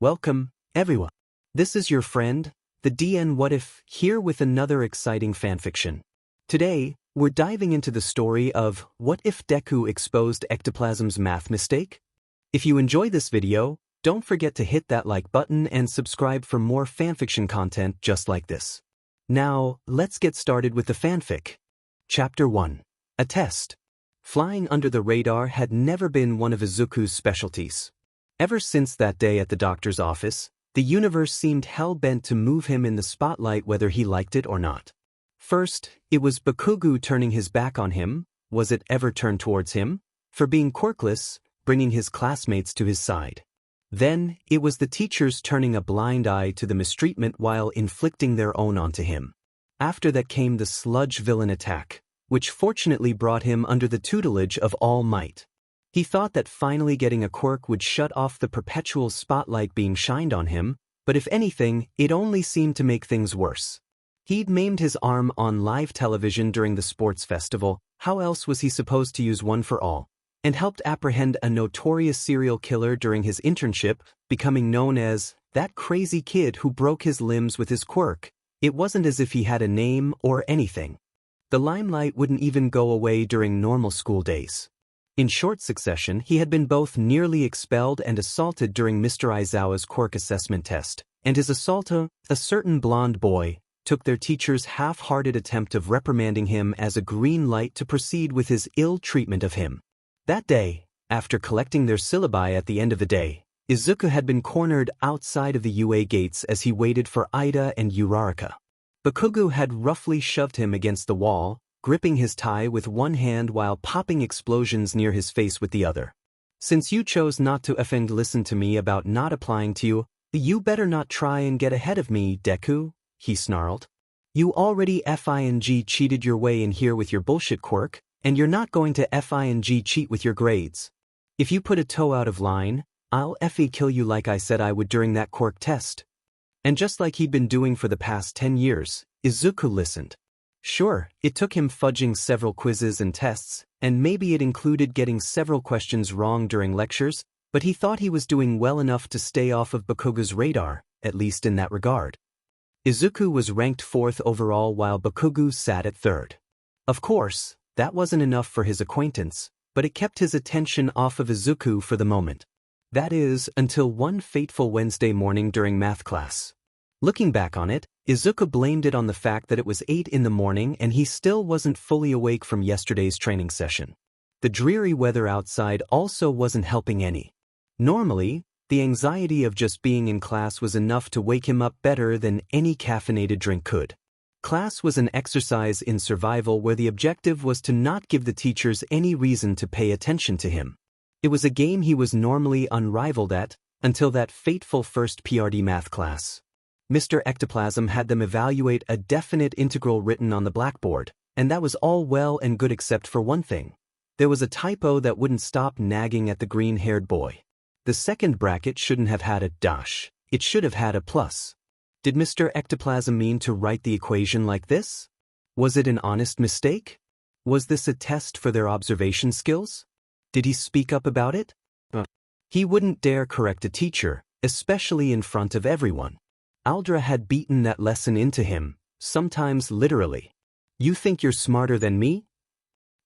Welcome, everyone. This is your friend, the DN What If, here with another exciting fanfiction. Today, we're diving into the story of What If Deku Exposed Ectoplasm's Math Mistake? If you enjoy this video, don't forget to hit that like button and subscribe for more fanfiction content just like this. Now, let's get started with the fanfic. Chapter 1. A Test. Flying under the radar had never been one of Izuku's specialties. Ever since that day at the doctor's office, the universe seemed hell-bent to move him in the spotlight whether he liked it or not. First, it was Bakugo turning his back on him, was it ever turned towards him, for being quirkless, bringing his classmates to his side. Then, it was the teachers turning a blind eye to the mistreatment while inflicting their own onto him. After that came the sludge villain attack, which fortunately brought him under the tutelage of All Might. He thought that finally getting a quirk would shut off the perpetual spotlight being shined on him, but if anything, it only seemed to make things worse. He'd maimed his arm on live television during the sports festival, how else was he supposed to use one for all? And helped apprehend a notorious serial killer during his internship, becoming known as that crazy kid who broke his limbs with his quirk. It wasn't as if he had a name or anything. The limelight wouldn't even go away during normal school days. In short succession, he had been both nearly expelled and assaulted during Mr. Aizawa's quirk assessment test, and his assaulter, a certain blonde boy, took their teacher's half-hearted attempt of reprimanding him as a green light to proceed with his ill treatment of him. That day, after collecting their syllabi at the end of the day, Izuku had been cornered outside of the UA gates as he waited for Ida and Uraraka. Bakugo had roughly shoved him against the wall, gripping his tie with one hand while popping explosions near his face with the other. Since you chose not to effing listen to me about not applying to you, you better not try and get ahead of me, Deku, he snarled. You already FING cheated your way in here with your bullshit quirk, and you're not going to FING cheat with your grades. If you put a toe out of line, I'll kill you like I said I would during that quirk test. And just like he'd been doing for the past 10 years, Izuku listened. Sure, it took him fudging several quizzes and tests, and maybe it included getting several questions wrong during lectures, but he thought he was doing well enough to stay off of Bakugo's radar, at least in that regard. Izuku was ranked 4th overall while Bakugo sat at 3rd. Of course, that wasn't enough for his acquaintance, but it kept his attention off of Izuku for the moment. That is, until one fateful Wednesday morning during math class. Looking back on it, Izuku blamed it on the fact that it was 8 in the morning and he still wasn't fully awake from yesterday's training session. The dreary weather outside also wasn't helping any. Normally, the anxiety of just being in class was enough to wake him up better than any caffeinated drink could. Class was an exercise in survival where the objective was to not give the teachers any reason to pay attention to him. It was a game he was normally unrivaled at, until that fateful first PRD math class. Mr. Ectoplasm had them evaluate a definite integral written on the blackboard, and that was all well and good except for one thing. There was a typo that wouldn't stop nagging at the green-haired boy. The second bracket shouldn't have had a dash, it should have had a plus. Did Mr. Ectoplasm mean to write the equation like this? Was it an honest mistake? Was this a test for their observation skills? Did he speak up about it? He wouldn't dare correct a teacher, especially in front of everyone. Aldra had beaten that lesson into him, sometimes literally. You think you're smarter than me?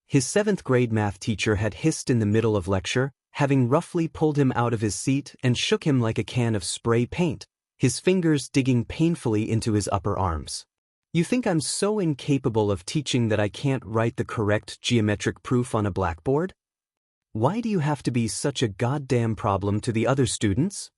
His 7th grade math teacher had hissed in the middle of lecture, having roughly pulled him out of his seat and shook him like a can of spray paint, his fingers digging painfully into his upper arms. You think I'm so incapable of teaching that I can't write the correct geometric proof on a blackboard? Why do you have to be such a goddamn problem to the other students?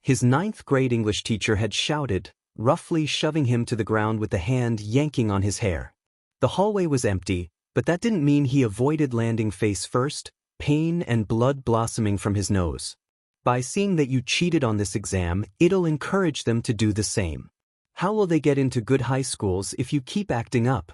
His 9th grade English teacher had shouted, roughly shoving him to the ground with the hand yanking on his hair. The hallway was empty, but that didn't mean he avoided landing face first, pain and blood blossoming from his nose. By seeing that you cheated on this exam, it'll encourage them to do the same. How will they get into good high schools if you keep acting up?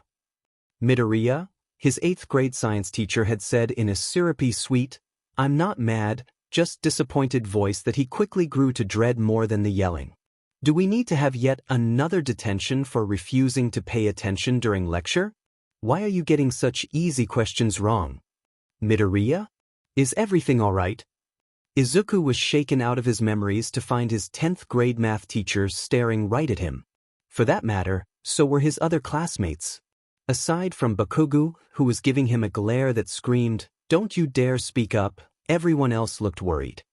Midoriya, his 8th grade science teacher had said in a syrupy sweet, I'm not mad, just disappointed voice that he quickly grew to dread more than the yelling. Do we need to have yet another detention for refusing to pay attention during lecture? Why are you getting such easy questions wrong? Midoriya? Is everything all right? Izuku was shaken out of his memories to find his 10th grade math teacher staring right at him. For that matter, so were his other classmates. Aside from Bakugo, who was giving him a glare that screamed, "Don't you dare speak up," everyone else looked worried.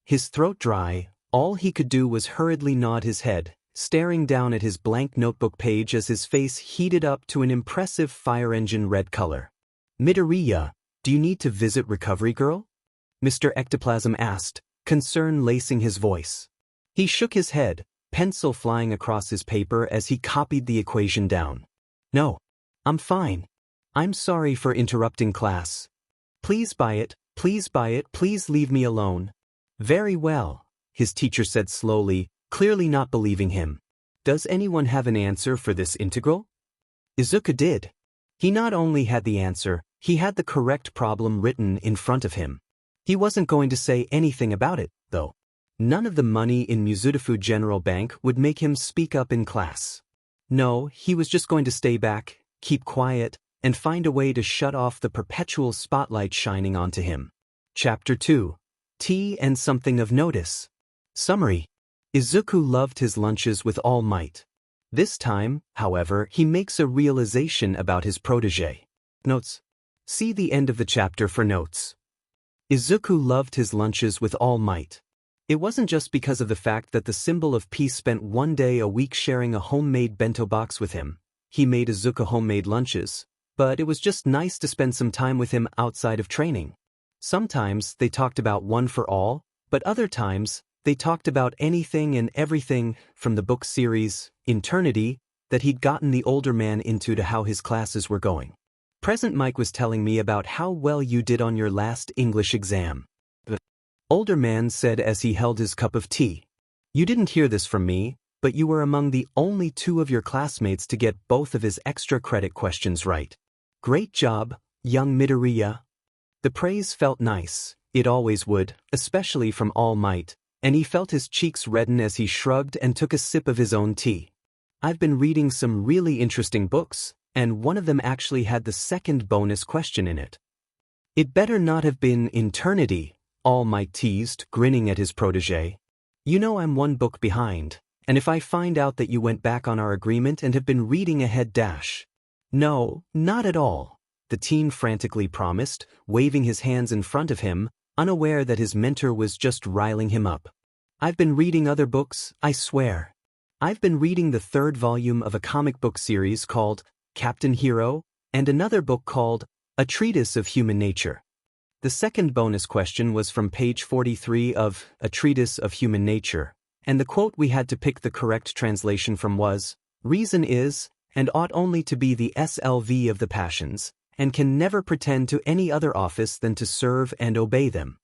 His throat dry, all he could do was hurriedly nod his head, staring down at his blank notebook page as his face heated up to an impressive fire engine red color. "Midoriya, do you need to visit Recovery Girl?" Mr. Ectoplasm asked, concern lacing his voice. He shook his head, pencil flying across his paper as he copied the equation down. "No. I'm fine. I'm sorry for interrupting class. Please buy it, please buy it, please leave me alone." "Very well," his teacher said slowly, clearly not believing him. "Does anyone have an answer for this integral?" Izuku did. He not only had the answer, he had the correct problem written in front of him. He wasn't going to say anything about it, though. None of the money in Mizudafu General Bank would make him speak up in class. No, he was just going to stay back, keep quiet, and find a way to shut off the perpetual spotlight shining onto him. Chapter 2. Tea and Something of Notice. Summary. Izuku loved his lunches with all might. This time, however, he makes a realization about his protégé. Notes. See the end of the chapter for notes. Izuku loved his lunches with all might. It wasn't just because of the fact that the symbol of peace spent one day a week sharing a homemade bento box with him. He made Izuku homemade lunches, but it was just nice to spend some time with him outside of training. Sometimes they talked about One for All, but other times they talked about anything and everything, from the book series, Eternity, that he'd gotten the older man into to how his classes were going. "Present Mike was telling me about how well you did on your last English exam," the older man said as he held his cup of tea. "You didn't hear this from me, but you were among the only two of your classmates to get both of his extra credit questions right. Great job, young Midoriya." The praise felt nice, it always would, especially from All Might, and he felt his cheeks redden as he shrugged and took a sip of his own tea. "I've been reading some really interesting books, and one of them actually had the second bonus question in it." "It better not have been Eternity," All Might teased, grinning at his protégé. "You know I'm one book behind, and if I find out that you went back on our agreement and have been reading ahead dash." "No, not at all," the teen frantically promised, waving his hands in front of him, unaware that his mentor was just riling him up. "I've been reading other books, I swear. I've been reading the 3rd volume of a comic book series called Captain Hero, and another book called A Treatise of Human Nature." The second bonus question was from page 43 of A Treatise of Human Nature, and the quote we had to pick the correct translation from was, "Reason is, and ought only to be the SLV of the passions, and can never pretend to any other office than to serve and obey them."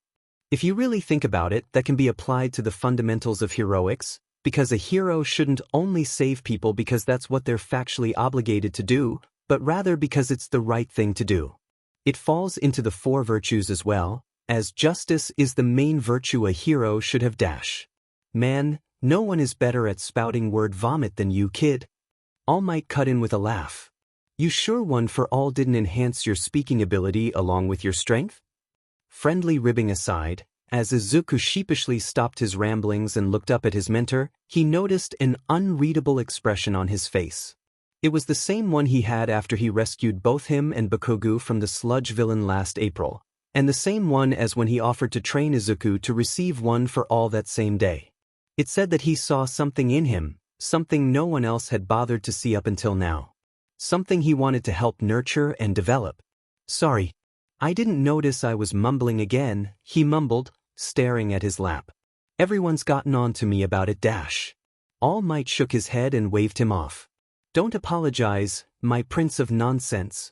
If you really think about it, that can be applied to the fundamentals of heroics, because a hero shouldn't only save people because that's what they're factually obligated to do, but rather because it's the right thing to do. It falls into the 4 virtues as well, as justice is the main virtue a hero should have dash. "Man, no one is better at spouting word vomit than you, kid." All Might cut in with a laugh. "You sure One for All didn't enhance your speaking ability along with your strength?" Friendly ribbing aside, as Izuku sheepishly stopped his ramblings and looked up at his mentor, he noticed an unreadable expression on his face. It was the same one he had after he rescued both him and Bakugo from the sludge villain last April, and the same one as when he offered to train Izuku to receive One for All that same day. It said that he saw something in him, something no one else had bothered to see up until now. Something he wanted to help nurture and develop. "Sorry, I didn't notice I was mumbling again," he mumbled, staring at his lap. "Everyone's gotten on to me about it dash." All Might shook his head and waved him off. "Don't apologize, my prince of nonsense."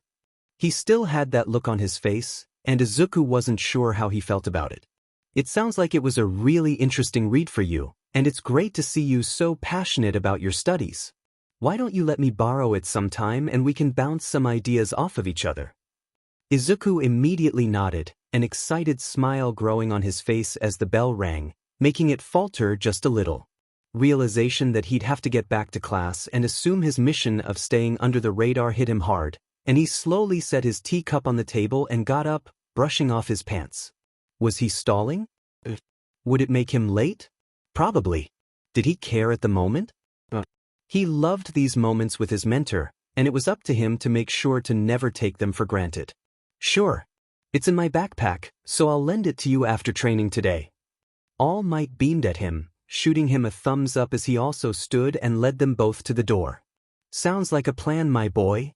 He still had that look on his face, and Izuku wasn't sure how he felt about it. "It sounds like it was a really interesting read for you, and it's great to see you so passionate about your studies. Why don't you let me borrow it sometime and we can bounce some ideas off of each other?" Izuku immediately nodded, an excited smile growing on his face as the bell rang, making it falter just a little. Realization that he'd have to get back to class and assume his mission of staying under the radar hit him hard, and he slowly set his teacup on the table and got up, brushing off his pants. Was he stalling? Would it make him late? Probably. Did he care at the moment? He loved these moments with his mentor, and it was up to him to make sure to never take them for granted. Sure. It's in my backpack, so I'll lend it to you after training today. All Might beamed at him, shooting him a thumbs up as he also stood and led them both to the door. Sounds like a plan, my boy.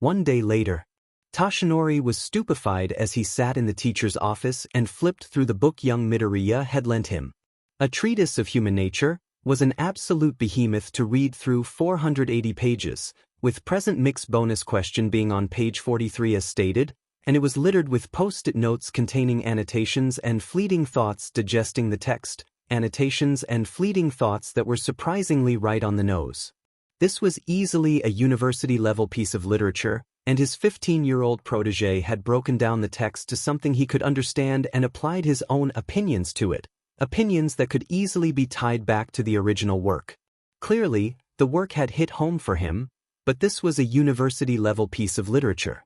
One day later, Toshinori was stupefied as he sat in the teacher's office and flipped through the book young Midoriya had lent him. A treatise of human nature was an absolute behemoth to read through 480 pages, with present mix bonus question being on page 43 as stated, and it was littered with post-it notes containing annotations and fleeting thoughts digesting the text, annotations and fleeting thoughts that were surprisingly right on the nose. This was easily a university-level piece of literature, and his 15-year-old protege had broken down the text to something he could understand and applied his own opinions to it, opinions that could easily be tied back to the original work. Clearly, the work had hit home for him, but this was a university-level piece of literature.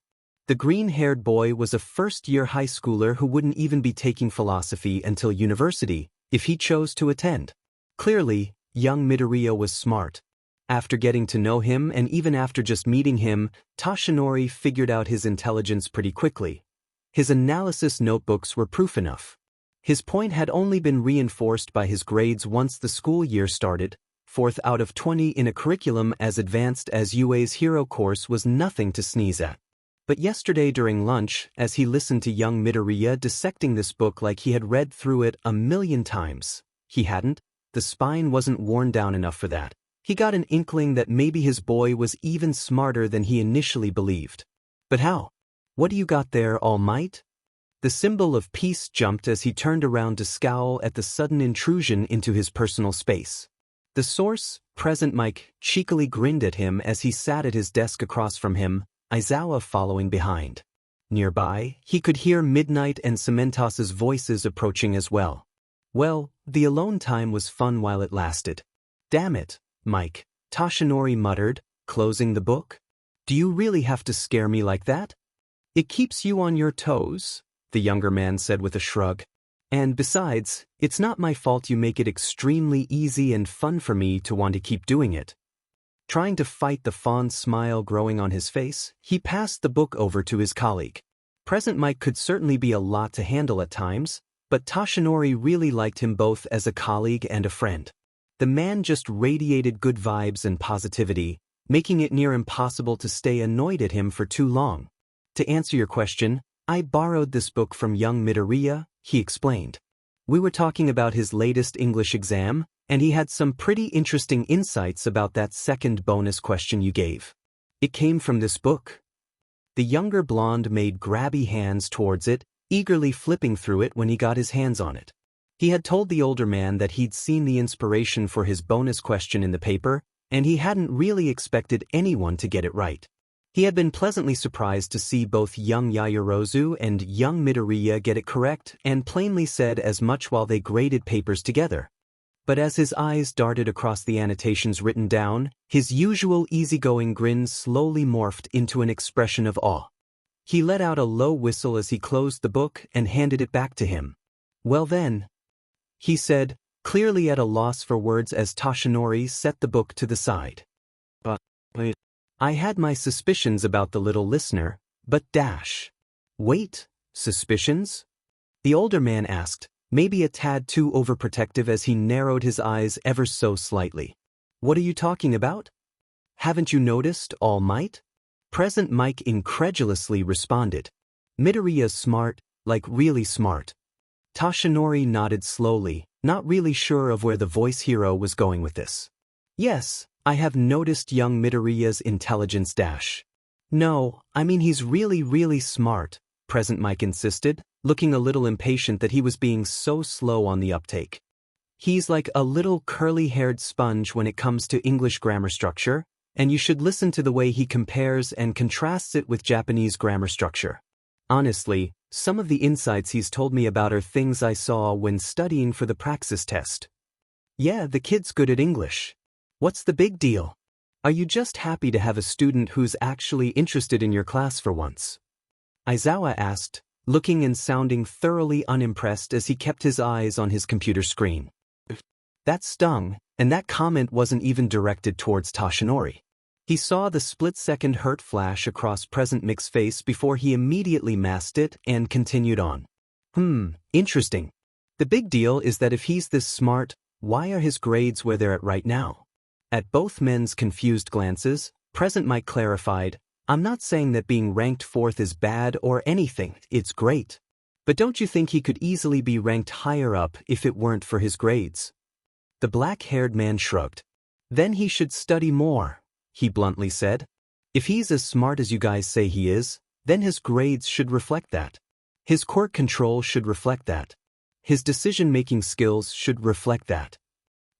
The green-haired boy was a first-year high schooler who wouldn't even be taking philosophy until university, if he chose to attend. Clearly, young Midoriya was smart. After getting to know him and even after just meeting him, Toshinori figured out his intelligence pretty quickly. His analysis notebooks were proof enough. His point had only been reinforced by his grades once the school year started. 4th out of 20 in a curriculum as advanced as UA's hero course was nothing to sneeze at. But yesterday during lunch, as he listened to young Midoriya dissecting this book like he had read through it 1,000,000 times, he hadn't. The spine wasn't worn down enough for that. He got an inkling that maybe his boy was even smarter than he initially believed. But how? What do you got there, All Might? The symbol of peace jumped as he turned around to scowl at the sudden intrusion into his personal space. The source, Present Mike, cheekily grinned at him as he sat at his desk across from him, Aizawa following behind. Nearby, he could hear Midnight and Cementoss's voices approaching as well. Well, the alone time was fun while it lasted. Damn it, Mike, Toshinori muttered, closing the book. Do you really have to scare me like that? It keeps you on your toes, the younger man said with a shrug. And besides, it's not my fault you make it extremely easy and fun for me to want to keep doing it. Trying to fight the fond smile growing on his face, he passed the book over to his colleague. Present Mike could certainly be a lot to handle at times, but Toshinori really liked him both as a colleague and a friend. The man just radiated good vibes and positivity, making it near impossible to stay annoyed at him for too long. To answer your question, I borrowed this book from young Midoriya, he explained. We were talking about his latest English exam, and he had some pretty interesting insights about that second bonus question you gave. It came from this book. The younger blonde made grabby hands towards it, eagerly flipping through it when he got his hands on it. He had told the older man that he'd seen the inspiration for his bonus question in the paper, and he hadn't really expected anyone to get it right. He had been pleasantly surprised to see both young Yaoyorozu and young Midoriya get it correct and plainly said as much while they graded papers together. But as his eyes darted across the annotations written down, his usual easygoing grin slowly morphed into an expression of awe. He let out a low whistle as he closed the book and handed it back to him. Well then, he said, clearly at a loss for words as Toshinori set the book to the side. But I had my suspicions about the little listener, but dash. Wait, suspicions? The older man asked, maybe a tad too overprotective as he narrowed his eyes ever so slightly. What are you talking about? Haven't you noticed, All Might? Present Mike incredulously responded. Midoriya's smart, like really smart. Toshinori nodded slowly, not really sure of where the voice hero was going with this. Yes, I have noticed young Midoriya's intelligence dash. No, I mean he's really smart, Present Mike insisted, looking a little impatient that he was being so slow on the uptake. He's like a little curly-haired sponge when it comes to English grammar structure, and you should listen to the way he compares and contrasts it with Japanese grammar structure. Honestly, some of the insights he's told me about are things I saw when studying for the praxis test. Yeah, the kid's good at English. What's the big deal? Are you just happy to have a student who's actually interested in your class for once? Aizawa asked, looking and sounding thoroughly unimpressed as he kept his eyes on his computer screen. That stung, and that comment wasn't even directed towards Toshinori. He saw the split-second hurt flash across Present Mic's face before he immediately masked it and continued on. Interesting. The big deal is that if he's this smart, why are his grades where they're at right now? At both men's confused glances, Present Mic clarified, I'm not saying that being ranked 4th is bad or anything, it's great. But don't you think he could easily be ranked higher up if it weren't for his grades? The black-haired man shrugged. Then he should study more, he bluntly said. If he's as smart as you guys say he is, then his grades should reflect that. His quirk control should reflect that. His decision-making skills should reflect that.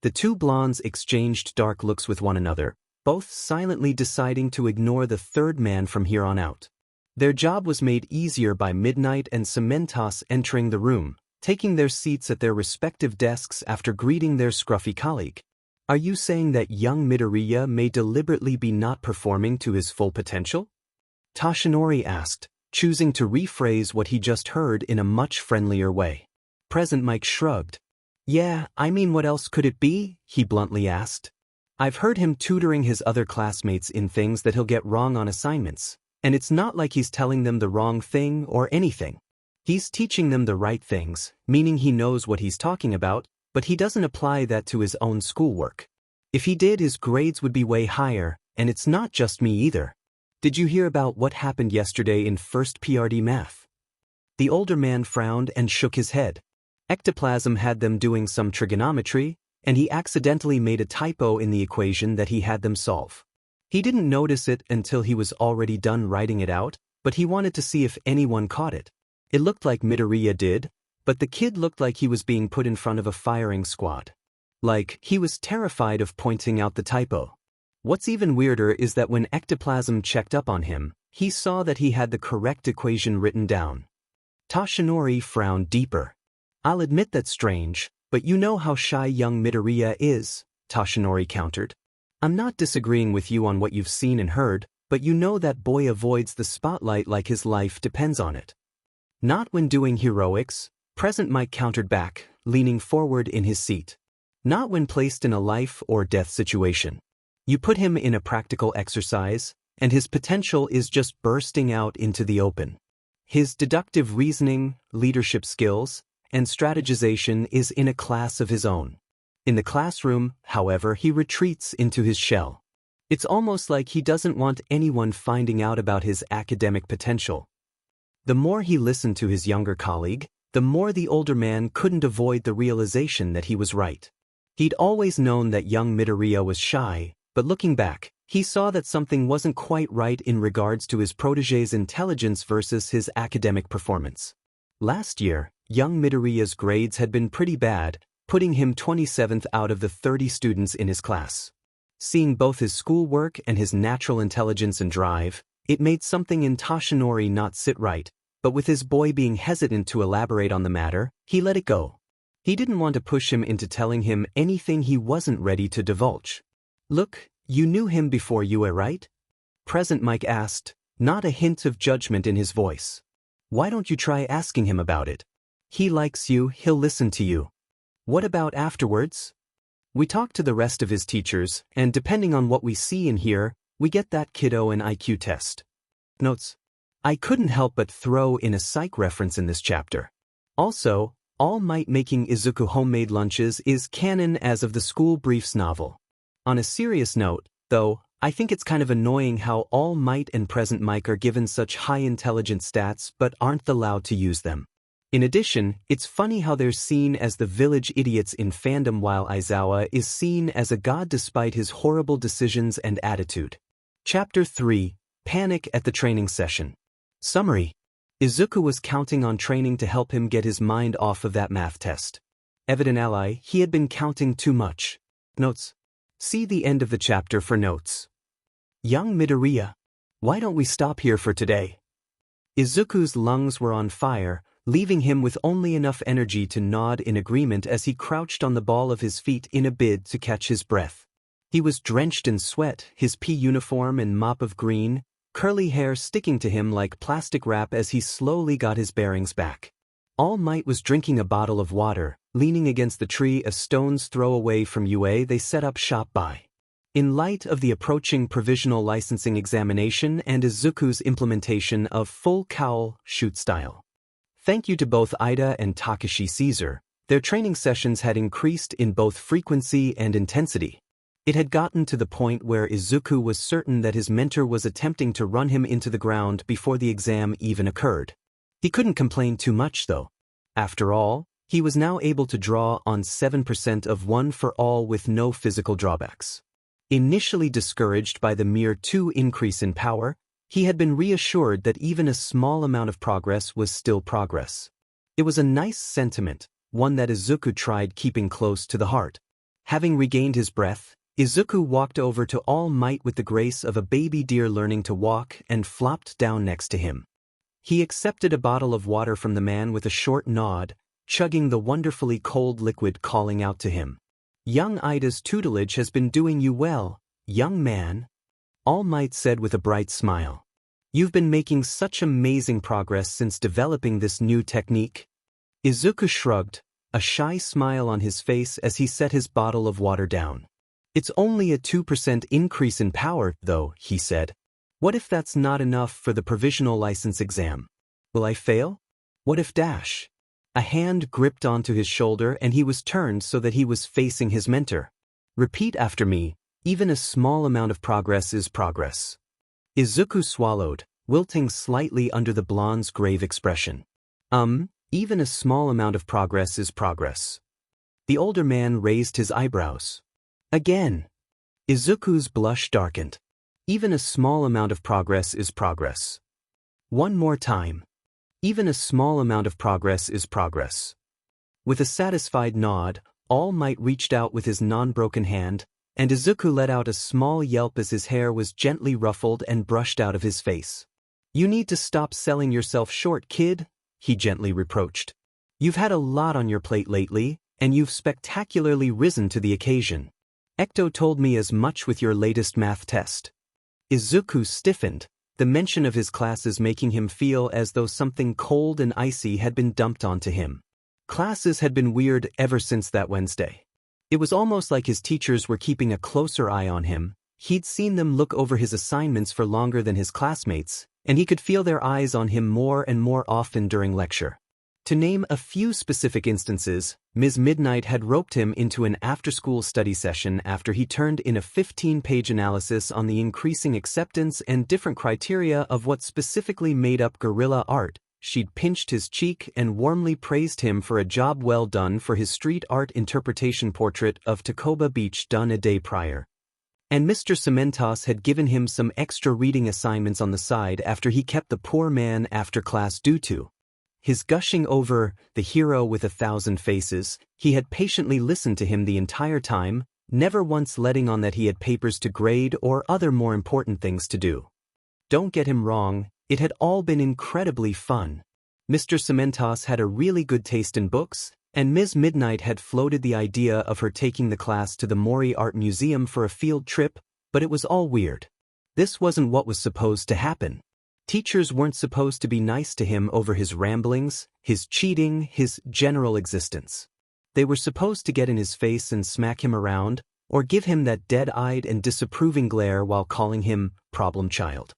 The two blondes exchanged dark looks with one another, both silently deciding to ignore the third man from here on out. Their job was made easier by Midnight and Cementos entering the room, taking their seats at their respective desks after greeting their scruffy colleague. Are you saying that young Midoriya may deliberately be not performing to his full potential? Toshinori asked, choosing to rephrase what he just heard in a much friendlier way. Present Mic shrugged. Yeah, I mean, what else could it be? He bluntly asked. I've heard him tutoring his other classmates in things that he'll get wrong on assignments, and it's not like he's telling them the wrong thing or anything. He's teaching them the right things, meaning he knows what he's talking about, but he doesn't apply that to his own schoolwork. If he did, his grades would be way higher, and it's not just me either. Did you hear about what happened yesterday in first PRD math? The older man frowned and shook his head. Ectoplasm had them doing some trigonometry, and he accidentally made a typo in the equation that he had them solve. He didn't notice it until he was already done writing it out, but he wanted to see if anyone caught it. It looked like Midoriya did, but the kid looked like he was being put in front of a firing squad. Like, he was terrified of pointing out the typo. What's even weirder is that when Ectoplasm checked up on him, he saw that he had the correct equation written down. Toshinori frowned deeper. I'll admit that's strange, but you know how shy young Midoriya is, Toshinori countered. I'm not disagreeing with you on what you've seen and heard, but you know that boy avoids the spotlight like his life depends on it. Not when doing heroics, Present Mic countered back, leaning forward in his seat. Not when placed in a life or death situation. You put him in a practical exercise, and his potential is just bursting out into the open. His deductive reasoning, leadership skills, and strategization is in a class of his own. In the classroom, however, he retreats into his shell. It's almost like he doesn't want anyone finding out about his academic potential. The more he listened to his younger colleague, the more the older man couldn't avoid the realization that he was right. He'd always known that young Midoriya was shy, but looking back, he saw that something wasn't quite right in regards to his protégé's intelligence versus his academic performance. Last year, young Midoriya's grades had been pretty bad, putting him 27th out of the 30 students in his class. Seeing both his schoolwork and his natural intelligence and drive, it made something in Toshinori not sit right, but with his boy being hesitant to elaborate on the matter, he let it go. He didn't want to push him into telling him anything he wasn't ready to divulge. Look, you knew him before you were right? Present Mic asked, not a hint of judgment in his voice. Why don't you try asking him about it? He likes you, he'll listen to you. What about afterwards? We talk to the rest of his teachers, and depending on what we see and hear, we get that kiddo an IQ test. Notes. I couldn't help but throw in a psych reference in this chapter. Also, All Might making Izuku homemade lunches is canon as of the School Briefs novel. On a serious note, though, I think it's kind of annoying how All Might and Present Mic are given such high intelligence stats but aren't allowed to use them. In addition, it's funny how they're seen as the village idiots in fandom while Aizawa is seen as a god despite his horrible decisions and attitude. Chapter 3, Panic at the Training Session. Summary. Izuku was counting on training to help him get his mind off of that math test. Evident ally, he had been counting too much. Notes. See the end of the chapter for notes. Young Midoriya. Why don't we stop here for today? Izuku's lungs were on fire, leaving him with only enough energy to nod in agreement as he crouched on the ball of his feet in a bid to catch his breath. He was drenched in sweat, his pea uniform and mop of green, curly hair sticking to him like plastic wrap as he slowly got his bearings back. All Might was drinking a bottle of water, leaning against the tree a stone's throw away from UA they set up shop by. In light of the approaching provisional licensing examination and Izuku's implementation of full cowl shoot style. Thank you to both Ida and Takashi Caesar, their training sessions had increased in both frequency and intensity. It had gotten to the point where Izuku was certain that his mentor was attempting to run him into the ground before the exam even occurred. He couldn't complain too much though. After all, he was now able to draw on 7% of 1 for all with no physical drawbacks. Initially discouraged by the mere 2 increase in power, he had been reassured that even a small amount of progress was still progress. It was a nice sentiment, one that Izuku tried keeping close to the heart. Having regained his breath, Izuku walked over to All Might with the grace of a baby deer learning to walk and flopped down next to him. He accepted a bottle of water from the man with a short nod, chugging the wonderfully cold liquid calling out to him. Young Ida's tutelage has been doing you well, young man. All Might said with a bright smile. You've been making such amazing progress since developing this new technique. Izuku shrugged, a shy smile on his face as he set his bottle of water down. It's only a 2% increase in power, though, he said. What if that's not enough for the provisional license exam? Will I fail? What if dash? A hand gripped onto his shoulder and he was turned so that he was facing his mentor. Repeat after me, even a small amount of progress is progress. Izuku swallowed, wilting slightly under the blonde's grave expression. Even a small amount of progress is progress. The older man raised his eyebrows. Again. Izuku's blush darkened. Even a small amount of progress is progress. One more time. Even a small amount of progress is progress. With a satisfied nod, All Might reached out with his non-broken hand, and Izuku let out a small yelp as his hair was gently ruffled and brushed out of his face. You need to stop selling yourself short, kid, he gently reproached. You've had a lot on your plate lately, and you've spectacularly risen to the occasion. Ecto told me as much with your latest math test. Izuku stiffened, the mention of his classes making him feel as though something cold and icy had been dumped onto him. Classes had been weird ever since that Wednesday. It was almost like his teachers were keeping a closer eye on him. He'd seen them look over his assignments for longer than his classmates, and he could feel their eyes on him more and more often during lecture. To name a few specific instances, Ms. Midnight had roped him into an after-school study session after he turned in a 15-page analysis on the increasing acceptance and different criteria of what specifically made up guerrilla art. She'd pinched his cheek and warmly praised him for a job well done for his street art interpretation portrait of Tacoba Beach done a day prior. And Mr. Cementos had given him some extra reading assignments on the side after he kept the poor man after class due to his gushing over the hero with 1,000 faces. He had patiently listened to him the entire time, never once letting on that he had papers to grade or other more important things to do. Don't get him wrong, it had all been incredibly fun. Mr. Cementos had a really good taste in books, and Ms. Midnight had floated the idea of her taking the class to the Mori Art Museum for a field trip, but it was all weird. This wasn't what was supposed to happen. Teachers weren't supposed to be nice to him over his ramblings, his cheating, his general existence. They were supposed to get in his face and smack him around, or give him that dead-eyed and disapproving glare while calling him problem child.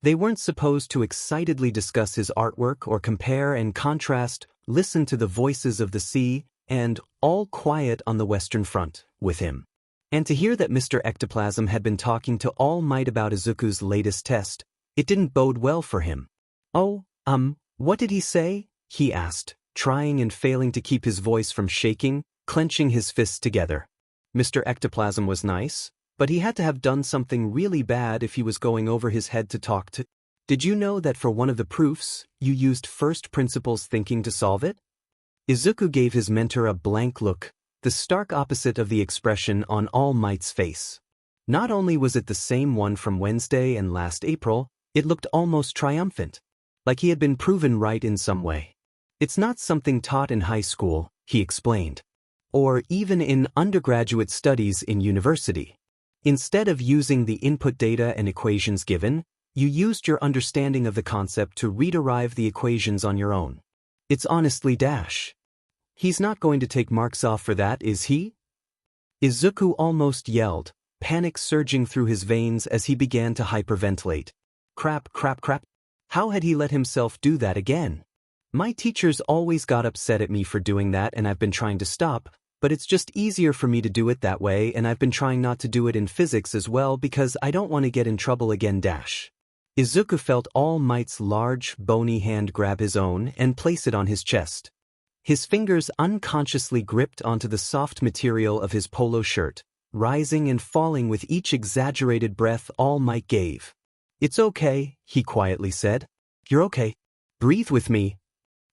They weren't supposed to excitedly discuss his artwork or compare and contrast, listen to the voices of the sea, and all quiet on the Western Front with him. And to hear that Mr. Ectoplasm had been talking to All Might about Izuku's latest test, it didn't bode well for him. Oh, what did he say? He asked, trying and failing to keep his voice from shaking, clenching his fists together. Mr. Ectoplasm was nice, but he had to have done something really bad if he was going over his head to talk to. Did you know that for one of the proofs, you used first principles thinking to solve it? Izuku gave his mentor a blank look, the stark opposite of the expression on All Might's face. Not only was it the same one from Wednesday and last April, it looked almost triumphant, like he had been proven right in some way. It's not something taught in high school, he explained, or even in undergraduate studies in university. Instead of using the input data and equations given, You used your understanding of the concept to rederive the equations on your own. It's honestly dash. He's not going to take marks off for that, is he? Izuku almost yelled, panic surging through his veins as he began to hyperventilate. Crap. How had he let himself do that again? My teachers always got upset at me for doing that, and I've been trying to stop, but it's just easier for me to do it that way, and I've been trying not to do it in physics as well because I don't want to get in trouble again dash. Izuku felt All Might's large, bony hand grab his own and place it on his chest. His fingers unconsciously gripped onto the soft material of his polo shirt, rising and falling with each exaggerated breath All Might gave. It's okay, he quietly said. You're okay. Breathe with me.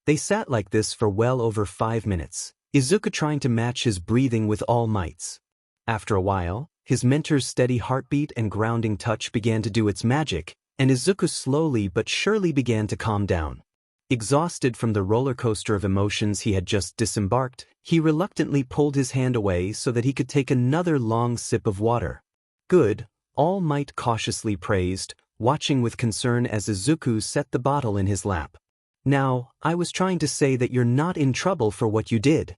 They sat like this for well over 5 minutes, Izuku trying to match his breathing with All Might's. After a while, his mentor's steady heartbeat and grounding touch began to do its magic, and Izuku slowly but surely began to calm down. Exhausted from the roller coaster of emotions he had just disembarked, he reluctantly pulled his hand away so that he could take another long sip of water. Good, All Might cautiously praised, watching with concern as Izuku set the bottle in his lap. Now, I was trying to say that you're not in trouble for what you did.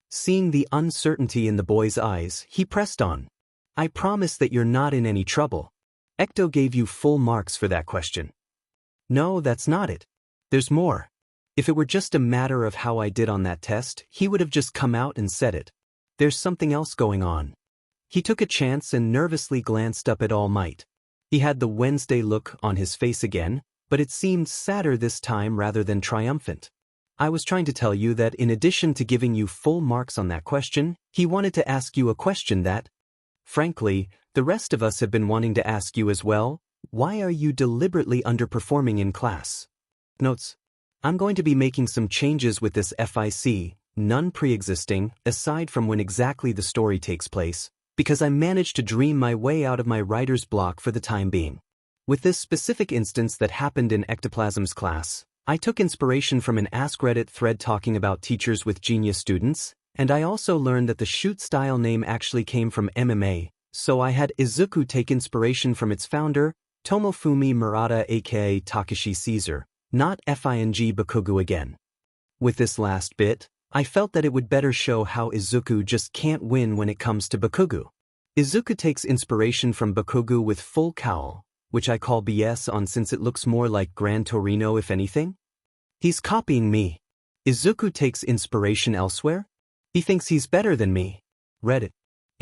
Seeing the uncertainty in the boy's eyes, he pressed on. I promise that you're not in any trouble. Ecto gave you full marks for that question. No, that's not it. There's more. If it were just a matter of how I did on that test, he would have just come out and said it. There's something else going on. He took a chance and nervously glanced up at All Might. He had the Wednesday look on his face again, but it seemed sadder this time rather than triumphant. I was trying to tell you that in addition to giving you full marks on that question, he wanted to ask you a question that, frankly, the rest of us have been wanting to ask you as well. Why are you deliberately underperforming in class? Notes. I'm going to be making some changes with this FIC, none pre-existing, aside from when exactly the story takes place, because I managed to dream my way out of my writer's block for the time being. With this specific instance that happened in Ectoplasm's class, I took inspiration from an Ask Reddit thread talking about teachers with genius students, and I also learned that the shoot style name actually came from MMA, so I had Izuku take inspiration from its founder, Tomofumi Murata aka Takashi Caesar, not FING Bakugu again. With this last bit, I felt that it would better show how Izuku just can't win when it comes to Bakugu. Izuku takes inspiration from Bakugu with full cowl, which I call BS on since it looks more like Gran Torino if anything. He's copying me. Izuku takes inspiration elsewhere? He thinks he's better than me. Reddit.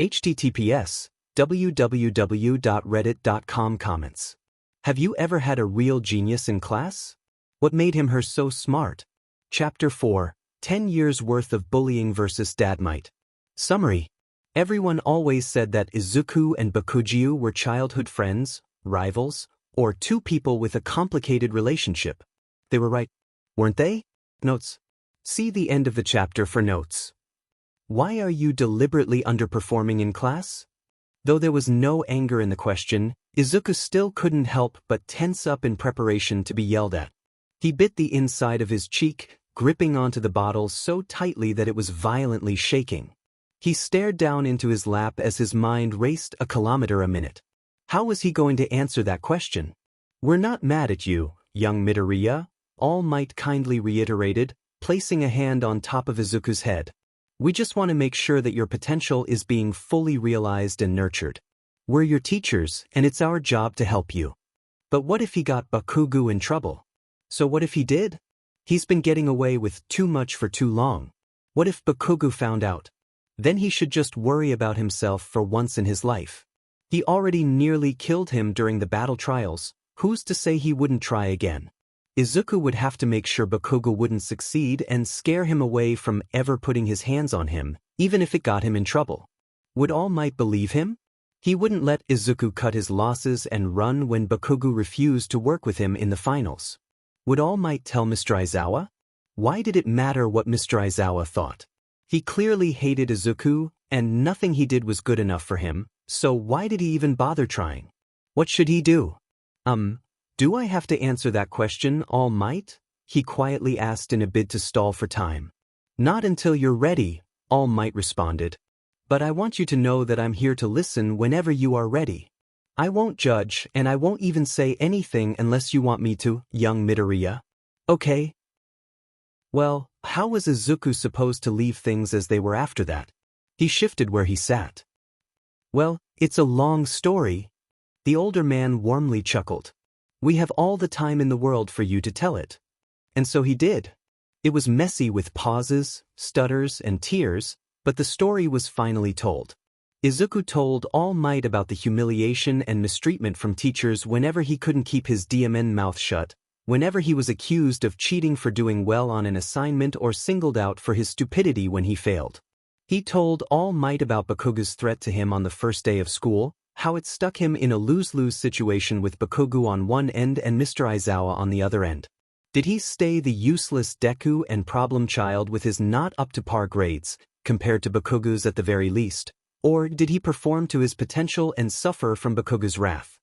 https www.reddit.com comments. Have you ever had a real genius in class? What made him her so smart? Chapter 4, 10 years worth of bullying versus Dadmite. Summary. Everyone always said that Izuku and Bakujiu were childhood friends, rivals, or two people with a complicated relationship. They were right, weren't they? Notes. See the end of the chapter for notes. Why are you deliberately underperforming in class? Though there was no anger in the question, Izuku still couldn't help but tense up in preparation to be yelled at. He bit the inside of his cheek, gripping onto the bottle so tightly that it was violently shaking. He stared down into his lap as his mind raced a kilometer a minute. How was he going to answer that question? We're not mad at you, young Midoriya, All Might kindly reiterated, placing a hand on top of Izuku's head. We just want to make sure that your potential is being fully realized and nurtured. We're your teachers, and it's our job to help you. But what if he got Bakugu in trouble? So what if he did? He's been getting away with too much for too long. What if Bakugu found out? Then he should just worry about himself for once in his life. He already nearly killed him during the battle trials. Who's to say he wouldn't try again? Izuku would have to make sure Bakugu wouldn't succeed and scare him away from ever putting his hands on him, even if it got him in trouble. Would All Might believe him? He wouldn't let Izuku cut his losses and run when Bakugu refused to work with him in the finals. Would All Might tell Mr. Aizawa? Why did it matter what Mr. Aizawa thought? He clearly hated Izuku, and nothing he did was good enough for him, so why did he even bother trying? What should he do? Do I have to answer that question, All Might? He quietly asked in a bid to stall for time. Not until you're ready, All Might responded. But I want you to know that I'm here to listen whenever you are ready. I won't judge, and I won't even say anything unless you want me to, young Midoriya. Okay? Well, how was Izuku supposed to leave things as they were after that? He shifted where he sat. Well, it's a long story. The older man warmly chuckled. We have all the time in the world for you to tell it. And so he did. It was messy with pauses, stutters, and tears, but the story was finally told. Izuku told All Might about the humiliation and mistreatment from teachers whenever he couldn't keep his DMN mouth shut, whenever he was accused of cheating for doing well on an assignment or singled out for his stupidity when he failed. He told All Might about Bakugu's threat to him on the first day of school, how it stuck him in a lose-lose situation with Bakugu on one end and Mr. Aizawa on the other end. Did he stay the useless Deku and problem child with his not-up-to-par grades, compared to Bakugu's at the very least, or did he perform to his potential and suffer from Bakugu's wrath?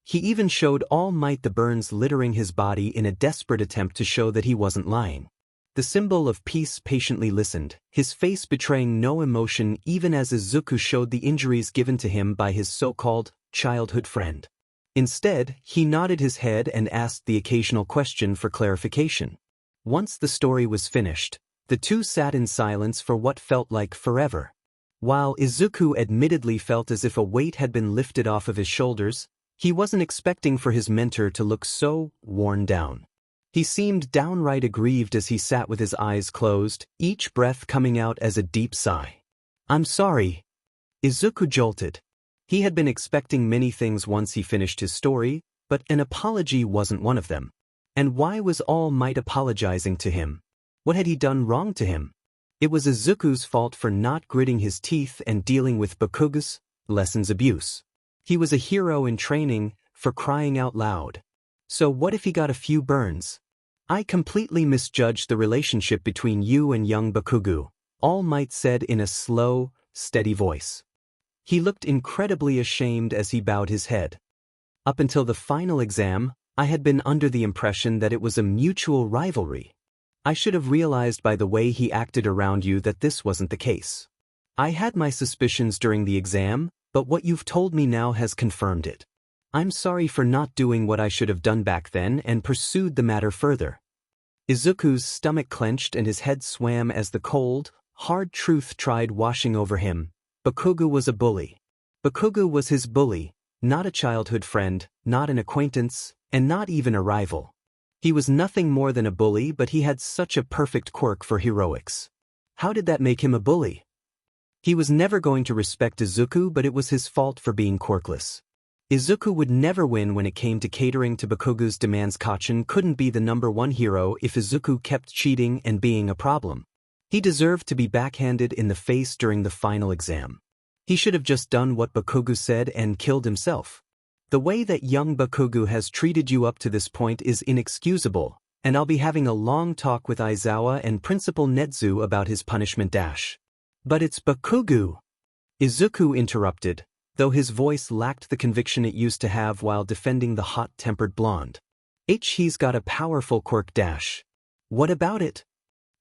He even showed All Might the burns littering his body in a desperate attempt to show that he wasn't lying. The symbol of peace patiently listened, his face betraying no emotion even as Izuku showed the injuries given to him by his so-called childhood friend. Instead, he nodded his head and asked the occasional question for clarification. Once the story was finished, the two sat in silence for what felt like forever. While Izuku admittedly felt as if a weight had been lifted off of his shoulders, he wasn't expecting for his mentor to look so worn down. He seemed downright aggrieved as he sat with his eyes closed, each breath coming out as a deep sigh. I'm sorry. Izuku jolted. He had been expecting many things once he finished his story, but an apology wasn't one of them. And why was All Might apologizing to him? What had he done wrong to him? It was Izuku's fault for not gritting his teeth and dealing with Bakugu's lessons abuse. He was a hero in training, for crying out loud. So what if he got a few burns? I completely misjudged the relationship between you and young Bakugu, All Might said in a slow, steady voice. He looked incredibly ashamed as he bowed his head. Up until the final exam, I had been under the impression that it was a mutual rivalry. I should have realized by the way he acted around you that this wasn't the case. I had my suspicions during the exam, but what you've told me now has confirmed it. I'm sorry for not doing what I should have done back then and pursued the matter further. Izuku's stomach clenched and his head swam as the cold, hard truth tried washing over him. Bakugu was a bully. Bakugu was his bully, not a childhood friend, not an acquaintance, and not even a rival. He was nothing more than a bully, but he had such a perfect quirk for heroics. How did that make him a bully? He was never going to respect Izuku, but it was his fault for being quirkless. Izuku would never win when it came to catering to Bakugu's demands. Kacchin couldn't be the #1 hero if Izuku kept cheating and being a problem. He deserved to be backhanded in the face during the final exam. He should have just done what Bakugu said and killed himself. The way that young Bakugu has treated you up to this point is inexcusable, and I'll be having a long talk with Aizawa and Principal Netsu about his punishment. But it's Bakugu! Izuku interrupted, though his voice lacked the conviction it used to have while defending the hot-tempered blonde. He's got a powerful quirk. What about it?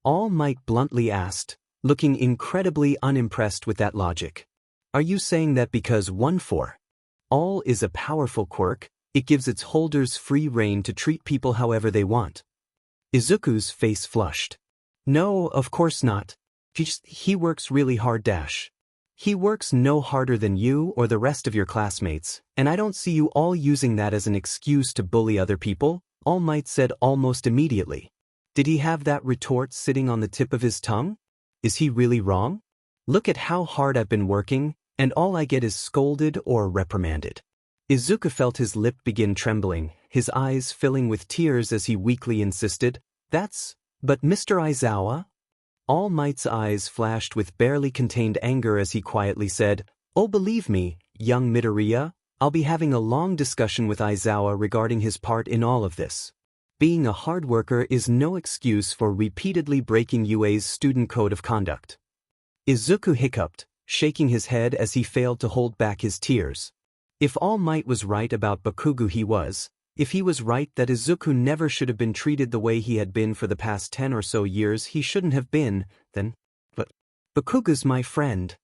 All Might bluntly asked, looking incredibly unimpressed with that logic. Are you saying that because 1-4 all is a powerful quirk, it gives its holders free rein to treat people however they want? Izuku's face flushed. No, of course not. He works really hard. He works no harder than you or the rest of your classmates, and I don't see you all using that as an excuse to bully other people, All Might said almost immediately. Did he have that retort sitting on the tip of his tongue? Is he really wrong? Look at how hard I've been working, and all I get is scolded or reprimanded. Izuku felt his lip begin trembling, his eyes filling with tears as he weakly insisted, But Mr. Aizawa? All Might's eyes flashed with barely contained anger as he quietly said, Oh, believe me, young Midoriya, I'll be having a long discussion with Aizawa regarding his part in all of this. Being a hard worker is no excuse for repeatedly breaking UA's student code of conduct. Izuku hiccuped, shaking his head as he failed to hold back his tears. If All Might was right about Bakugu, if he was right that Izuku never should have been treated the way he had been for the past 10 or so years, he shouldn't have been, then. But Bakugu's my friend.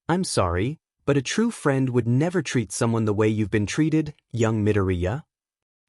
I'm sorry, but a true friend would never treat someone the way you've been treated, young Midoriya.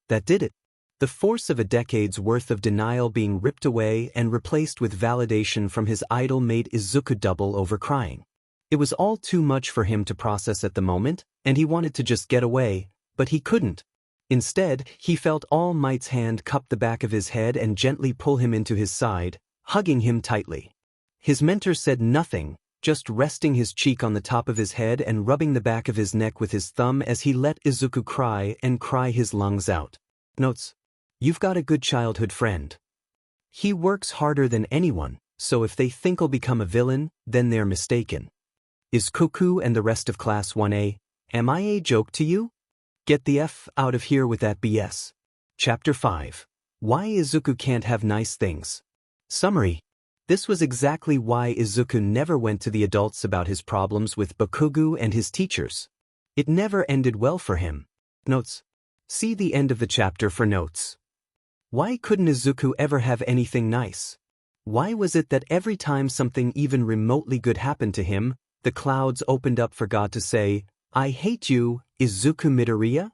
That did it. The force of a decade's worth of denial being ripped away and replaced with validation from his idol made Izuku double over crying. It was all too much for him to process at the moment, and he wanted to just get away, but he couldn't. Instead, he felt All Might's hand cup the back of his head and gently pull him into his side, hugging him tightly. His mentor said nothing, just resting his cheek on the top of his head and rubbing the back of his neck with his thumb as he let Izuku cry and cry his lungs out. Notes: you've got a good childhood friend. He works harder than anyone, so if they think he'll become a villain, then they're mistaken. Is Cuckoo and the rest of Class 1A, am I a joke to you? Get the F out of here with that BS. Chapter 5. Why Izuku Can't Have Nice Things. Summary. This was exactly why Izuku never went to the adults about his problems with Bakugo and his teachers. It never ended well for him. Notes. See the end of the chapter for notes. Why couldn't Izuku ever have anything nice? Why was it that every time something even remotely good happened to him, the clouds opened up for God to say, "I hate you, Izuku Midoriya"?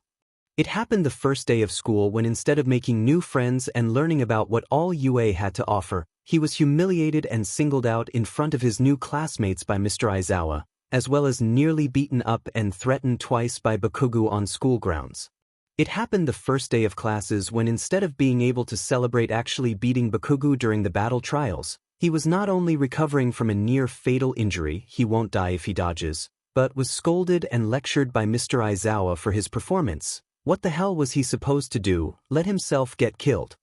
It happened the first day of school when instead of making new friends and learning about what all UA had to offer, he was humiliated and singled out in front of his new classmates by Mr. Aizawa, as well as nearly beaten up and threatened twice by Bakugo on school grounds. It happened the first day of classes when instead of being able to celebrate actually beating Bakugo during the battle trials, he was not only recovering from a near-fatal injury, he won't die if he dodges, but was scolded and lectured by Mr. Aizawa for his performance. What the hell was he supposed to do, let himself get killed?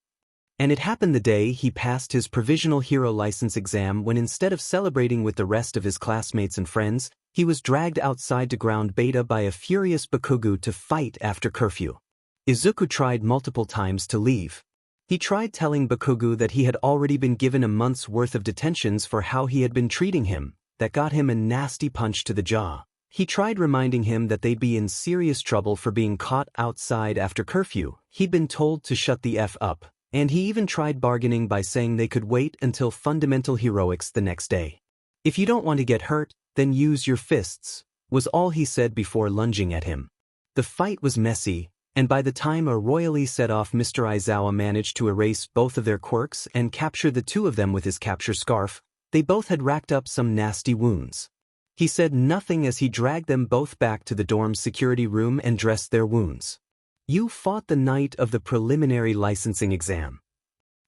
And it happened the day he passed his provisional hero license exam when instead of celebrating with the rest of his classmates and friends, he was dragged outside to ground beta by a furious Bakugo to fight after curfew. Izuku tried multiple times to leave. He tried telling Bakugo that he had already been given a month's worth of detentions for how he had been treating him. That got him a nasty punch to the jaw. He tried reminding him that they'd be in serious trouble for being caught outside after curfew. He'd been told to shut the F up, and he even tried bargaining by saying they could wait until fundamental heroics the next day. "If you don't want to get hurt, then use your fists," was all he said before lunging at him. The fight was messy, and by the time a royally set-off Mr. Aizawa managed to erase both of their quirks and capture the two of them with his capture scarf, they both had racked up some nasty wounds. He said nothing as he dragged them both back to the dorm's security room and dressed their wounds. "You fought the night of the preliminary licensing exam.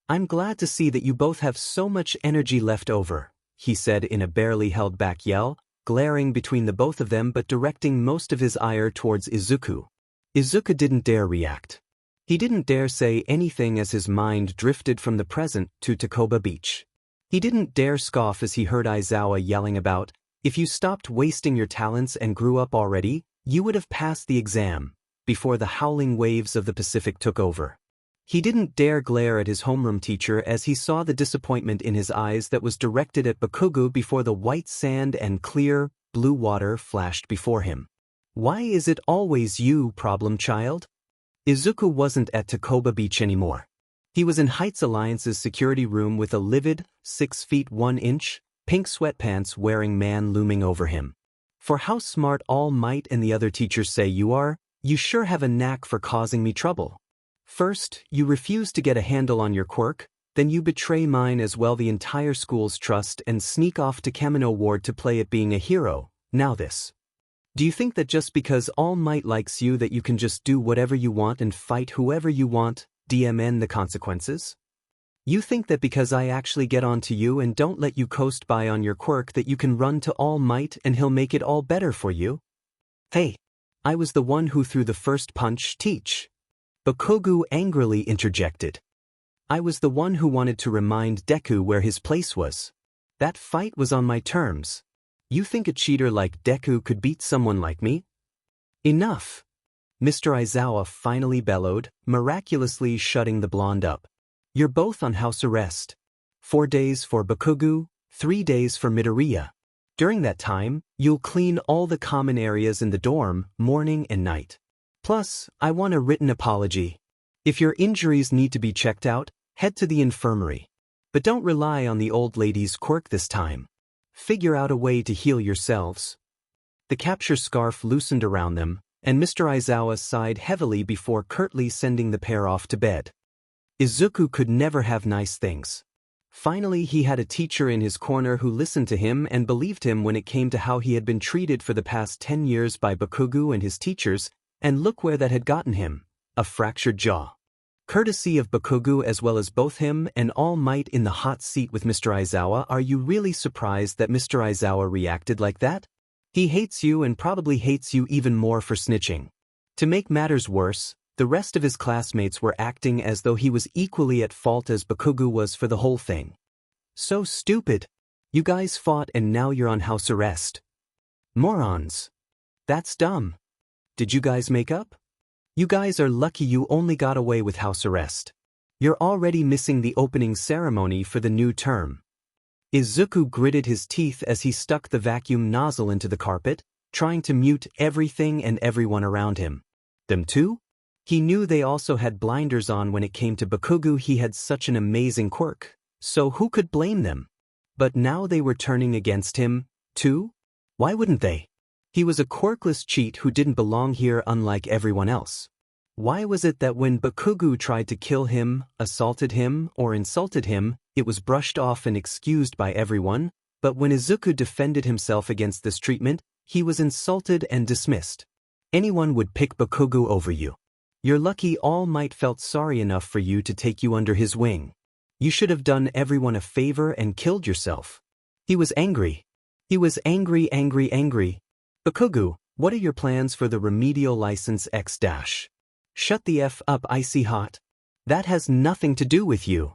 I'm glad to see that you both have so much energy left over," he said in a barely held back yell, glaring between the both of them but directing most of his ire towards Izuku. Izuku didn't dare react. He didn't dare say anything as his mind drifted from the present to Takoba Beach. He didn't dare scoff as he heard Aizawa yelling about, "If you stopped wasting your talents and grew up already, you would have passed the exam," before the howling waves of the Pacific took over. He didn't dare glare at his homeroom teacher as he saw the disappointment in his eyes that was directed at Bakugo before the white sand and clear, blue water flashed before him. "Why is it always you, problem child?" Izuku wasn't at Takoba Beach anymore. He was in Heights Alliance's security room with a livid, 6 feet 1 inch, pink sweatpants wearing man looming over him. "For how smart All Might and the other teachers say you are, you sure have a knack for causing me trouble. First, you refuse to get a handle on your quirk, then you betray mine as well the entire school's trust and sneak off to Kamino Ward to play at being a hero, now this. Do you think that just because All Might likes you that you can just do whatever you want and fight whoever you want, DMN the consequences? You think that because I actually get on to you and don't let you coast by on your quirk that you can run to All Might and he'll make it all better for you? Hey, I was the one who threw the first punch, teach." Bakugo angrily interjected. "I was the one who wanted to remind Deku where his place was. That fight was on my terms. You think a cheater like Deku could beat someone like me?" "Enough," Mr. Aizawa finally bellowed, miraculously shutting the blonde up. "You're both on house arrest. 4 days for Bakugo, 3 days for Midoriya. During that time, you'll clean all the common areas in the dorm, morning and night. Plus, I want a written apology. If your injuries need to be checked out, head to the infirmary. But don't rely on the old lady's quirk this time. Figure out a way to heal yourselves." The capture scarf loosened around them, and Mr. Aizawa sighed heavily before curtly sending the pair off to bed. Izuku could never have nice things. Finally, he had a teacher in his corner who listened to him and believed him when it came to how he had been treated for the past 10 years by Bakugo and his teachers, and look where that had gotten him, a fractured jaw. Courtesy of Bakugo as well as both him and All Might in the hot seat with Mr. Aizawa. Are you really surprised that Mr. Aizawa reacted like that? He hates you and probably hates you even more for snitching. To make matters worse, the rest of his classmates were acting as though he was equally at fault as Bakugo was for the whole thing. So stupid. You guys fought and now you're on house arrest. Morons. That's dumb. Did you guys make up? You guys are lucky you only got away with house arrest. You're already missing the opening ceremony for the new term. Izuku gritted his teeth as he stuck the vacuum nozzle into the carpet, trying to mute everything and everyone around him. Them too? He knew they also had blinders on when it came to Bakugo. He had such an amazing quirk, so who could blame them? But now they were turning against him, too? Why wouldn't they? He was a quirkless cheat who didn't belong here unlike everyone else. Why was it that when Bakugo tried to kill him, assaulted him, or insulted him, it was brushed off and excused by everyone, but when Izuku defended himself against this treatment, he was insulted and dismissed? Anyone would pick Bakugo over you. You're lucky All Might felt sorry enough for you to take you under his wing. You should have done everyone a favor and killed yourself. He was angry. He was angry. Bakugo, what are your plans for the remedial license X-? Shut the F up, icy hot. That has nothing to do with you.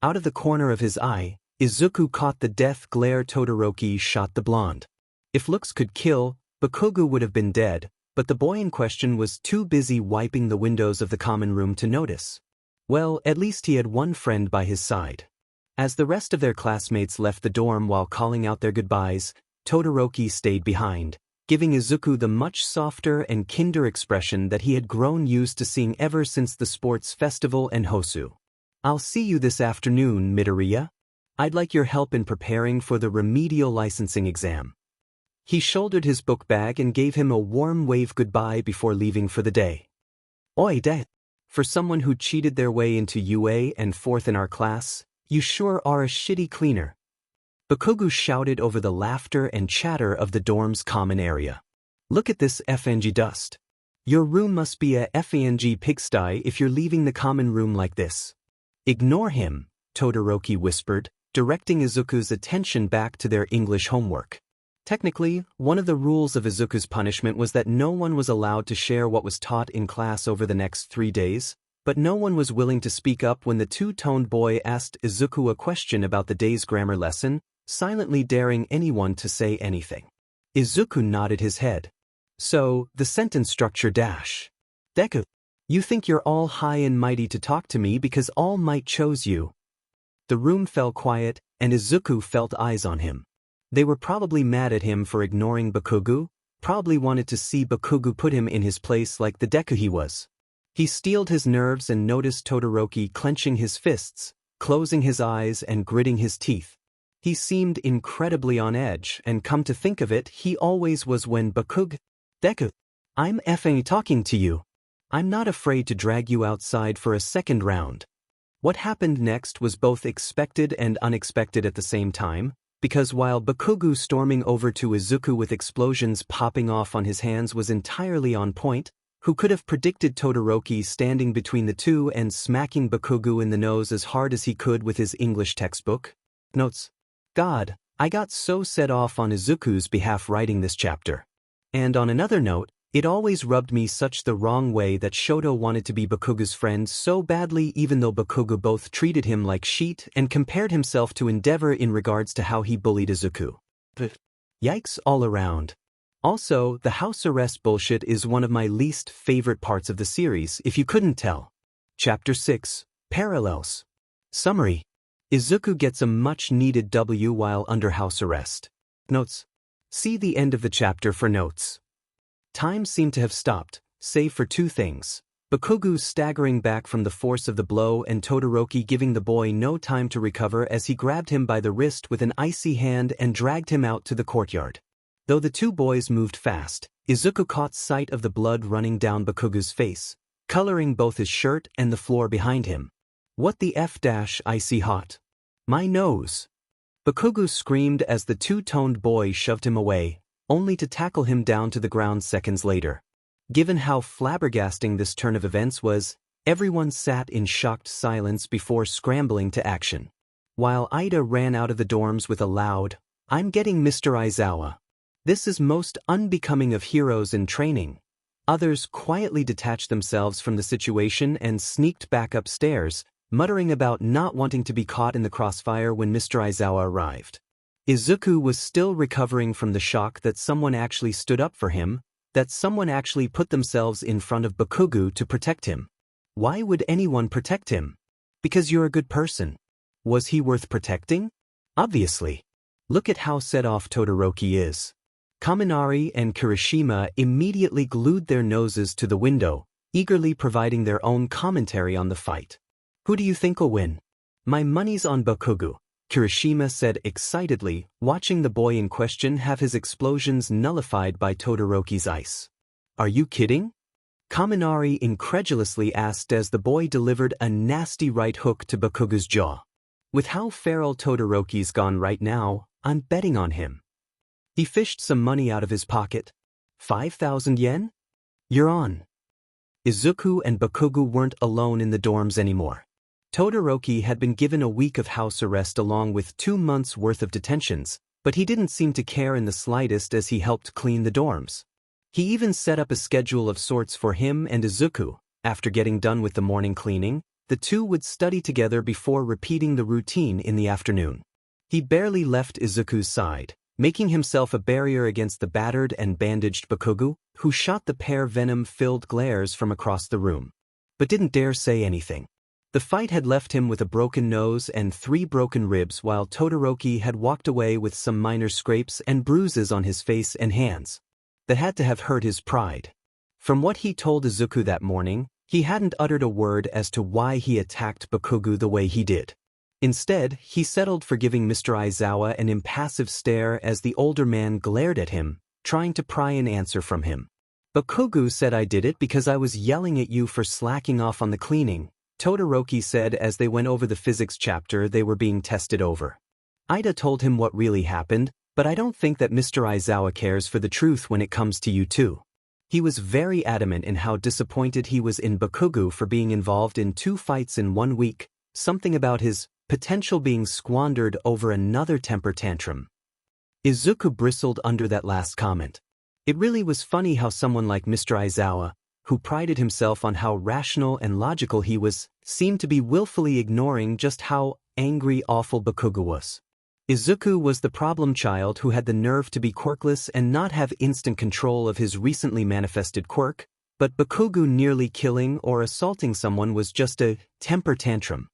Out of the corner of his eye, Izuku caught the death glare. Todoroki shot the blonde. If looks could kill, Bakugo would have been dead, but the boy in question was too busy wiping the windows of the common room to notice. Well, at least he had one friend by his side. As the rest of their classmates left the dorm while calling out their goodbyes, Todoroki stayed behind, giving Izuku the much softer and kinder expression that he had grown used to seeing ever since the sports festival and Hosu. I'll see you this afternoon, Midoriya. I'd like your help in preparing for the remedial licensing exam. He shouldered his book bag and gave him a warm wave goodbye before leaving for the day. Oi, de. For someone who cheated their way into UA and fourth in our class, you sure are a shitty cleaner. Bakugo shouted over the laughter and chatter of the dorm's common area. Look at this FNG dust. Your room must be a FNG pigsty if you're leaving the common room like this. Ignore him, Todoroki whispered, directing Izuku's attention back to their English homework. Technically, one of the rules of Izuku's punishment was that no one was allowed to share what was taught in class over the next 3 days, but no one was willing to speak up when the two-toned boy asked Izuku a question about the day's grammar lesson, silently daring anyone to say anything. Izuku nodded his head. So, the sentence structure dash. Deku, you think you're all high and mighty to talk to me because All Might chose you. The room fell quiet, and Izuku felt eyes on him. They were probably mad at him for ignoring Bakugo, probably wanted to see Bakugo put him in his place like the Deku he was. He steeled his nerves and noticed Todoroki clenching his fists, closing his eyes and gritting his teeth. He seemed incredibly on edge, and come to think of it, he always was when Bakugo. Deku, I'm effing talking to you. I'm not afraid to drag you outside for a second round. What happened next was both expected and unexpected at the same time, because while Bakugo storming over to Izuku with explosions popping off on his hands was entirely on point, who could have predicted Todoroki standing between the two and smacking Bakugo in the nose as hard as he could with his English textbook? Notes. God, I got so set off on Izuku's behalf writing this chapter. And on another note, it always rubbed me such the wrong way that Shoto wanted to be Bakugo's friend so badly even though Bakugo both treated him like shit and compared himself to Endeavor in regards to how he bullied Izuku. Yikes all around. Also, the house arrest bullshit is one of my least favorite parts of the series, if you couldn't tell. Chapter 6, Parallels. Summary. Izuku gets a much-needed W while under house arrest. Notes. See the end of the chapter for notes. Time seemed to have stopped, save for two things. Bakugo staggering back from the force of the blow and Todoroki giving the boy no time to recover as he grabbed him by the wrist with an icy hand and dragged him out to the courtyard. Though the two boys moved fast, Izuku caught sight of the blood running down Bakugu's face, coloring both his shirt and the floor behind him. What the I see hot. My nose. Bakugu screamed as the two-toned boy shoved him away, only to tackle him down to the ground seconds later. Given how flabbergasting this turn of events was, everyone sat in shocked silence before scrambling to action. While Ida ran out of the dorms with a loud, "I'm getting Mr. Aizawa. This is most unbecoming of heroes in training," others quietly detached themselves from the situation and sneaked back upstairs, muttering about not wanting to be caught in the crossfire when Mr. Aizawa arrived. Izuku was still recovering from the shock that someone actually stood up for him, that someone actually put themselves in front of Bakugu to protect him. Why would anyone protect him? Because you're a good person. Was he worth protecting? Obviously. Look at how set off Todoroki is. Kaminari and Kirishima immediately glued their noses to the window, eagerly providing their own commentary on the fight. Who do you think'll win? My money's on Bakugu, Kirishima said excitedly, watching the boy in question have his explosions nullified by Todoroki's ice. Are you kidding? Kaminari incredulously asked as the boy delivered a nasty right hook to Bakugu's jaw. With how feral Todoroki's gone right now, I'm betting on him. He fished some money out of his pocket. 5,000 yen? You're on. Izuku and Bakugu weren't alone in the dorms anymore. Todoroki had been given a week of house arrest along with 2 months' worth of detentions, but he didn't seem to care in the slightest as he helped clean the dorms. He even set up a schedule of sorts for him and Izuku. After getting done with the morning cleaning, the two would study together before repeating the routine in the afternoon. He barely left Izuku's side, making himself a barrier against the battered and bandaged Bakugu, who shot the pair venom-filled glares from across the room, but didn't dare say anything. The fight had left him with a broken nose and 3 broken ribs, while Todoroki had walked away with some minor scrapes and bruises on his face and hands. That had to have hurt his pride. From what he told Izuku that morning, he hadn't uttered a word as to why he attacked Bakugu the way he did. Instead, he settled for giving Mr. Aizawa an impassive stare as the older man glared at him, trying to pry an answer from him. Bakugu said, "I did it because I was yelling at you for slacking off on the cleaning," Todoroki said as they went over the physics chapter they were being tested over. Ida told him what really happened, but I don't think that Mr. Aizawa cares for the truth when it comes to you two. He was very adamant in how disappointed he was in Bakugu for being involved in 2 fights in 1 week, something about his potential being squandered over another temper tantrum. Izuku bristled under that last comment. It really was funny how someone like Mr. Aizawa, who prided himself on how rational and logical he was, seemed to be willfully ignoring just how angry awful Bakugu was. Izuku was the problem child who had the nerve to be quirkless and not have instant control of his recently manifested quirk, but Bakugu nearly killing or assaulting someone was just a temper tantrum.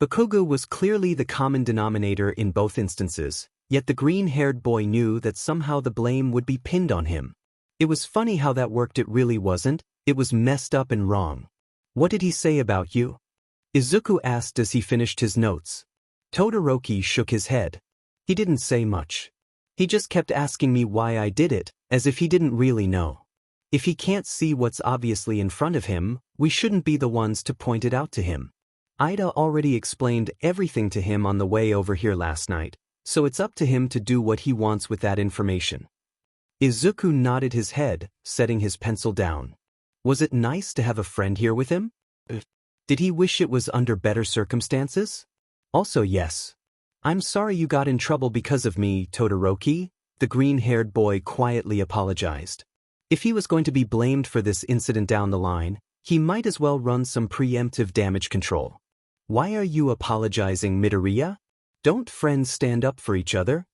Bakugu was clearly the common denominator in both instances, yet the green-haired boy knew that somehow the blame would be pinned on him. It was funny how that worked. It really wasn't. It was messed up and wrong. What did he say about you? Izuku asked as he finished his notes. Todoroki shook his head. He didn't say much. He just kept asking me why I did it, as if he didn't really know. If he can't see what's obviously in front of him, we shouldn't be the ones to point it out to him. Ida already explained everything to him on the way over here last night, so it's up to him to do what he wants with that information. Izuku nodded his head, setting his pencil down. Was it nice to have a friend here with him? Did he wish it was under better circumstances? Also yes. I'm sorry you got in trouble because of me, Todoroki, the green-haired boy quietly apologized. If he was going to be blamed for this incident down the line, he might as well run some preemptive damage control. Why are you apologizing, Midoriya? Don't friends stand up for each other?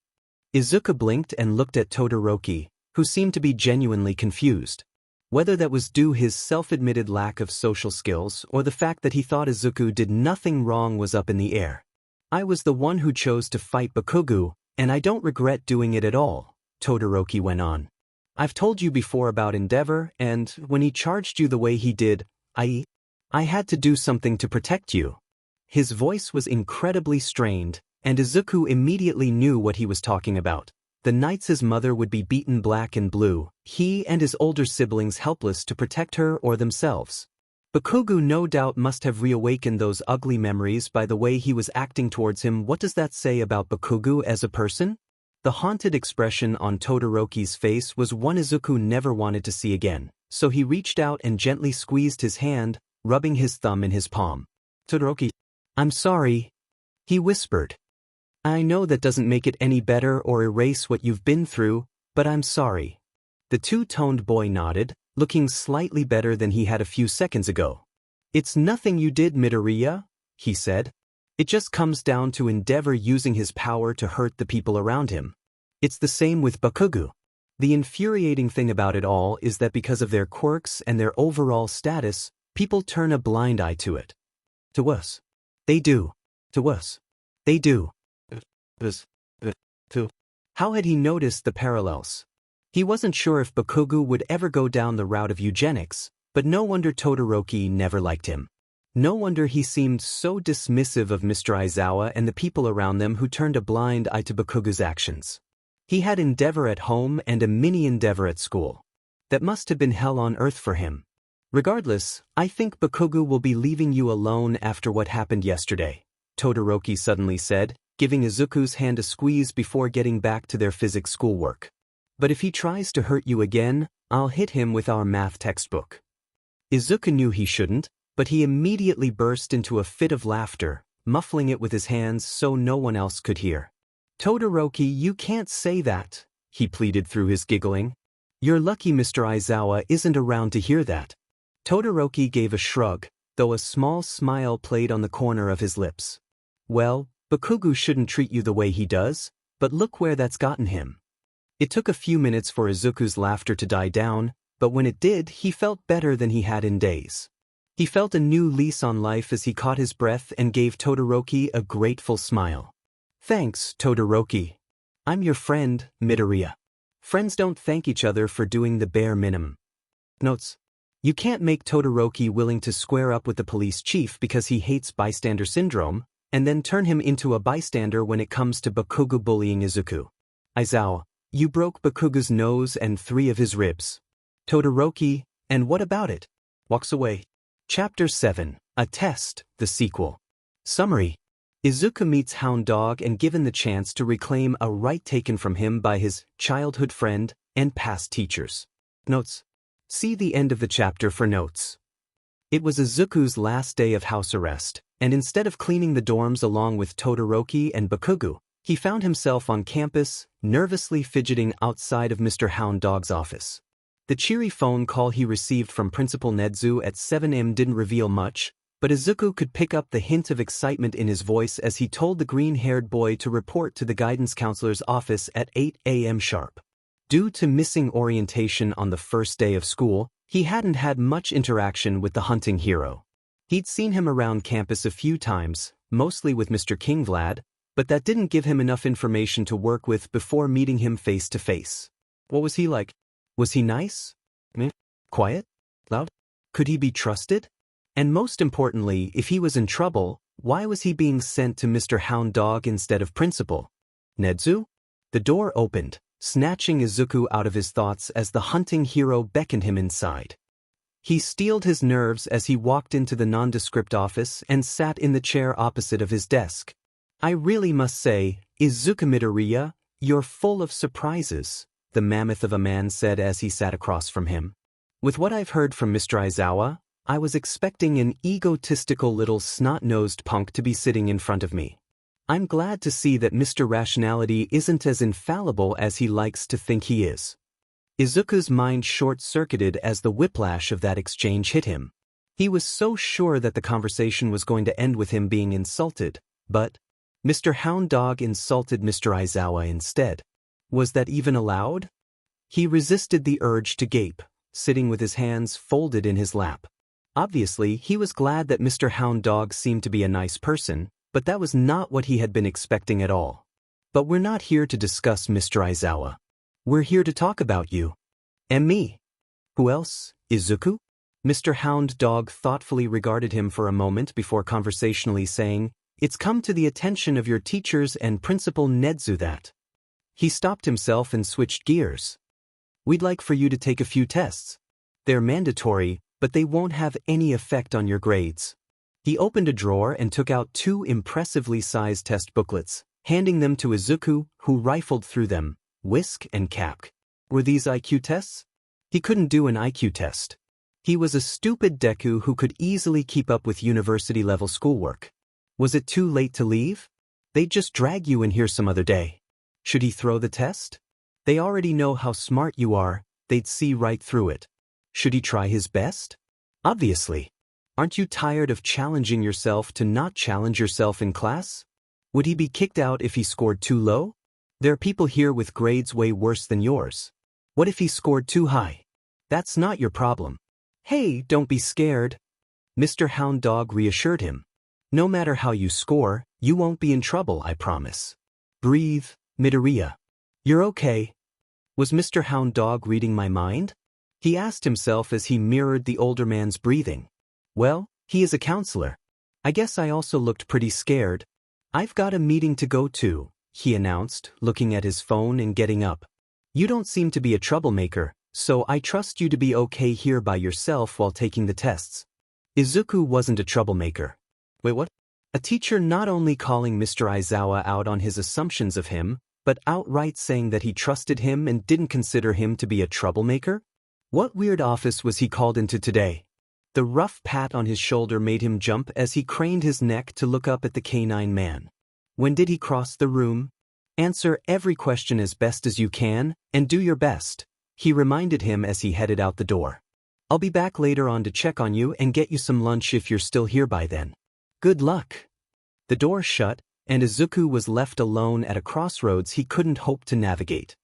Izuku blinked and looked at Todoroki, who seemed to be genuinely confused. Whether that was due his self-admitted lack of social skills or the fact that he thought Izuku did nothing wrong was up in the air. I was the one who chose to fight Bakugu, and I don't regret doing it at all, Todoroki went on. I've told you before about Endeavor, and when he charged you the way he did, I had to do something to protect you. His voice was incredibly strained, and Izuku immediately knew what he was talking about. The nights his mother would be beaten black and blue, he and his older siblings helpless to protect her or themselves. Bakugo no doubt must have reawakened those ugly memories by the way he was acting towards him. What does that say about Bakugo as a person? The haunted expression on Todoroki's face was one Izuku never wanted to see again, so he reached out and gently squeezed his hand, rubbing his thumb in his palm. Todoroki, I'm sorry, he whispered. I know that doesn't make it any better or erase what you've been through, but I'm sorry. The two-toned boy nodded, looking slightly better than he had a few seconds ago. It's nothing you did, Midoriya, he said. It just comes down to Endeavor using his power to hurt the people around him. It's the same with Bakugo. The infuriating thing about it all is that because of their quirks and their overall status, people turn a blind eye to it. To us. They do. To us. They do. How had he noticed the parallels? He wasn't sure if Bakugo would ever go down the route of eugenics, but no wonder Todoroki never liked him. No wonder he seemed so dismissive of Mr. Aizawa and the people around them who turned a blind eye to Bakugo's actions. He had Endeavor at home and a mini Endeavor at school. That must have been hell on earth for him. Regardless, I think Bakugo will be leaving you alone after what happened yesterday, Todoroki suddenly said, giving Izuku's hand a squeeze before getting back to their physics schoolwork. But if he tries to hurt you again, I'll hit him with our math textbook. Izuku knew he shouldn't, but he immediately burst into a fit of laughter, muffling it with his hands so no one else could hear. Todoroki, you can't say that, he pleaded through his giggling. You're lucky Mr. Aizawa isn't around to hear that. Todoroki gave a shrug, though a small smile played on the corner of his lips. Well, Bakugo shouldn't treat you the way he does, but look where that's gotten him. It took a few minutes for Izuku's laughter to die down, but when it did, he felt better than he had in days. He felt a new lease on life as he caught his breath and gave Todoroki a grateful smile. Thanks, Todoroki. I'm your friend, Midoriya. Friends don't thank each other for doing the bare minimum. Notes. You can't make Todoroki willing to square up with the police chief because he hates bystander syndrome, and then turn him into a bystander when it comes to Bakugo bullying Izuku. Aizawa, you broke Bakugo's nose and 3 of his ribs. Todoroki, and what about it? Walks away. Chapter 7, A Test, the sequel. Summary. Izuku meets Hound Dog and given the chance to reclaim a right taken from him by his childhood friend and past teachers. Notes. See the end of the chapter for notes. It was Izuku's last day of house arrest, and instead of cleaning the dorms along with Todoroki and Bakugo, he found himself on campus, nervously fidgeting outside of Mr. Hound Dog's office. The cheery phone call he received from Principal Nedzu at 7 a.m. didn't reveal much, but Izuku could pick up the hint of excitement in his voice as he told the green-haired boy to report to the guidance counselor's office at 8 a.m. sharp. Due to missing orientation on the first day of school, he hadn't had much interaction with the hunting hero. He'd seen him around campus a few times, mostly with Mr. King Vlad, but that didn't give him enough information to work with before meeting him face to face. What was he like? Was he nice? Quiet? Loud? Could he be trusted? And most importantly, if he was in trouble, why was he being sent to Mr. Hound Dog instead of Principal Nedzu? The door opened, snatching Izuku out of his thoughts as the hunting hero beckoned him inside. He steeled his nerves as he walked into the nondescript office and sat in the chair opposite of his desk. I really must say, Izuku Midoriya, you're full of surprises, the mammoth of a man said as he sat across from him. With what I've heard from Mr. Aizawa, I was expecting an egotistical little snot-nosed punk to be sitting in front of me. I'm glad to see that Mr. Rationality isn't as infallible as he likes to think he is. Izuku's mind short-circuited as the whiplash of that exchange hit him. He was so sure that the conversation was going to end with him being insulted, but Mr. Hound Dog insulted Mr. Aizawa instead. Was that even allowed? He resisted the urge to gape, sitting with his hands folded in his lap. Obviously, he was glad that Mr. Hound Dog seemed to be a nice person, but that was not what he had been expecting at all. But we're not here to discuss Mr. Aizawa. We're here to talk about you. And me. Who else? Izuku? Mr. Hound Dog thoughtfully regarded him for a moment before conversationally saying, It's come to the attention of your teachers and Principal Nedzu that He stopped himself and switched gears. We'd like for you to take a few tests. They're mandatory, but they won't have any effect on your grades. He opened a drawer and took out 2 impressively sized test booklets, handing them to Izuku, who rifled through them, whisk and cack. Were these IQ tests? He couldn't do an IQ test. He was a stupid Deku who could easily keep up with university-level schoolwork. Was it too late to leave? They'd just drag you in here some other day. Should he throw the test? They already know how smart you are, they'd see right through it. Should he try his best? Obviously. Aren't you tired of challenging yourself to not challenge yourself in class? Would he be kicked out if he scored too low? There are people here with grades way worse than yours. What if he scored too high? That's not your problem. Hey, don't be scared. Mr. Hound Dog reassured him. No matter how you score, you won't be in trouble, I promise. Breathe, Midoriya. You're okay. Was Mr. Hound Dog reading my mind? He asked himself as he mirrored the older man's breathing. Well, he is a counselor. I guess I also looked pretty scared. I've got a meeting to go to, he announced, looking at his phone and getting up. You don't seem to be a troublemaker, so I trust you to be okay here by yourself while taking the tests. Izuku wasn't a troublemaker. Wait, what? A teacher not only calling Mr. Aizawa out on his assumptions of him, but outright saying that he trusted him and didn't consider him to be a troublemaker? What weird office was he called into today? The rough pat on his shoulder made him jump as he craned his neck to look up at the canine man. When did he cross the room? Answer every question as best as you can, and do your best, he reminded him as he headed out the door. I'll be back later on to check on you and get you some lunch if you're still here by then. Good luck. The door shut, and Izuku was left alone at a crossroads he couldn't hope to navigate.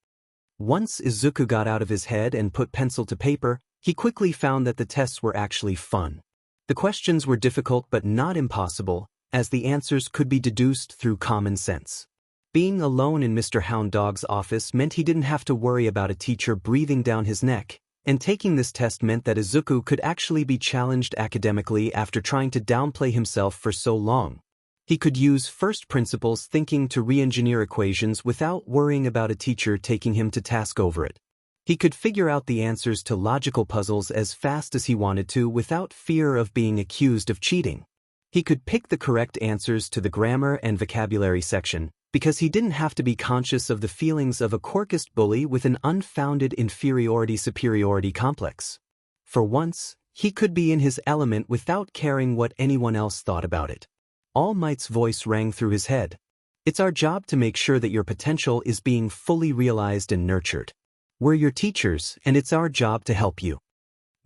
Once Izuku got out of his head and put pencil to paper, he quickly found that the tests were actually fun. The questions were difficult but not impossible, as the answers could be deduced through common sense. Being alone in Mr. Hound Dog's office meant he didn't have to worry about a teacher breathing down his neck, and taking this test meant that Izuku could actually be challenged academically after trying to downplay himself for so long. He could use first principles thinking to re-engineer equations without worrying about a teacher taking him to task over it. He could figure out the answers to logical puzzles as fast as he wanted to without fear of being accused of cheating. He could pick the correct answers to the grammar and vocabulary section, because he didn't have to be conscious of the feelings of a quirkist bully with an unfounded inferiority-superiority complex. For once, he could be in his element without caring what anyone else thought about it. All Might's voice rang through his head. It's our job to make sure that your potential is being fully realized and nurtured. We're your teachers, and it's our job to help you.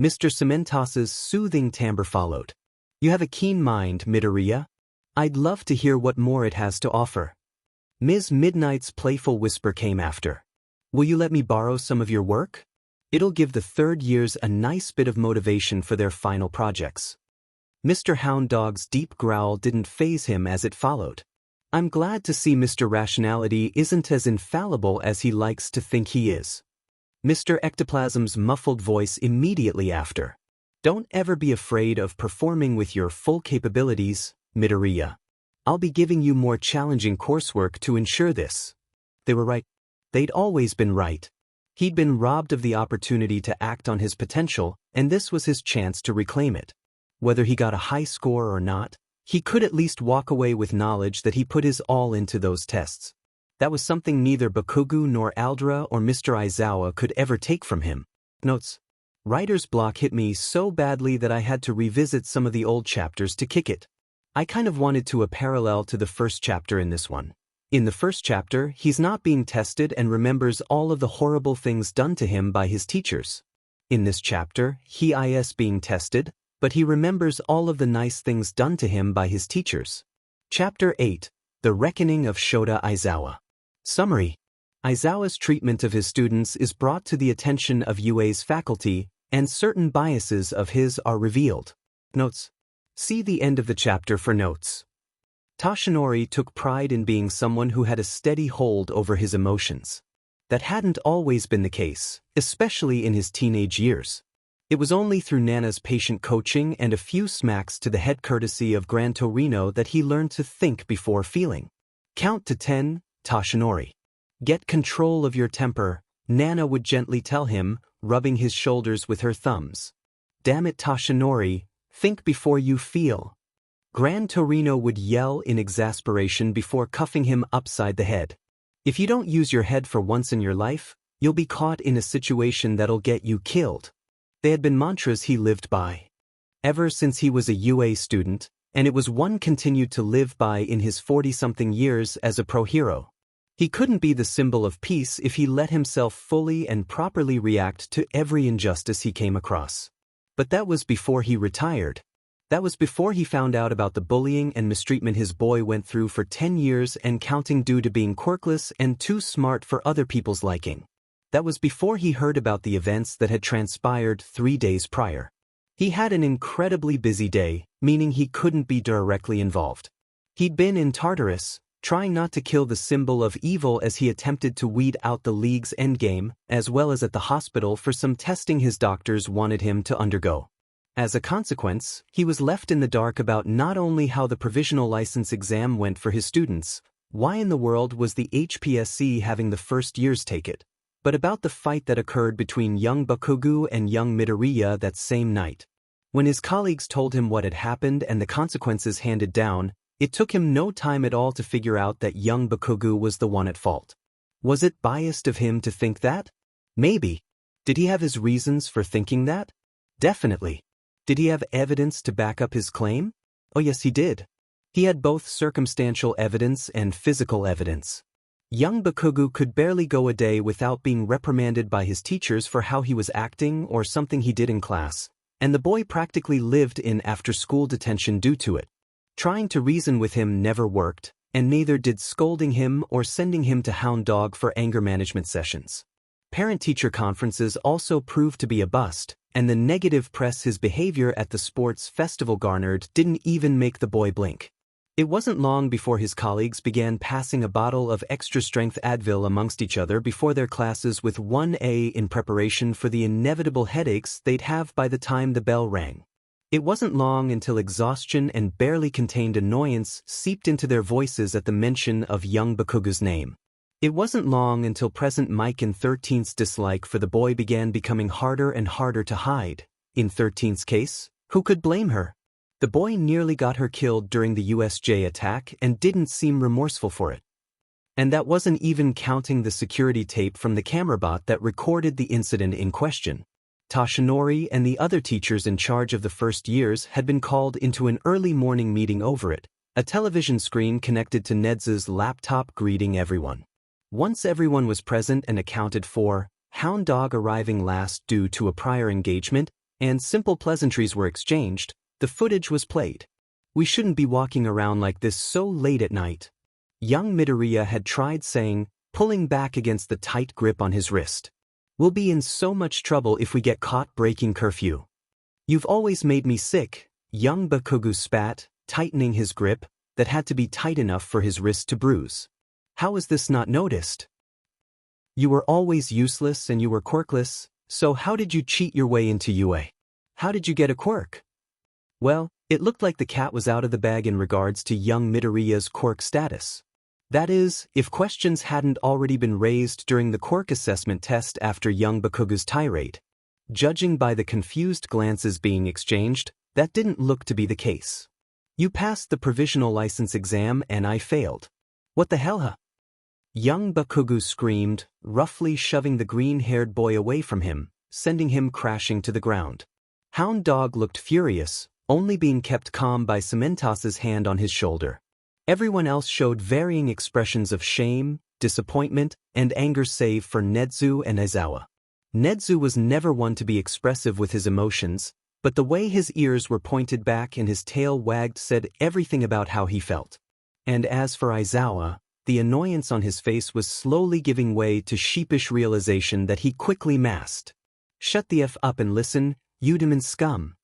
Mr. Cementas's soothing timbre followed. You have a keen mind, Midoriya. I'd love to hear what more it has to offer. Ms. Midnight's playful whisper came after. Will you let me borrow some of your work? It'll give the third years a nice bit of motivation for their final projects. Mr. Hound Dog's deep growl didn't faze him as it followed. I'm glad to see Mr. Rationality isn't as infallible as he likes to think he is. Mr. Ectoplasm's muffled voice immediately after. Don't ever be afraid of performing with your full capabilities, Midoriya. I'll be giving you more challenging coursework to ensure this. They were right. They'd always been right. He'd been robbed of the opportunity to act on his potential, and this was his chance to reclaim it. Whether he got a high score or not, he could at least walk away with knowledge that he put his all into those tests. That was something neither Bakugo nor Aldra or Mr. Aizawa could ever take from him. Notes. Writer's block hit me so badly that I had to revisit some of the old chapters to kick it. I kind of wanted to a parallel to the first chapter in this one. In the first chapter, he's not being tested and remembers all of the horrible things done to him by his teachers. In this chapter, he is being tested, but he remembers all of the nice things done to him by his teachers. Chapter 8. The Reckoning of Shota Aizawa. Summary. Aizawa's treatment of his students is brought to the attention of UA's faculty, and certain biases of his are revealed. Notes. See the end of the chapter for notes. Toshinori took pride in being someone who had a steady hold over his emotions. That hadn't always been the case, especially in his teenage years. It was only through Nana's patient coaching and a few smacks to the head courtesy of Gran Torino that he learned to think before feeling. Count to 10, Toshinori. "Get control of your temper," Nana would gently tell him, rubbing his shoulders with her thumbs. "Damn it, Toshinori, think before you feel." Gran Torino would yell in exasperation before cuffing him upside the head. "If you don't use your head for once in your life, you'll be caught in a situation that'll get you killed." They had been mantras he lived by ever since he was a UA student, and it was one continued to live by in his 40-something years as a pro hero. He couldn't be the symbol of peace if he let himself fully and properly react to every injustice he came across. But that was before he retired. That was before he found out about the bullying and mistreatment his boy went through for 10 years and counting due to being quirkless and too smart for other people's liking. That was before he heard about the events that had transpired 3 days prior. He had an incredibly busy day, meaning he couldn't be directly involved. He'd been in Tartarus, trying not to kill the symbol of evil as he attempted to weed out the League's endgame, as well as at the hospital for some testing his doctors wanted him to undergo. As a consequence, he was left in the dark about not only how the provisional license exam went for his students, why in the world was the HPSC having the first years take it, but about the fight that occurred between young Bakugo and young Midoriya that same night. When his colleagues told him what had happened and the consequences handed down, it took him no time at all to figure out that young Bakugo was the one at fault. Was it biased of him to think that? Maybe. Did he have his reasons for thinking that? Definitely. Did he have evidence to back up his claim? Oh yes, he did. He had both circumstantial evidence and physical evidence. Young Bakugo could barely go a day without being reprimanded by his teachers for how he was acting or something he did in class, and the boy practically lived in after-school detention due to it. Trying to reason with him never worked, and neither did scolding him or sending him to Hound Dog for anger management sessions. Parent-teacher conferences also proved to be a bust, and the negative press his behavior at the sports festival garnered didn't even make the boy blink. It wasn't long before his colleagues began passing a bottle of extra-strength Advil amongst each other before their classes with 1A in preparation for the inevitable headaches they'd have by the time the bell rang. It wasn't long until exhaustion and barely contained annoyance seeped into their voices at the mention of young Bakugo's name. It wasn't long until present Mike in 13th's dislike for the boy began becoming harder and harder to hide. In 13th's case, who could blame her? The boy nearly got her killed during the USJ attack and didn't seem remorseful for it. And that wasn't even counting the security tape from the camera bot that recorded the incident in question. Toshinori and the other teachers in charge of the first years had been called into an early morning meeting over it, a television screen connected to Ned's laptop greeting everyone. Once everyone was present and accounted for, Hound Dog arriving last due to a prior engagement, and simple pleasantries were exchanged, the footage was played. "We shouldn't be walking around like this so late at night," young Midoriya had tried saying, pulling back against the tight grip on his wrist. "We'll be in so much trouble if we get caught breaking curfew." "You've always made me sick," young Bakugo spat, tightening his grip, that had to be tight enough for his wrist to bruise. "How is this not noticed? You were always useless and you were quirkless, so how did you cheat your way into UA? How did you get a quirk?" Well, it looked like the cat was out of the bag in regards to young Midoriya's quirk status. That is, if questions hadn't already been raised during the quirk assessment test after young Bakugo's tirade. Judging by the confused glances being exchanged, that didn't look to be the case. "You passed the provisional license exam and I failed. What the hell, huh?" Young Bakugo screamed, roughly shoving the green-haired boy away from him, sending him crashing to the ground. Hound Dog looked furious, only being kept calm by Cementas's hand on his shoulder. Everyone else showed varying expressions of shame, disappointment, and anger save for Nedzu and Aizawa. Nedzu was never one to be expressive with his emotions, but the way his ears were pointed back and his tail wagged said everything about how he felt. And as for Aizawa, the annoyance on his face was slowly giving way to sheepish realization that he quickly masked. "Shut the F up and listen, you demon scum."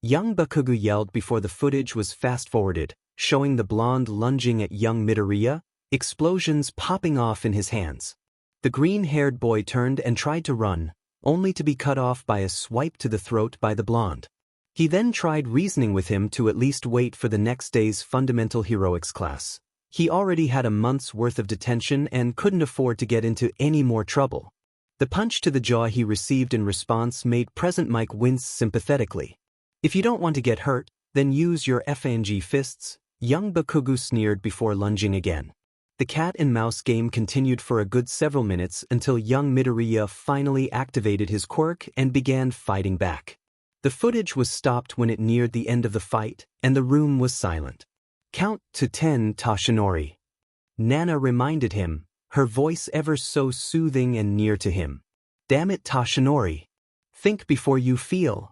Young Bakugo yelled before the footage was fast-forwarded, showing the blonde lunging at young Midoriya, explosions popping off in his hands. The green-haired boy turned and tried to run, only to be cut off by a swipe to the throat by the blonde. He then tried reasoning with him to at least wait for the next day's fundamental heroics class. He already had a month's worth of detention and couldn't afford to get into any more trouble. The punch to the jaw he received in response made present Mike wince sympathetically. If you don't want to get hurt, then use your FNG fists, young Bakugo sneered before lunging again. The cat and mouse game continued for a good several minutes until young Midoriya finally activated his quirk and began fighting back. The footage was stopped when it neared the end of the fight, and the room was silent. Count to 10, Toshinori. Nana reminded him, her voice ever so soothing and near to him. Damn it, Toshinori. Think before you feel.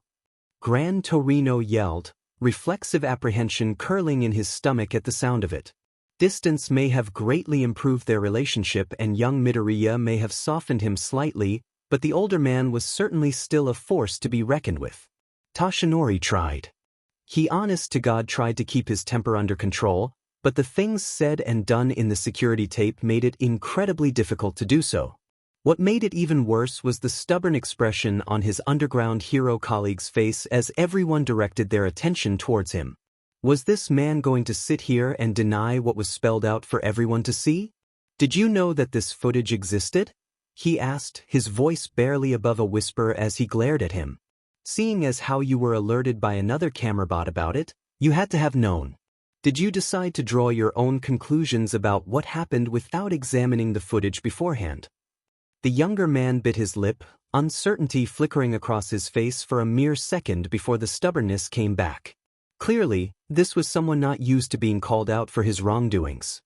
Gran Torino yelled, reflexive apprehension curling in his stomach at the sound of it. Distance may have greatly improved their relationship and young Midoriya may have softened him slightly, but the older man was certainly still a force to be reckoned with. Toshinori tried. He honest-to-God tried to keep his temper under control, but the things said and done in the security tape made it incredibly difficult to do so. What made it even worse was the stubborn expression on his underground hero colleague's face as everyone directed their attention towards him. Was this man going to sit here and deny what was spelled out for everyone to see? Did you know that this footage existed? He asked, his voice barely above a whisper as he glared at him. Seeing as how you were alerted by another camerabot about it, you had to have known. Did you decide to draw your own conclusions about what happened without examining the footage beforehand? The younger man bit his lip, uncertainty flickering across his face for a mere second before the stubbornness came back. Clearly, this was someone not used to being called out for his wrongdoings.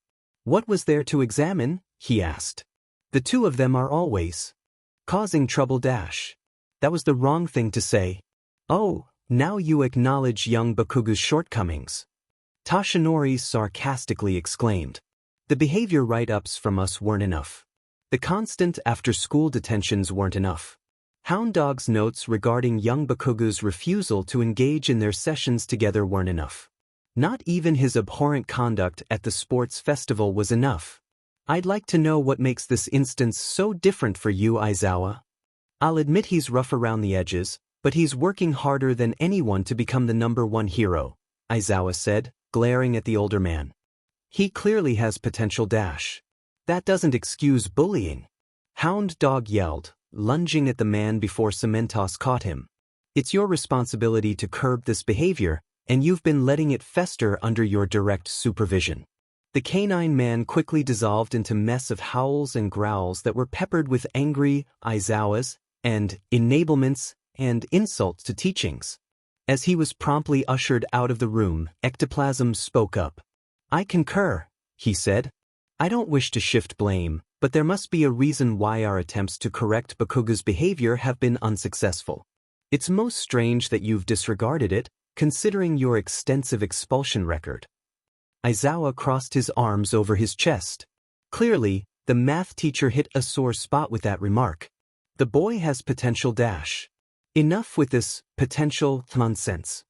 What was there to examine? He asked. The two of them are always causing trouble. That was the wrong thing to say. Oh, now you acknowledge young Bakugo's shortcomings. Toshinori sarcastically exclaimed. The behavior write-ups from us weren't enough. The constant after-school detentions weren't enough. Hound Dog's notes regarding young Bakugo's refusal to engage in their sessions together weren't enough. Not even his abhorrent conduct at the sports festival was enough. I'd like to know what makes this instance so different for you, Aizawa. I'll admit he's rough around the edges, but he's working harder than anyone to become the #1 hero, Aizawa said, glaring at the older man. He clearly has potential. That doesn't excuse bullying. Hound Dog yelled, lunging at the man before Cementos caught him. It's your responsibility to curb this behavior, and you've been letting it fester under your direct supervision. The canine man quickly dissolved into mess of howls and growls that were peppered with angry Aizawas and enablements and insults to teachings. As he was promptly ushered out of the room, Ectoplasm spoke up. I concur, he said. I don't wish to shift blame, but there must be a reason why our attempts to correct Bakugo's behavior have been unsuccessful. It's most strange that you've disregarded it, considering your extensive expulsion record. Aizawa crossed his arms over his chest. Clearly, the math teacher hit a sore spot with that remark. The boy has potential. Enough with this potential nonsense.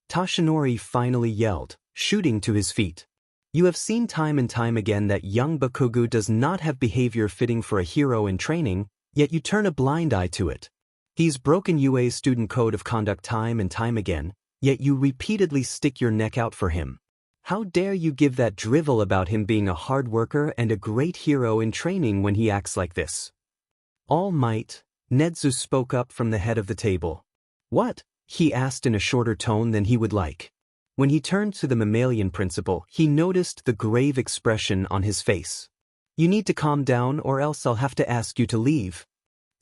Toshinori finally yelled, shooting to his feet. You have seen time and time again that young Bakugo does not have behavior fitting for a hero in training, yet you turn a blind eye to it. He's broken UA's student code of conduct time and time again, yet you repeatedly stick your neck out for him. How dare you give that drivel about him being a hard worker and a great hero in training when he acts like this? All Might, Nedzu spoke up from the head of the table. What? He asked in a shorter tone than he would like. When he turned to the mammalian principal, he noticed the grave expression on his face. You need to calm down or else I'll have to ask you to leave.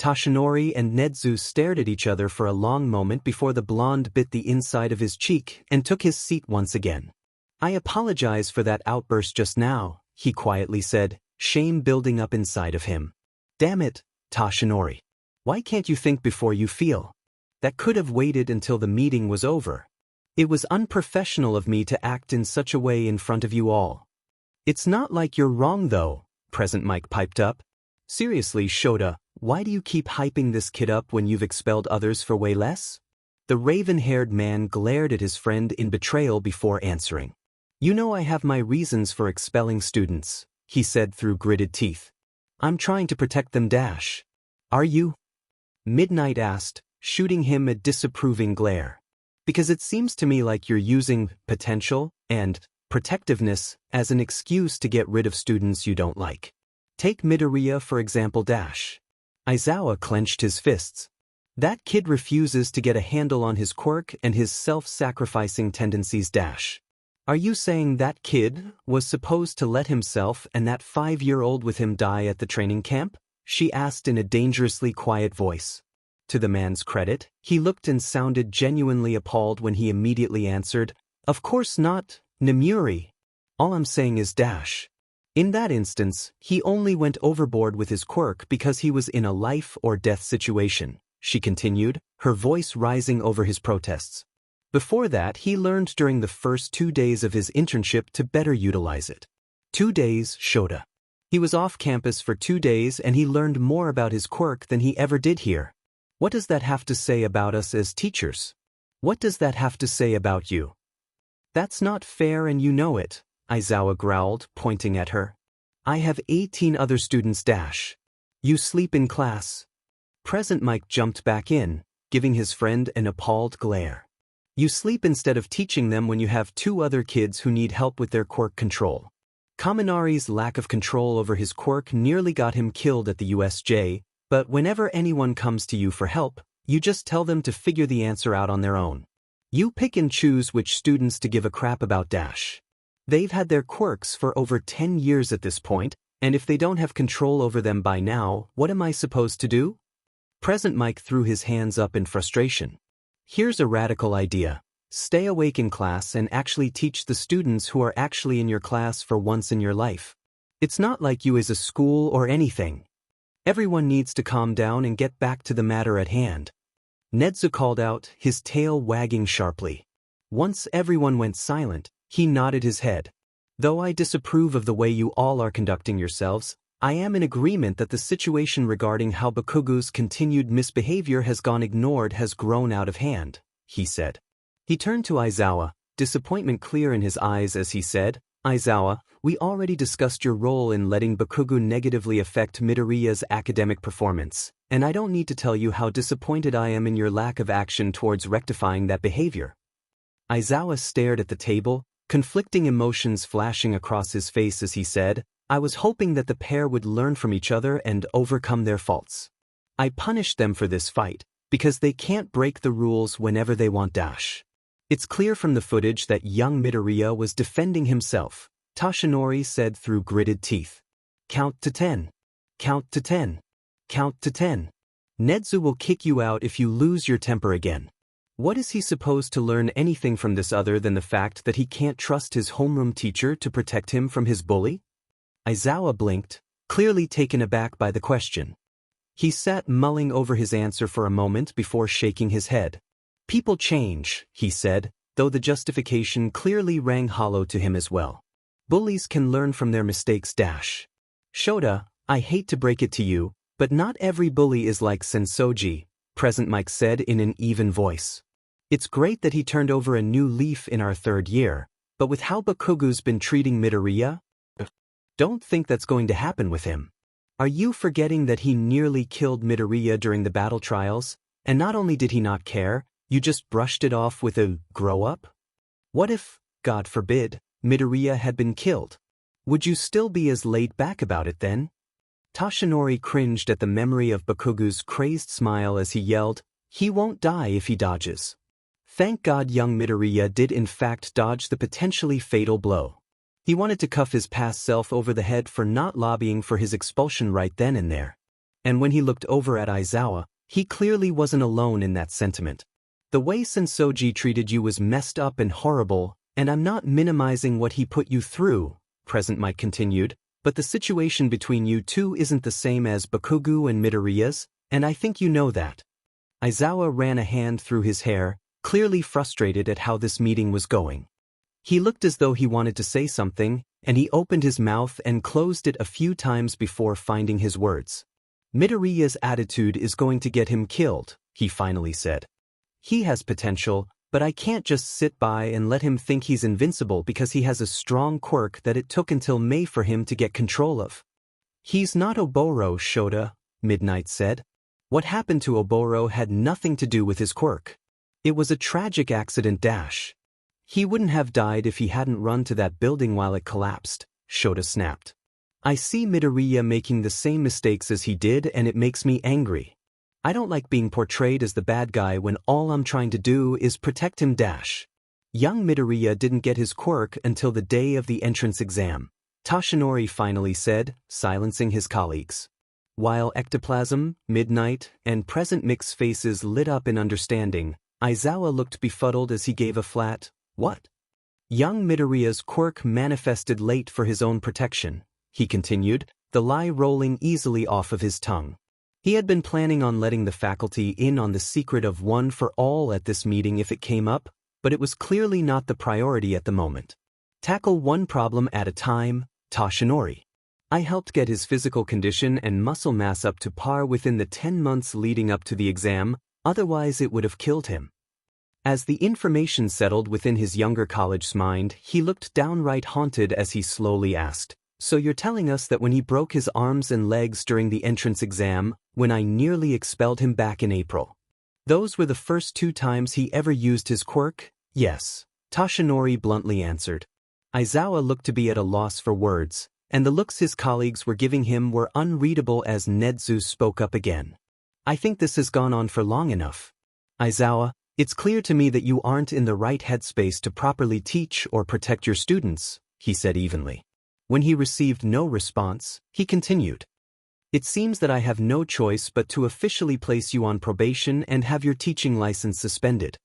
Toshinori and Nedzu stared at each other for a long moment before the blonde bit the inside of his cheek and took his seat once again. I apologize for that outburst just now, he quietly said, shame building up inside of him. Damn it, Toshinori. Why can't you think before you feel? That could have waited until the meeting was over. It was unprofessional of me to act in such a way in front of you all. It's not like you're wrong though, Present Mike piped up. Seriously, Shota, why do you keep hyping this kid up when you've expelled others for way less? The raven-haired man glared at his friend in betrayal before answering. You know I have my reasons for expelling students, he said through gritted teeth. I'm trying to protect them. Are you? Midnight asked, shooting him a disapproving glare. Because it seems to me like you're using potential and protectiveness, as an excuse to get rid of students you don't like. Take Midoriya for example. Aizawa clenched his fists. That kid refuses to get a handle on his quirk and his self-sacrificing tendencies. Are you saying that kid was supposed to let himself and that 5-year-old with him die at the training camp? She asked in a dangerously quiet voice. To the man's credit, he looked and sounded genuinely appalled when he immediately answered, "Of course not, Nemuri. All I'm saying is In that instance, he only went overboard with his quirk because he was in a life-or-death situation," she continued, her voice rising over his protests. Before that, he learned during the first 2 days of his internship to better utilize it. 2 days, Shota. He was off campus for 2 days and he learned more about his quirk than he ever did here. What does that have to say about us as teachers? What does that have to say about you? That's not fair and you know it, Aizawa growled, pointing at her. I have 18 other students. You sleep in class. Present Mike jumped back in, giving his friend an appalled glare. You sleep instead of teaching them when you have 2 other kids who need help with their quirk control. Kaminari's lack of control over his quirk nearly got him killed at the USJ, but whenever anyone comes to you for help, you just tell them to figure the answer out on their own. You pick and choose which students to give a crap about. They've had their quirks for over 10 years at this point, and if they don't have control over them by now, what am I supposed to do? Present Mike threw his hands up in frustration. Here's a radical idea. Stay awake in class and actually teach the students who are actually in your class for once in your life. It's not like you as a school or anything. Everyone needs to calm down and get back to the matter at hand. Nedzu called out, his tail wagging sharply. Once everyone went silent, he nodded his head. Though I disapprove of the way you all are conducting yourselves, I am in agreement that the situation regarding how Bakugu's continued misbehavior has gone ignored has grown out of hand, he said. He turned to Aizawa, disappointment clear in his eyes as he said, Aizawa, we already discussed your role in letting Bakugu negatively affect Midoriya's academic performance, and I don't need to tell you how disappointed I am in your lack of action towards rectifying that behavior. Aizawa stared at the table, conflicting emotions flashing across his face as he said, I was hoping that the pair would learn from each other and overcome their faults. I punished them for this fight, because they can't break the rules whenever they want. It's clear from the footage that young Midoriya was defending himself, Toshinori said through gritted teeth. Count to 10. Count to 10. Count to 10. Nedzu will kick you out if you lose your temper again. What is he supposed to learn anything from this other than the fact that he can't trust his homeroom teacher to protect him from his bully? Aizawa blinked, clearly taken aback by the question. He sat mulling over his answer for a moment before shaking his head. People change, he said, though the justification clearly rang hollow to him as well. Bullies can learn from their mistakes. Shota, I hate to break it to you, but not every bully is like Sensoji, Present Mike said in an even voice. It's great that he turned over a new leaf in our 3rd year, but with how Bakugu's been treating Midoriya, don't think that's going to happen with him. Are you forgetting that he nearly killed Midoriya during the battle trials, and not only did he not care, you just brushed it off with a grow up? What if, God forbid, Midoriya had been killed? Would you still be as laid back about it then? Toshinori cringed at the memory of Bakugu's crazed smile as he yelled, he won't die if he dodges. Thank God young Midoriya did in fact dodge the potentially fatal blow. He wanted to cuff his past self over the head for not lobbying for his expulsion right then and there. And when he looked over at Aizawa, he clearly wasn't alone in that sentiment. The way Sensoji treated you was messed up and horrible, and I'm not minimizing what he put you through, Present Mike continued, but the situation between you two isn't the same as Bakugu and Midoriya's, and I think you know that. Aizawa ran a hand through his hair, clearly frustrated at how this meeting was going. He looked as though he wanted to say something, and he opened his mouth and closed it a few times before finding his words. Midoriya's attitude is going to get him killed, he finally said. He has potential, but I can't just sit by and let him think he's invincible because he has a strong quirk that it took until May for him to get control of. He's not Oboro, Shota, Midnight said. What happened to Oboro had nothing to do with his quirk. It was a tragic accident. He wouldn't have died if he hadn't run to that building while it collapsed, Shota snapped. I see Midoriya making the same mistakes as he did and it makes me angry. I don't like being portrayed as the bad guy when all I'm trying to do is protect him. Young Midoriya didn't get his quirk until the day of the entrance exam, Toshinori finally said, silencing his colleagues. While Ectoplasm, Midnight, and Present Mix's faces lit up in understanding, Aizawa looked befuddled as he gave a flat, "What?" Young Midoriya's quirk manifested late for his own protection, he continued, the lie rolling easily off of his tongue. He had been planning on letting the faculty in on the secret of One for All at this meeting if it came up, but it was clearly not the priority at the moment. Tackle one problem at a time, Toshinori. I helped get his physical condition and muscle mass up to par within the 10 months leading up to the exam, otherwise it would have killed him. As the information settled within his younger college's mind, he looked downright haunted as he slowly asked, "So you're telling us that when he broke his arms and legs during the entrance exam, when I nearly expelled him back in April, those were the first 2 times he ever used his quirk?" "Yes," Toshinori bluntly answered. Aizawa looked to be at a loss for words, and the looks his colleagues were giving him were unreadable as Nedzu spoke up again. "I think this has gone on for long enough. Aizawa, it's clear to me that you aren't in the right headspace to properly teach or protect your students," he said evenly. When he received no response, he continued. "It seems that I have no choice but to officially place you on probation and have your teaching license suspended."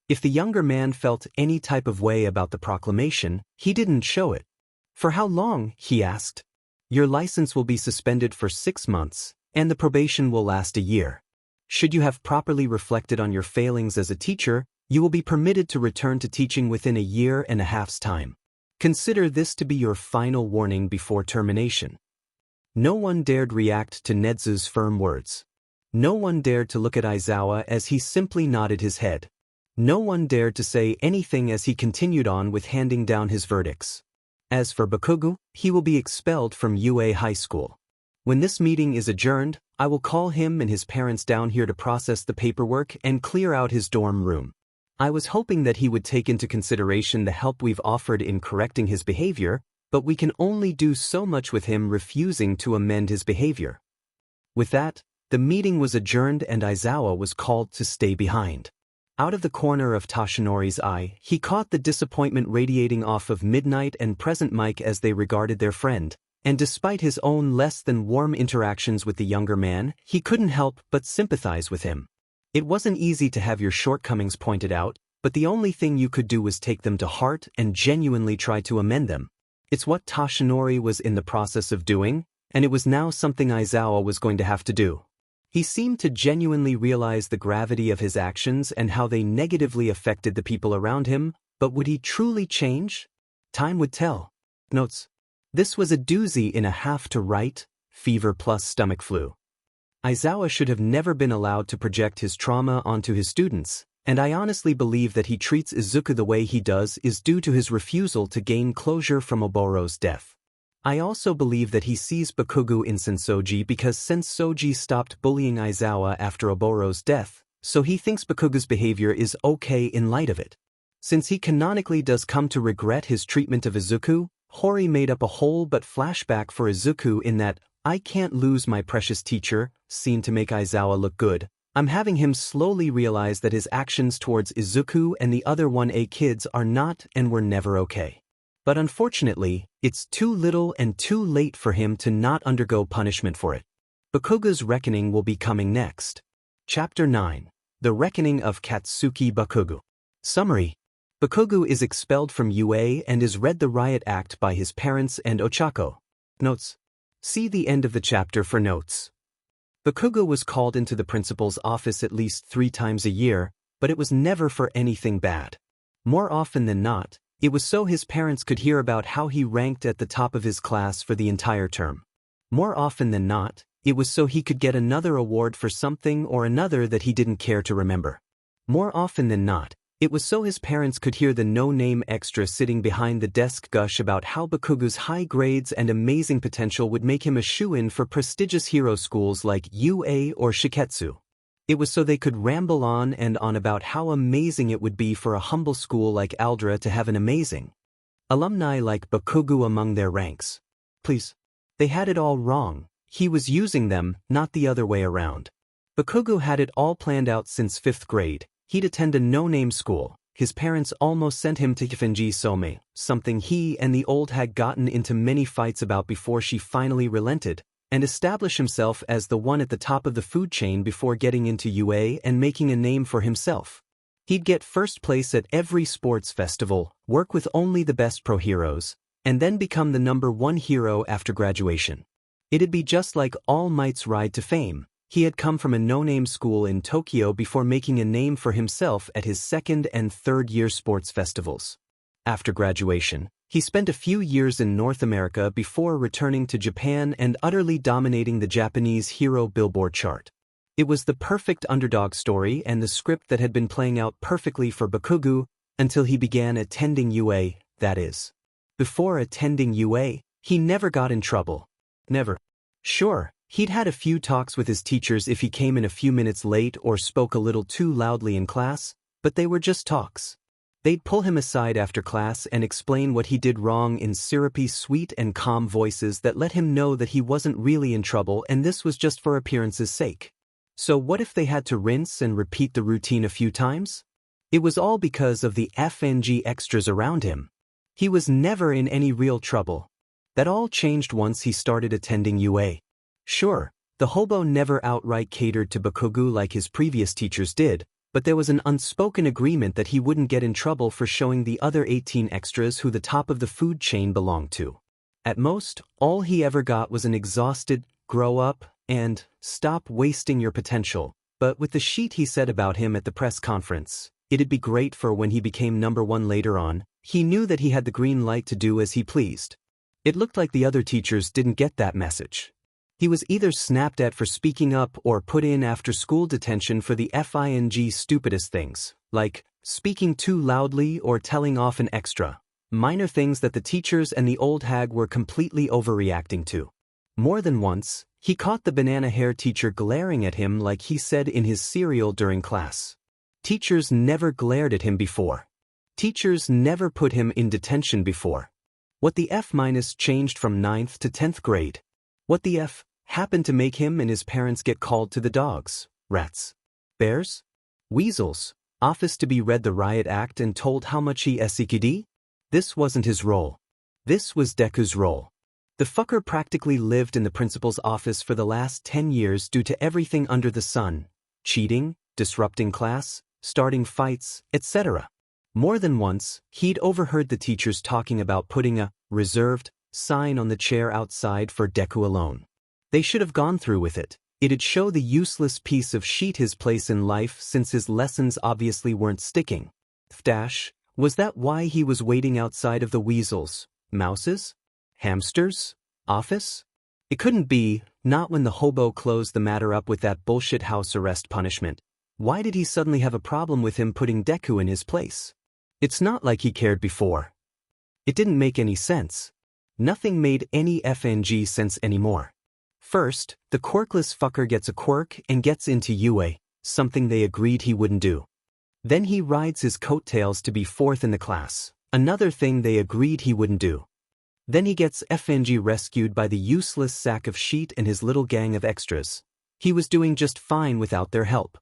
If the younger man felt any type of way about the proclamation, he didn't show it. "For how long?" he asked. "Your license will be suspended for 6 months, and the probation will last a year. Should you have properly reflected on your failings as a teacher, you will be permitted to return to teaching within a year and a half's time. Consider this to be your final warning before termination." No one dared react to Nedzu's firm words. No one dared to look at Aizawa as he simply nodded his head. No one dared to say anything as he continued on with handing down his verdicts. As for Bakugo, he will be expelled from UA High School. When this meeting is adjourned, I will call him and his parents down here to process the paperwork and clear out his dorm room. I was hoping that he would take into consideration the help we've offered in correcting his behavior, but we can only do so much with him refusing to amend his behavior. With that, the meeting was adjourned and Aizawa was called to stay behind. Out of the corner of Toshinori's eye, he caught the disappointment radiating off of Midnight and Present Mike as they regarded their friend, and despite his own less than warm interactions with the younger man, he couldn't help but sympathize with him. It wasn't easy to have your shortcomings pointed out, but the only thing you could do was take them to heart and genuinely try to amend them. It's what Toshinori was in the process of doing, and it was now something Aizawa was going to have to do. He seemed to genuinely realize the gravity of his actions and how they negatively affected the people around him, but would he truly change? Time would tell. Notes. This was a doozy in a half to write, fever plus stomach flu. Aizawa should have never been allowed to project his trauma onto his students, and I honestly believe that he treats Izuku the way he does is due to his refusal to gain closure from Oboro's death. I also believe that he sees Bakugo in Sensoji because Sensoji stopped bullying Aizawa after Oboro's death, so he thinks Bakugo's behavior is okay in light of it. Since he canonically does come to regret his treatment of Izuku, Hori made up a whole but flashback for Izuku in that "I can't lose my precious teacher" scene to make Aizawa look good. I'm having him slowly realize that his actions towards Izuku and the other 1A kids are not and were never okay. But unfortunately, it's too little and too late for him to not undergo punishment for it. Bakugo's reckoning will be coming next. Chapter 9. The Reckoning of Katsuki Bakugo. Summary. Bakugo is expelled from UA and is read the riot act by his parents and Ochako. Notes. See the end of the chapter for notes. Bakugo was called into the principal's office at least 3 times a year, but it was never for anything bad. More often than not, it was so his parents could hear about how he ranked at the top of his class for the entire term. More often than not, it was so he could get another award for something or another that he didn't care to remember. More often than not, it was so his parents could hear the no-name extra sitting behind the desk gush about how Bakugo's high grades and amazing potential would make him a shoo-in for prestigious hero schools like UA or Shiketsu. It was so they could ramble on and on about how amazing it would be for a humble school like Aldra to have an amazing alumni like Bakugu among their ranks. Please. They had it all wrong. He was using them, not the other way around. Bakugu had it all planned out since 5th grade. He'd attend a no-name school. His parents almost sent him to Kifinji Some, something he and the old had gotten into many fights about before she finally relented, and establish himself as the one at the top of the food chain before getting into UA and making a name for himself. He'd get first place at every sports festival, work with only the best pro heroes, and then become the #1 hero after graduation. It'd be just like All Might's ride to fame. He had come from a no-name school in Tokyo before making a name for himself at his 2nd and 3rd year sports festivals. After graduation, he spent a few years in North America before returning to Japan and utterly dominating the Japanese hero Billboard chart. It was the perfect underdog story and the script that had been playing out perfectly for Bakugu until he began attending UA, that is. Before attending UA, he never got in trouble. Never. Sure, he'd had a few talks with his teachers if he came in a few minutes late or spoke a little too loudly in class, but they were just talks. They'd pull him aside after class and explain what he did wrong in syrupy, sweet and calm voices that let him know that he wasn't really in trouble and this was just for appearance's sake. So what if they had to rinse and repeat the routine a few times? It was all because of the FNG extras around him. He was never in any real trouble. That all changed once he started attending UA. Sure, the hobo never outright catered to Bakugu like his previous teachers did, but there was an unspoken agreement that he wouldn't get in trouble for showing the other 18 extras who the top of the food chain belonged to. At most, all he ever got was an exhausted, grow up, and stop wasting your potential. But with the sheet he said about him at the press conference, it'd be great for when he became #1 later on, he knew that he had the green light to do as he pleased. It looked like the other teachers didn't get that message. He was either snapped at for speaking up or put in after-school detention for the FING stupidest things, like speaking too loudly or telling off an extra. Minor things that the teachers and the old hag were completely overreacting to. More than once, he caught the banana hair teacher glaring at him like he said in his cereal during class. Teachers never glared at him before. Teachers never put him in detention before. What the F- changed from 9th to 10th grade? What the F happened to make him and his parents get called to the dogs, rats, bears, weasels, office to be read the riot act and told how much he SCQD? This wasn't his role. This was Deku's role. The fucker practically lived in the principal's office for the last 10 years due to everything under the sun, cheating, disrupting class, starting fights, etc. More than once, he'd overheard the teachers talking about putting a reserved sign on the chair outside for Deku alone. They should have gone through with it. It'd show the useless piece of shit his place in life since his lessons obviously weren't sticking. Was that why he was waiting outside of the weasels, mouses, hamsters, office? It couldn't be, not when the hobo closed the matter up with that bullshit house arrest punishment. Why did he suddenly have a problem with him putting Deku in his place? It's not like he cared before. It didn't make any sense. Nothing made any FNG sense anymore. First, the quirkless fucker gets a quirk and gets into UA, something they agreed he wouldn't do. Then he rides his coattails to be 4th in the class, another thing they agreed he wouldn't do. Then he gets FNG rescued by the useless sack of shit and his little gang of extras. He was doing just fine without their help.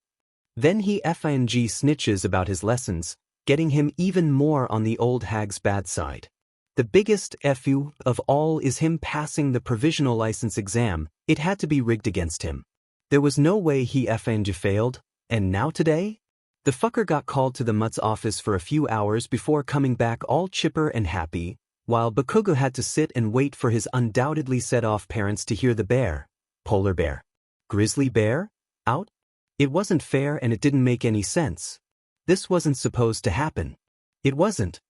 Then he FNG snitches about his lessons, getting him even more on the old hag's bad side. The biggest FU of all is him passing the provisional license exam. It had to be rigged against him. There was no way he FNG failed, and now today? The fucker got called to the Mutt's office for a few hours before coming back all chipper and happy, while Bakugo had to sit and wait for his undoubtedly set-off parents to hear the bear, polar bear, grizzly bear, out? It wasn't fair and it didn't make any sense. This wasn't supposed to happen. It wasn't.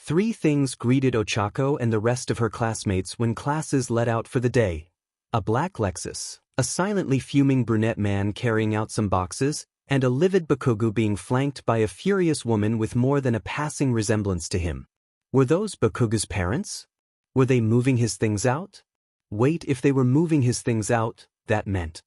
3 things greeted Ochako and the rest of her classmates when classes let out for the day. A black Lexus, a silently fuming brunette man carrying out some boxes, and a livid Bakugo being flanked by a furious woman with more than a passing resemblance to him. Were those Bakugo's parents? Were they moving his things out? Wait, if they were moving his things out, that meant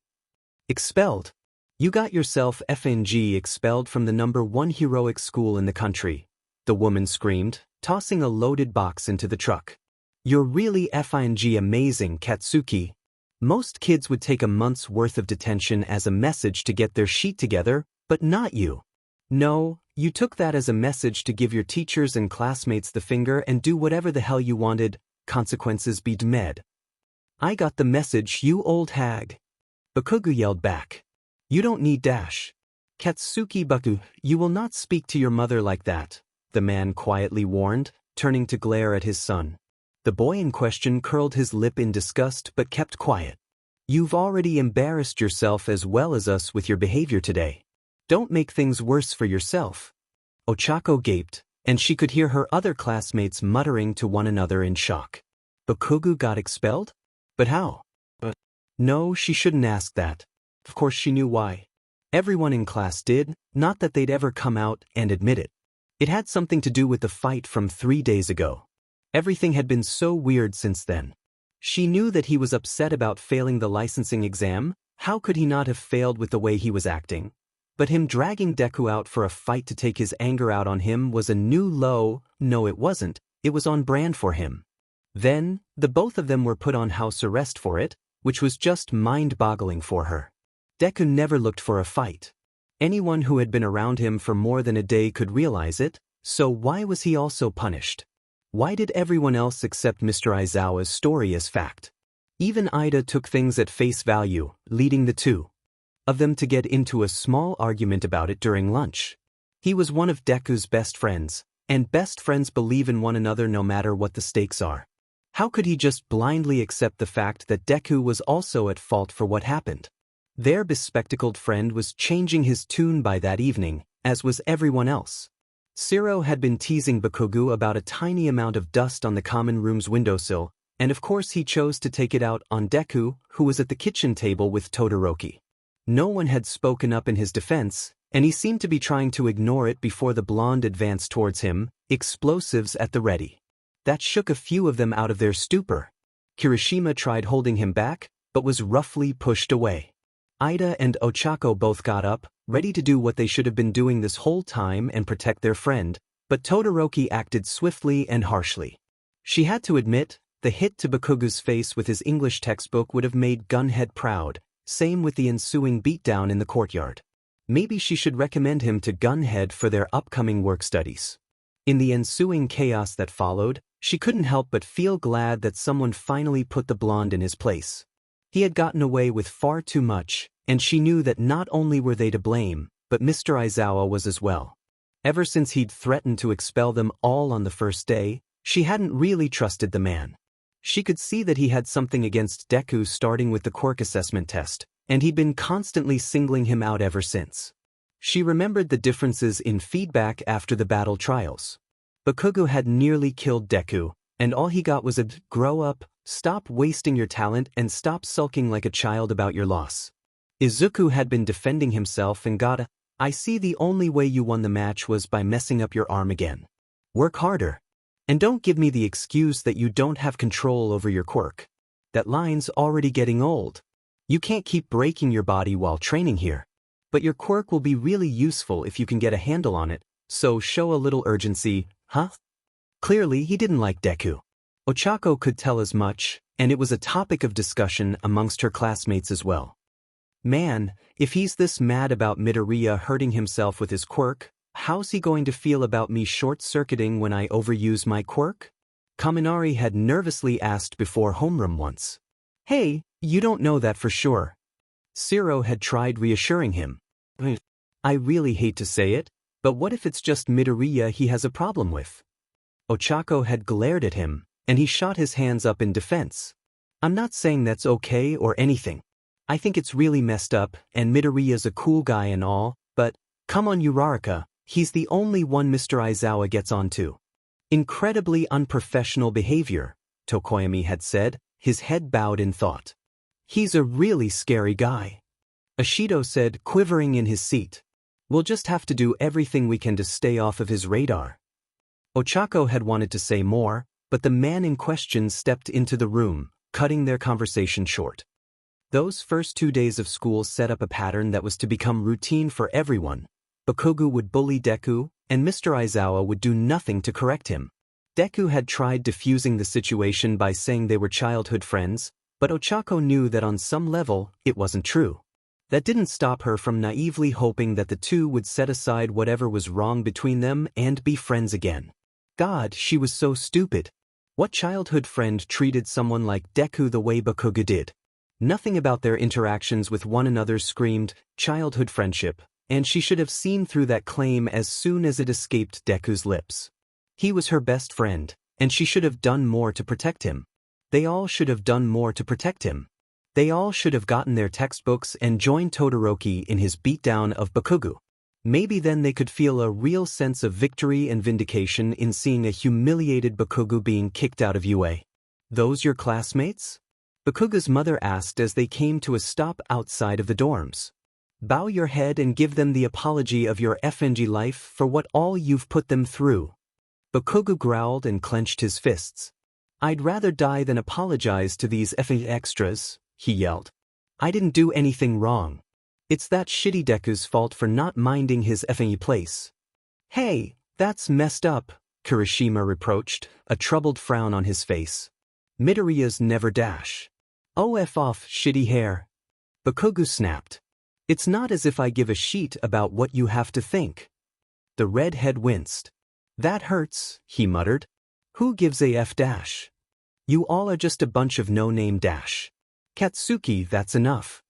expelled. You got yourself FNG expelled from the #1 heroic school in the country, the woman screamed, tossing a loaded box into the truck. You're really FNG amazing, Katsuki. Most kids would take a month's worth of detention as a message to get their shit together, but not you. No, you took that as a message to give your teachers and classmates the finger and do whatever the hell you wanted, consequences be damned. I got the message, you old hag. Bakugo yelled back. You don't need dash. Katsuki Baku, you will not speak to your mother like that, the man quietly warned, turning to glare at his son. The boy in question curled his lip in disgust but kept quiet. You've already embarrassed yourself as well as us with your behavior today. Don't make things worse for yourself. Ochako gaped, and she could hear her other classmates muttering to one another in shock. Bakugo got expelled? But how? No, she shouldn't ask that. Of course she knew why. Everyone in class did, not that they'd ever come out and admit it. It had something to do with the fight from 3 days ago. Everything had been so weird since then. She knew that he was upset about failing the licensing exam. How could he not have failed with the way he was acting? But him dragging Deku out for a fight to take his anger out on him was a new low. No, it wasn't. It was on brand for him. Then, the both of them were put on house arrest for it, which was just mind-boggling for her. Deku never looked for a fight. Anyone who had been around him for more than a day could realize it, so why was he also punished? Why did everyone else accept Mr. Aizawa's story as fact? Even Ida took things at face value, leading the two of them to get into a small argument about it during lunch. He was one of Deku's best friends, and best friends believe in one another no matter what the stakes are. How could he just blindly accept the fact that Deku was also at fault for what happened? Their bespectacled friend was changing his tune by that evening, as was everyone else. Shiro had been teasing Bakugo about a tiny amount of dust on the common room's windowsill, and of course he chose to take it out on Deku, who was at the kitchen table with Todoroki. No one had spoken up in his defense, and he seemed to be trying to ignore it before the blonde advanced towards him, explosives at the ready. That shook a few of them out of their stupor. Kirishima tried holding him back, but was roughly pushed away. Ida and Ochako both got up, ready to do what they should have been doing this whole time and protect their friend, but Todoroki acted swiftly and harshly. She had to admit, the hit to Bakugo's face with his English textbook would have made Gunhead proud, same with the ensuing beatdown in the courtyard. Maybe she should recommend him to Gunhead for their upcoming work studies. In the ensuing chaos that followed, she couldn't help but feel glad that someone finally put the blonde in his place. He had gotten away with far too much, and she knew that not only were they to blame, but Mr. Aizawa was as well. Ever since he'd threatened to expel them all on the first day, she hadn't really trusted the man. She could see that he had something against Deku starting with the quirk assessment test, and he'd been constantly singling him out ever since. She remembered the differences in feedback after the battle trials. Bakugo had nearly killed Deku, and all he got was a "grow up, stop wasting your talent and stop sulking like a child about your loss." Izuku had been defending himself and got a "I see the only way you won the match was by messing up your arm again. Work harder. And don't give me the excuse that you don't have control over your quirk. That line's already getting old. You can't keep breaking your body while training here. But your quirk will be really useful if you can get a handle on it, so show a little urgency, huh?" Clearly he didn't like Deku. Ochako could tell as much, and it was a topic of discussion amongst her classmates as well. Man, if he's this mad about Midoriya hurting himself with his quirk, how's he going to feel about me short-circuiting when I overuse my quirk? Kaminari had nervously asked before homeroom once. Hey, you don't know that for sure. Shiro had tried reassuring him. I really hate to say it, but what if it's just Midoriya he has a problem with? Ochako had glared at him, and he shot his hands up in defense. I'm not saying that's okay or anything. I think it's really messed up, and Midoriya's a cool guy and all, but, come on Uraraka, he's the only one Mr. Aizawa gets on to. Incredibly unprofessional behavior, Tokoyami had said, his head bowed in thought. He's a really scary guy. Ashido said, quivering in his seat. We'll just have to do everything we can to stay off of his radar. Ochako had wanted to say more, but the man in question stepped into the room, cutting their conversation short. Those first 2 days of school set up a pattern that was to become routine for everyone. Bakugo would bully Deku, and Mr. Aizawa would do nothing to correct him. Deku had tried diffusing the situation by saying they were childhood friends, but Ochako knew that on some level, it wasn't true. That didn't stop her from naively hoping that the two would set aside whatever was wrong between them and be friends again. God, she was so stupid. What childhood friend treated someone like Deku the way Bakugo did? Nothing about their interactions with one another screamed childhood friendship, and she should have seen through that claim as soon as it escaped Deku's lips. He was her best friend, and she should have done more to protect him. They all should have done more to protect him. They all should have gotten their textbooks and joined Todoroki in his beatdown of Bakugo. Maybe then they could feel a real sense of victory and vindication in seeing a humiliated Bakugo being kicked out of UA. Those your classmates? Bakugo's mother asked as they came to a stop outside of the dorms. Bow your head and give them the apology of your FNG life for what all you've put them through. Bakugo growled and clenched his fists. I'd rather die than apologize to these effing extras, he yelled. I didn't do anything wrong. It's that shitty Deku's fault for not minding his effing place. Hey, that's messed up, Kirishima reproached, a troubled frown on his face. Midoriya's never dash. Oh F off, shitty hair. Bakugo snapped. It's not as if I give a shit about what you have to think. The redhead winced. That hurts, he muttered. Who gives a F dash? You all are just a bunch of no-name dash. Katsuki, that's enough.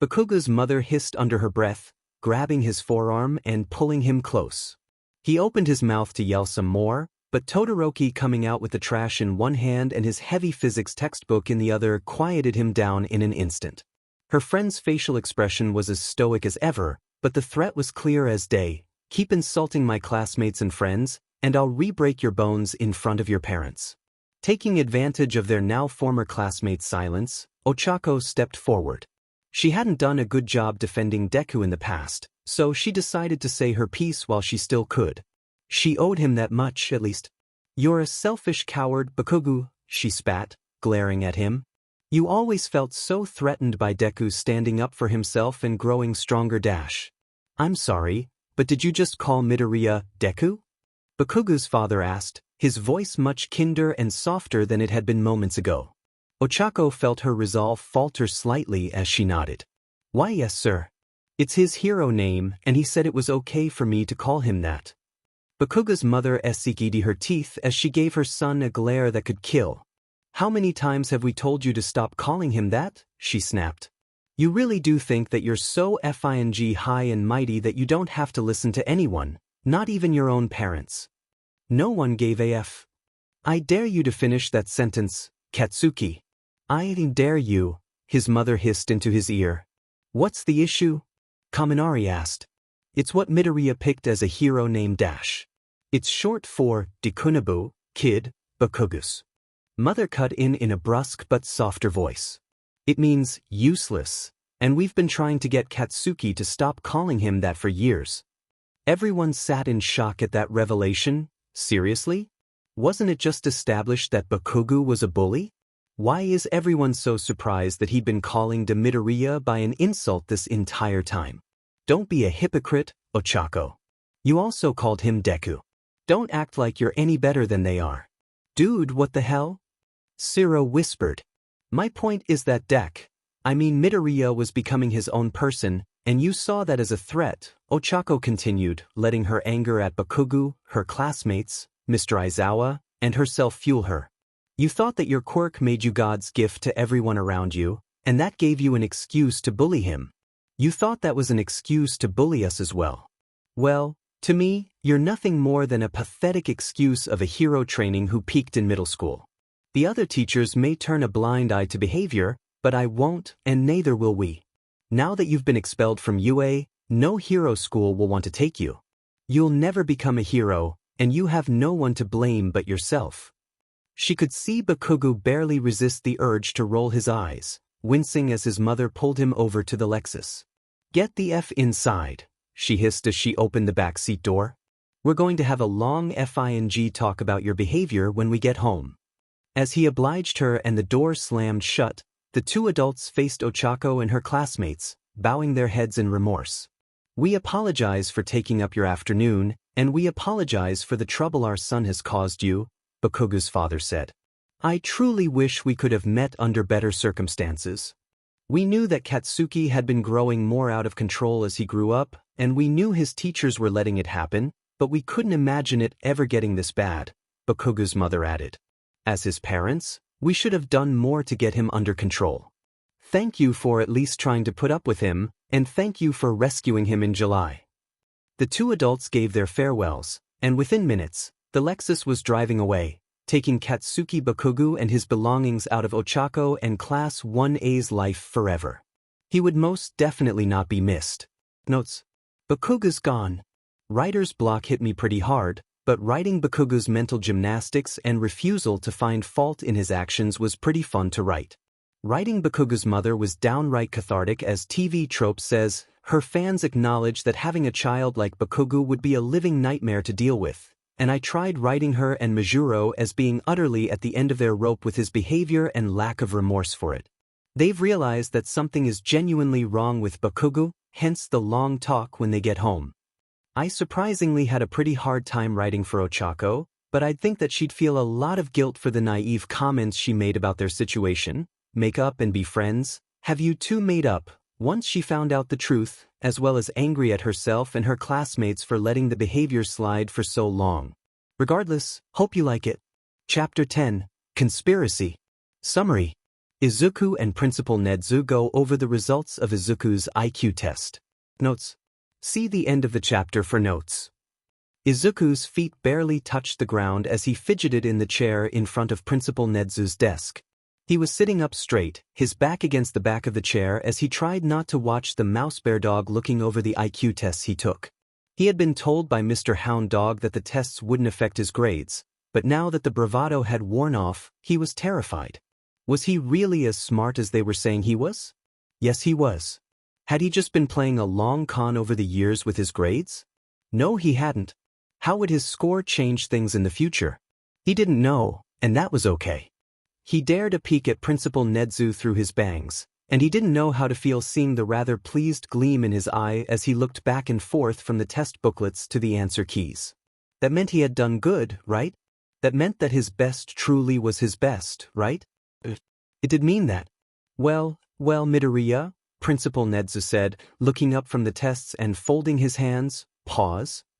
Bakugo's mother hissed under her breath, grabbing his forearm and pulling him close. He opened his mouth to yell some more, but Todoroki, coming out with the trash in one hand and his heavy physics textbook in the other, quieted him down in an instant. Her friend's facial expression was as stoic as ever, but the threat was clear as day. Keep insulting my classmates and friends, and I'll re-break your bones in front of your parents. Taking advantage of their now former classmates' silence, Ochako stepped forward. She hadn't done a good job defending Deku in the past, so she decided to say her piece while she still could. She owed him that much, at least. You're a selfish coward, Bakugo, she spat, glaring at him. You always felt so threatened by Deku standing up for himself and growing stronger dash. I'm sorry, but did you just call Midoriya Deku? Bakugo's father asked, his voice much kinder and softer than it had been moments ago. Ochako felt her resolve falter slightly as she nodded. Why yes sir. It's his hero name and he said it was okay for me to call him that. Bakugo's mother essikidi her teeth as she gave her son a glare that could kill. How many times have we told you to stop calling him that? She snapped. You really do think that you're so FING high and mighty that you don't have to listen to anyone, not even your own parents. No one gave a F. I dare you to finish that sentence, Katsuki. I dare you, his mother hissed into his ear. What's the issue? Kaminari asked. It's what Midoriya picked as a hero named Dash. It's short for Dekunabu, kid, Bakugus. Mother cut in a brusque but softer voice. It means useless, and we've been trying to get Katsuki to stop calling him that for years. Everyone sat in shock at that revelation. Seriously? Wasn't it just established that Bakugo was a bully? Why is everyone so surprised that he'd been calling Midoriya by an insult this entire time? Don't be a hypocrite, Ochako. You also called him Deku. Don't act like you're any better than they are. Dude, what the hell? Siro whispered. My point is that Midoriya was becoming his own person, and you saw that as a threat, Ochako continued, letting her anger at Bakugo, her classmates, Mr. Aizawa, and herself fuel her. You thought that your quirk made you God's gift to everyone around you, and that gave you an excuse to bully him. You thought that was an excuse to bully us as well. Well, to me, you're nothing more than a pathetic excuse of a hero training who peaked in middle school. The other teachers may turn a blind eye to behavior, but I won't, and neither will we. Now that you've been expelled from UA, no hero school will want to take you. You'll never become a hero, and you have no one to blame but yourself. She could see Bakugo barely resist the urge to roll his eyes, wincing as his mother pulled him over to the Lexus. Get the F inside, she hissed as she opened the back seat door. We're going to have a long FING talk about your behavior when we get home. As he obliged her and the door slammed shut, The two adults faced Ochako and her classmates, bowing their heads in remorse. "We apologize for taking up your afternoon, and we apologize for the trouble our son has caused you," Bakugu's father said. "I truly wish we could have met under better circumstances. We knew that Katsuki had been growing more out of control as he grew up, and we knew his teachers were letting it happen, but we couldn't imagine it ever getting this bad," Bakugu's mother added. "As his parents, we should have done more to get him under control. Thank you for at least trying to put up with him, and thank you for rescuing him in July." The two adults gave their farewells, and within minutes, the Lexus was driving away, taking Katsuki Bakugu and his belongings out of Ochako and Class 1A's life forever. He would most definitely not be missed. Notes: Bakugu's gone. Writer's block hit me pretty hard, but writing Bakugu's mental gymnastics and refusal to find fault in his actions was pretty fun to write. Writing Bakugu's mother was downright cathartic, as TV Trope says. Her fans acknowledge that having a child like Bakugu would be a living nightmare to deal with, and I tried writing her and Majuro as being utterly at the end of their rope with his behavior and lack of remorse for it. They've realized that something is genuinely wrong with Bakugu, hence the long talk when they get home. I surprisingly had a pretty hard time writing for Ochako, but I'd think that she'd feel a lot of guilt for the naive comments she made about their situation. Make up and be friends? Have you two made up? Once she found out the truth, as well as angry at herself and her classmates for letting the behavior slide for so long. Regardless, hope you like it. Chapter 10, Conspiracy. Summary. Izuku and Principal Nedzu go over the results of Izuku's IQ test. Notes. See the end of the chapter for notes. Izuku's feet barely touched the ground as he fidgeted in the chair in front of Principal Nedzu's desk. He was sitting up straight, his back against the back of the chair as he tried not to watch the mouse bear dog looking over the IQ tests he took. He had been told by Mr. Hound Dog that the tests wouldn't affect his grades, but now that the bravado had worn off, he was terrified. Was he really as smart as they were saying he was? Yes, he was. Had he just been playing a long con over the years with his grades? No, he hadn't. How would his score change things in the future? He didn't know, and that was okay. He dared a peek at Principal Nedzu through his bangs, and he didn't know how to feel seeing the rather pleased gleam in his eye as he looked back and forth from the test booklets to the answer keys. That meant he had done good, right? That meant that his best truly was his best, right? It did mean that. Well, Midoriya, Principal Nedzu said, looking up from the tests and folding his hands,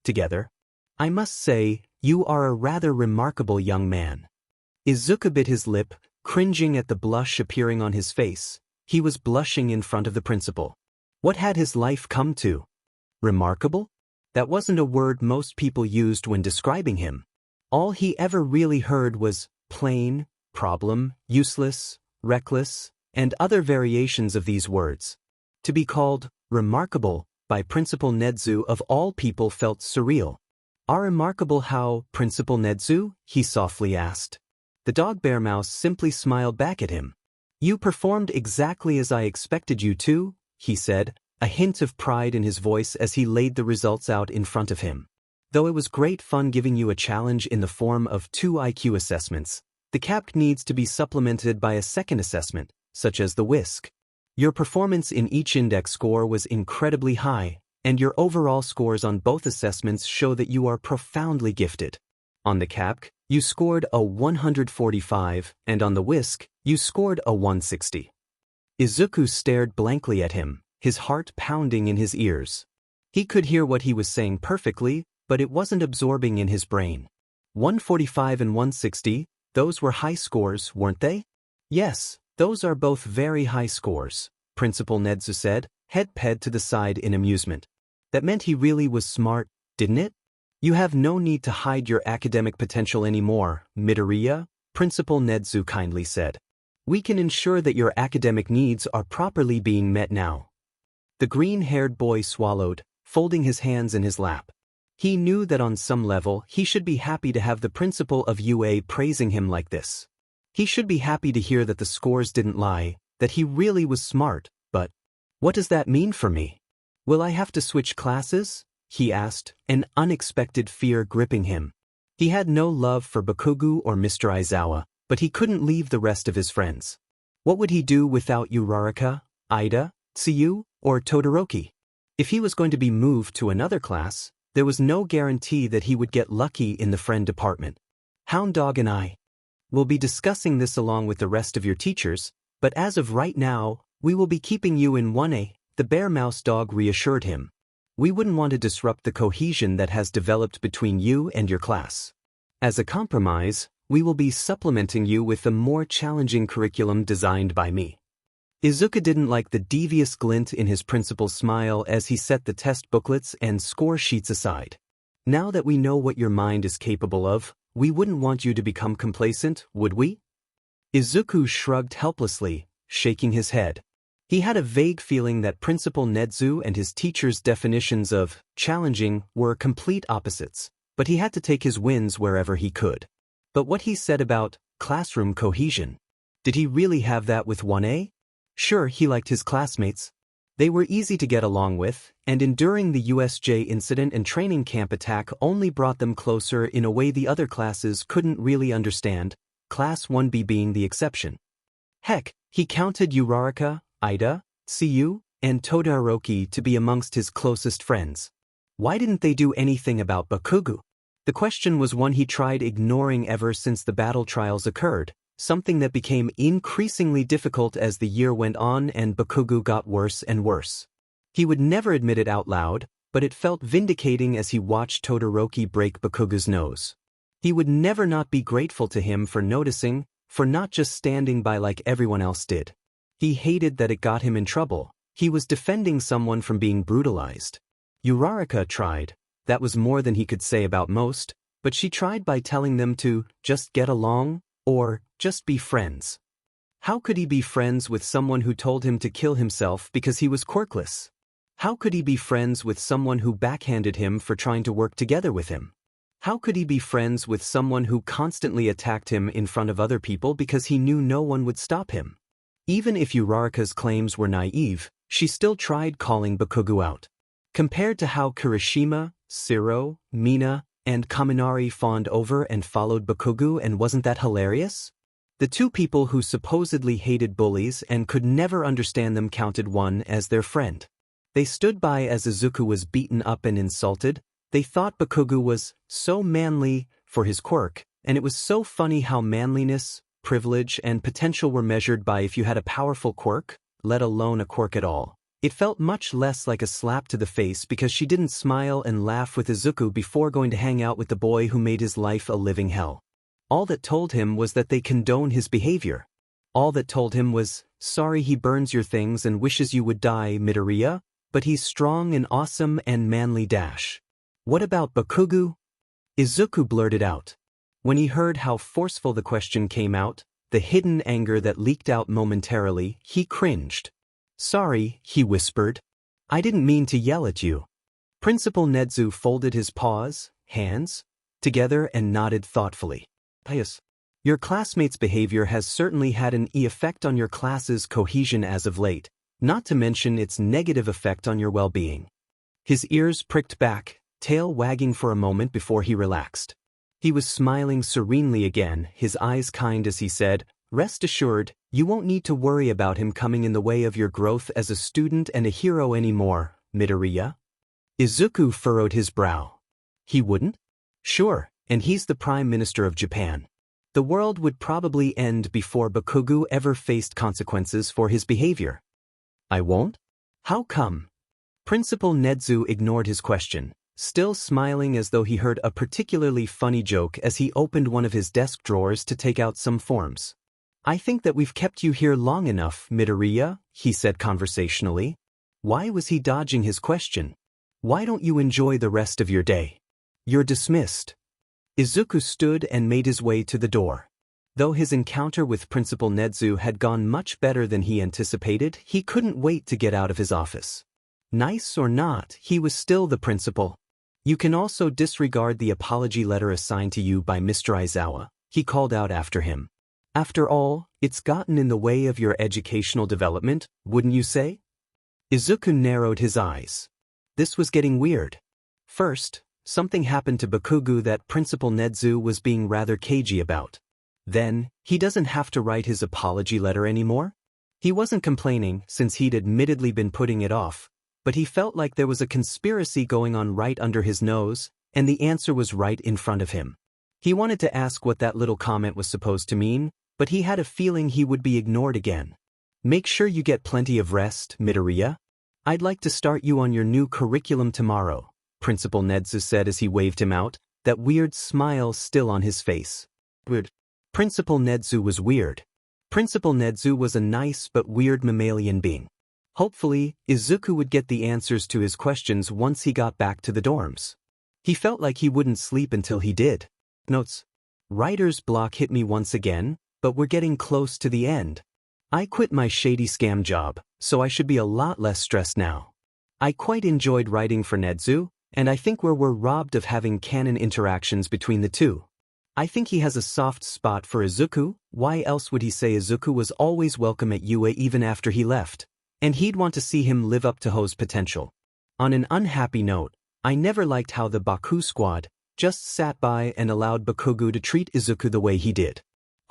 together. "I must say, you are a rather remarkable young man." Izuku bit his lip, cringing at the blush appearing on his face. He was blushing in front of the principal. What had his life come to? Remarkable? That wasn't a word most people used when describing him. All he ever really heard was plain, problem, useless, reckless, and other variations of these words. To be called remarkable by Principal Nedzu of all people felt surreal. "Are remarkable how, Principal Nedzu?" he softly asked. The dog bear mouse simply smiled back at him. "You performed exactly as I expected you to," he said, a hint of pride in his voice as he laid the results out in front of him. "Though it was great fun giving you a challenge in the form of 2 IQ assessments, the CAP needs to be supplemented by a second assessment, such as the whisk. Your performance in each index score was incredibly high, and your overall scores on both assessments show that you are profoundly gifted. On the CAP, you scored a 145, and on the whisk, you scored a 160. Izuku stared blankly at him, his heart pounding in his ears. He could hear what he was saying perfectly, but it wasn't absorbing in his brain. 145 and 160, those were high scores, weren't they? Yes, those are both very high scores, Principal Nedzu said, head to the side in amusement. That meant he really was smart, didn't it? You have no need to hide your academic potential anymore, Midoriya, Principal Nedzu kindly said. We can ensure that your academic needs are properly being met now. The green-haired boy swallowed, folding his hands in his lap. He knew that on some level he should be happy to have the principal of UA praising him like this. He should be happy to hear that the scores didn't lie, that he really was smart, but what does that mean for me? Will I have to switch classes? He asked, an unexpected fear gripping him. He had no love for Bakugu or Mr. Aizawa, but he couldn't leave the rest of his friends. What would he do without Uraraka, Ida, Tsuyu, or Todoroki? If he was going to be moved to another class, there was no guarantee that he would get lucky in the friend department. Hound Dog and I will be discussing this along with the rest of your teachers, but as of right now, we will be keeping you in 1A, the bear mouse dog reassured him. We wouldn't want to disrupt the cohesion that has developed between you and your class. As a compromise, we will be supplementing you with a more challenging curriculum designed by me. Izuku didn't like the devious glint in his principal's smile as he set the test booklets and score sheets aside. Now that we know what your mind is capable of, we wouldn't want you to become complacent, would we? Izuku shrugged helplessly, shaking his head. He had a vague feeling that Principal Nedzu and his teacher's definitions of challenging were complete opposites, but he had to take his wins wherever he could. But what he said about classroom cohesion, did he really have that with 1A? Sure, he liked his classmates. They were easy to get along with, and enduring the USJ incident and training camp attack only brought them closer in a way the other classes couldn't really understand, Class 1B being the exception. Heck, he counted Uraraka, Ida, Tsuyu, and Todoroki to be amongst his closest friends. Why didn't they do anything about Bakugo? The question was one he tried ignoring ever since the battle trials occurred, something that became increasingly difficult as the year went on and Bakugo got worse and worse. He would never admit it out loud, but it felt vindicating as he watched Todoroki break Bakugo's nose. He would never not be grateful to him for noticing, for not just standing by like everyone else did. He hated that it got him in trouble. He was defending someone from being brutalized. Uraraka tried. That was more than he could say about most, but she tried by telling them to just get along, or just be friends. How could he be friends with someone who told him to kill himself because he was quirkless? How could he be friends with someone who backhanded him for trying to work together with him? How could he be friends with someone who constantly attacked him in front of other people because he knew no one would stop him? Even if Uraraka's claims were naive, she still tried calling Bakugo out. Compared to how Kirishima, Shiro, Mina, and Kaminari fawned over and followed Bakugo, and wasn't that hilarious? The two people who supposedly hated bullies and could never understand them counted one as their friend. They stood by as Izuku was beaten up and insulted. They thought Bakugo was so manly for his quirk, and it was so funny how manliness, privilege, and potential were measured by if you had a powerful quirk, let alone a quirk at all. It felt much less like a slap to the face because she didn't smile and laugh with Izuku before going to hang out with the boy who made his life a living hell. All that told him was that they condone his behavior. All that told him was, sorry he burns your things and wishes you would die, Midoriya, but he's strong and awesome and manly dash. What about Bakugo? Izuku blurted out. When he heard how forceful the question came out, the hidden anger that leaked out momentarily, he cringed. Sorry, he whispered. I didn't mean to yell at you. Principal Nedzu folded his hands, together and nodded thoughtfully. Pious. Your classmates' behavior has certainly had an effect on your class's cohesion as of late, not to mention its negative effect on your well-being. His ears pricked back, tail wagging for a moment before he relaxed. He was smiling serenely again, his eyes kind as he said, rest assured, you won't need to worry about him coming in the way of your growth as a student and a hero anymore, Midoriya. Izuku furrowed his brow. He wouldn't? Sure, and he's the Prime Minister of Japan. The world would probably end before Bakugo ever faced consequences for his behavior. I won't? How come? Principal Nedzu ignored his question, still smiling as though he heard a particularly funny joke as he opened one of his desk drawers to take out some forms. I think that we've kept you here long enough, Midoriya, he said conversationally. Why was he dodging his question? Why don't you enjoy the rest of your day? You're dismissed. Izuku stood and made his way to the door. Though his encounter with Principal Nedzu had gone much better than he anticipated, he couldn't wait to get out of his office. Nice or not, he was still the principal. You can also disregard the apology letter assigned to you by Mr. Aizawa, he called out after him. After all, it's gotten in the way of your educational development, wouldn't you say? Izuku narrowed his eyes. This was getting weird. First, something happened to Bakugo that Principal Nedzu was being rather cagey about. Then, he doesn't have to write his apology letter anymore? He wasn't complaining, since he'd admittedly been putting it off, but he felt like there was a conspiracy going on right under his nose, and the answer was right in front of him. He wanted to ask what that little comment was supposed to mean, but he had a feeling he would be ignored again. Make sure you get plenty of rest, Midoriya. I'd like to start you on your new curriculum tomorrow, Principal Nedzu said as he waved him out, that weird smile still on his face. Weird. Principal Nedzu was weird. Principal Nedzu was a nice but weird mammalian being. Hopefully, Izuku would get the answers to his questions once he got back to the dorms. He felt like he wouldn't sleep until he did. Notes. Writer's block hit me once again, but we're getting close to the end. I quit my shady scam job, so I should be a lot less stressed now. I quite enjoyed writing for Nedzu, and I think we're robbed of having canon interactions between the two. I think he has a soft spot for Izuku. Why else would he say Izuku was always welcome at UA even after he left? And he'd want to see him live up to Ho's potential. On an unhappy note, I never liked how the Baku squad just sat by and allowed Bakugo to treat Izuku the way he did.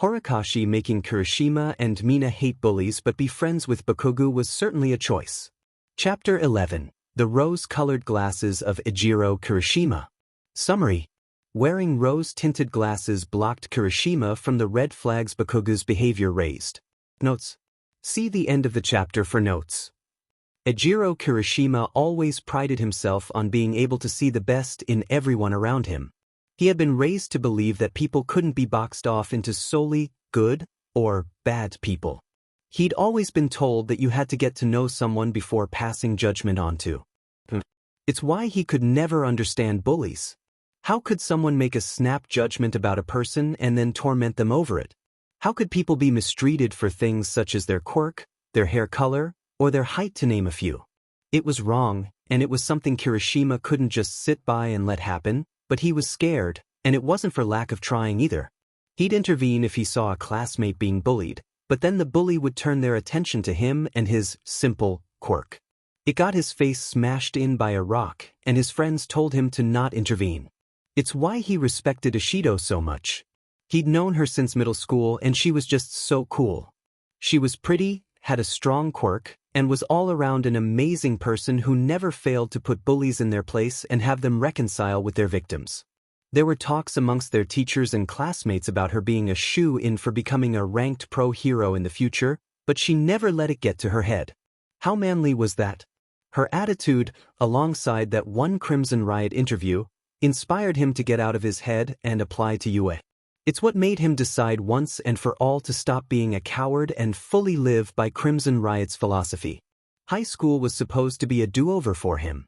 Horikoshi making Kirishima and Mina hate bullies but be friends with Bakugo was certainly a choice. Chapter 11. The Rose-Colored Glasses of Ejiro Kirishima. Summary. Wearing rose-tinted glasses blocked Kirishima from the red flags Bakugo's behavior raised. Notes. See the end of the chapter for notes. Ejiro Kirishima always prided himself on being able to see the best in everyone around him. He had been raised to believe that people couldn't be boxed off into solely good or bad people. He'd always been told that you had to get to know someone before passing judgment onto. It's why he could never understand bullies. How could someone make a snap judgment about a person and then torment them over it? How could people be mistreated for things such as their quirk, their hair color, or their height to name a few? It was wrong, and it was something Kirishima couldn't just sit by and let happen, but he was scared, and it wasn't for lack of trying either. He'd intervene if he saw a classmate being bullied, but then the bully would turn their attention to him and his simple quirk. It got his face smashed in by a rock, and his friends told him to not intervene. It's why he respected Ishido so much. He'd known her since middle school and she was just so cool. She was pretty, had a strong quirk, and was all around an amazing person who never failed to put bullies in their place and have them reconcile with their victims. There were talks amongst their teachers and classmates about her being a shoe-in for becoming a ranked pro hero in the future, but she never let it get to her head. How manly was that? Her attitude, alongside that one Crimson Riot interview, inspired him to get out of his head and apply to UA. It's what made him decide once and for all to stop being a coward and fully live by Crimson Riot's philosophy. High school was supposed to be a do-over for him.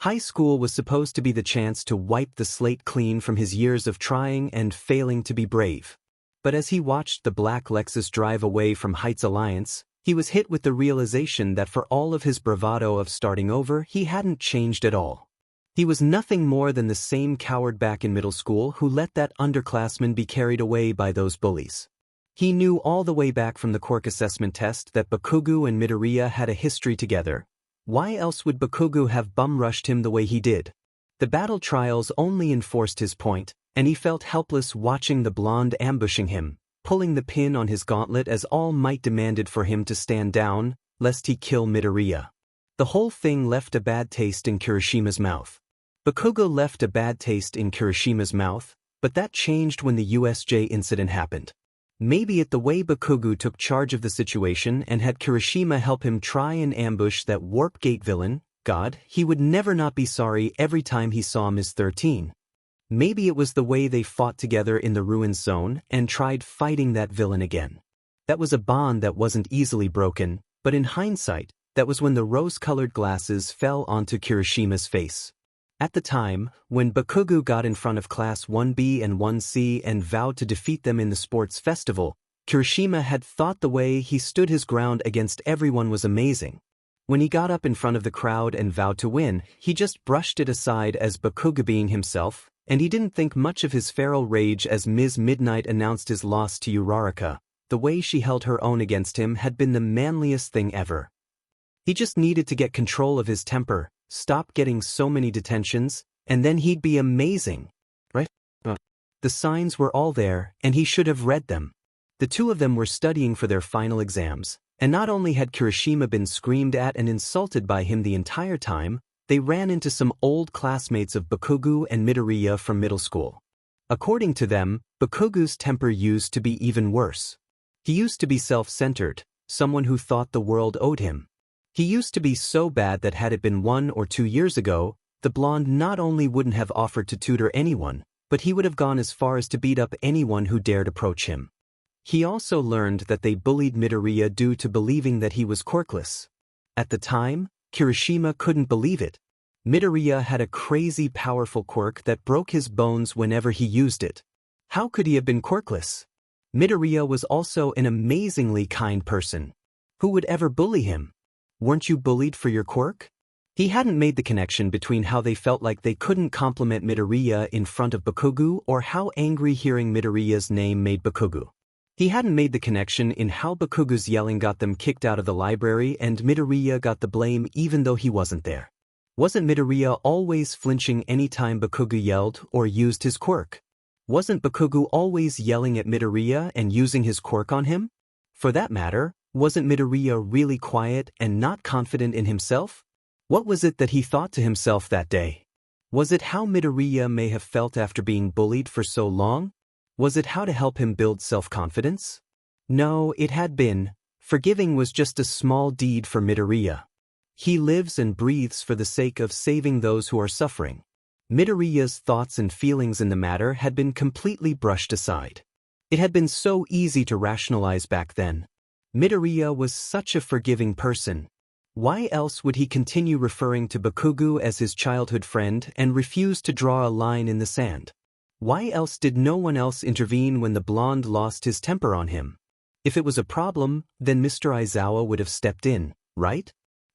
High school was supposed to be the chance to wipe the slate clean from his years of trying and failing to be brave. But as he watched the black Lexus drive away from Heights Alliance, he was hit with the realization that for all of his bravado of starting over, he hadn't changed at all. He was nothing more than the same coward back in middle school who let that underclassman be carried away by those bullies. He knew all the way back from the quirk assessment test that Bakugo and Midoriya had a history together. Why else would Bakugo have bum-rushed him the way he did? The battle trials only enforced his point, and he felt helpless watching the blonde ambushing him, pulling the pin on his gauntlet as All Might demanded for him to stand down, lest he kill Midoriya. The whole thing left a bad taste in Kirishima's mouth. Bakugo left a bad taste in Kirishima's mouth, but that changed when the USJ incident happened. Maybe it the way Bakugo took charge of the situation and had Kirishima help him try and ambush that Warp Gate villain. God, he would never not be sorry every time he saw Ms. 13. Maybe it was the way they fought together in the Ruin Zone and tried fighting that villain again. That was a bond that wasn't easily broken, but in hindsight, that was when the rose-colored glasses fell onto Kirishima's face. At the time, when Bakugo got in front of Class 1B and 1C and vowed to defeat them in the sports festival, Kirishima had thought the way he stood his ground against everyone was amazing. When he got up in front of the crowd and vowed to win, he just brushed it aside as Bakugo being himself, and he didn't think much of his feral rage as Ms. Midnight announced his loss to Uraraka. The way she held her own against him had been the manliest thing ever. He just needed to get control of his temper, stop getting so many detentions, and then he'd be amazing. Right? The signs were all there, and he should have read them. The two of them were studying for their final exams, and not only had Kirishima been screamed at and insulted by him the entire time, they ran into some old classmates of Bakugo and Midoriya from middle school. According to them, Bakugo's temper used to be even worse. He used to be self-centered, someone who thought the world owed him. He used to be so bad that had it been 1 or 2 years ago, the blonde not only wouldn't have offered to tutor anyone, but he would have gone as far as to beat up anyone who dared approach him. He also learned that they bullied Midoriya due to believing that he was quirkless. At the time, Kirishima couldn't believe it. Midoriya had a crazy powerful quirk that broke his bones whenever he used it. How could he have been quirkless? Midoriya was also an amazingly kind person. Who would ever bully him? Weren't you bullied for your quirk? He hadn't made the connection between how they felt like they couldn't compliment Midoriya in front of Bakugo or how angry hearing Midoriya's name made Bakugo. He hadn't made the connection in how Bakugo's yelling got them kicked out of the library and Midoriya got the blame even though he wasn't there. Wasn't Midoriya always flinching anytime Bakugo yelled or used his quirk? Wasn't Bakugo always yelling at Midoriya and using his quirk on him? For that matter, wasn't Midoriya really quiet and not confident in himself? What was it that he thought to himself that day? Was it how Midoriya may have felt after being bullied for so long? Was it how to help him build self-confidence? No, it had been. Forgiving was just a small deed for Midoriya. He lives and breathes for the sake of saving those who are suffering. Midoriya's thoughts and feelings in the matter had been completely brushed aside. It had been so easy to rationalize back then. Midoriya was such a forgiving person. Why else would he continue referring to Bakugo as his childhood friend and refuse to draw a line in the sand? Why else did no one else intervene when the blonde lost his temper on him? If it was a problem, then Mr. Aizawa would have stepped in, right?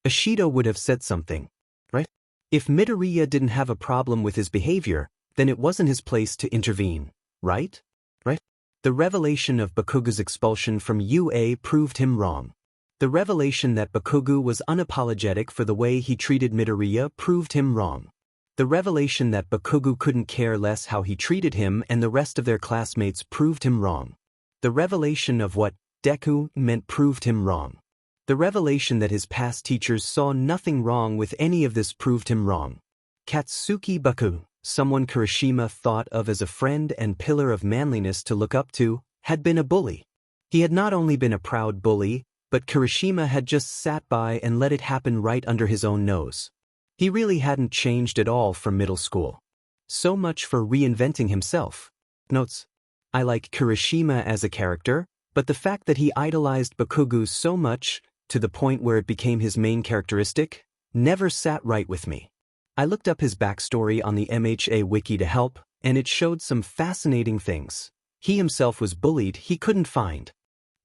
Ashido would have said something, right? If Midoriya didn't have a problem with his behavior, then it wasn't his place to intervene, right? Right? The revelation of Bakugo's expulsion from UA proved him wrong. The revelation that Bakugo was unapologetic for the way he treated Midoriya proved him wrong. The revelation that Bakugo couldn't care less how he treated him and the rest of their classmates proved him wrong. The revelation of what Deku meant proved him wrong. The revelation that his past teachers saw nothing wrong with any of this proved him wrong. Katsuki Baku, someone Kirishima thought of as a friend and pillar of manliness to look up to, had been a bully. He had not only been a proud bully, but Kirishima had just sat by and let it happen right under his own nose. He really hadn't changed at all from middle school. So much for reinventing himself. Notes: I like Kirishima as a character, but the fact that he idolized Bakugo so much, to the point where it became his main characteristic, never sat right with me. I looked up his backstory on the MHA wiki to help, and it showed some fascinating things. He himself was bullied, he couldn't find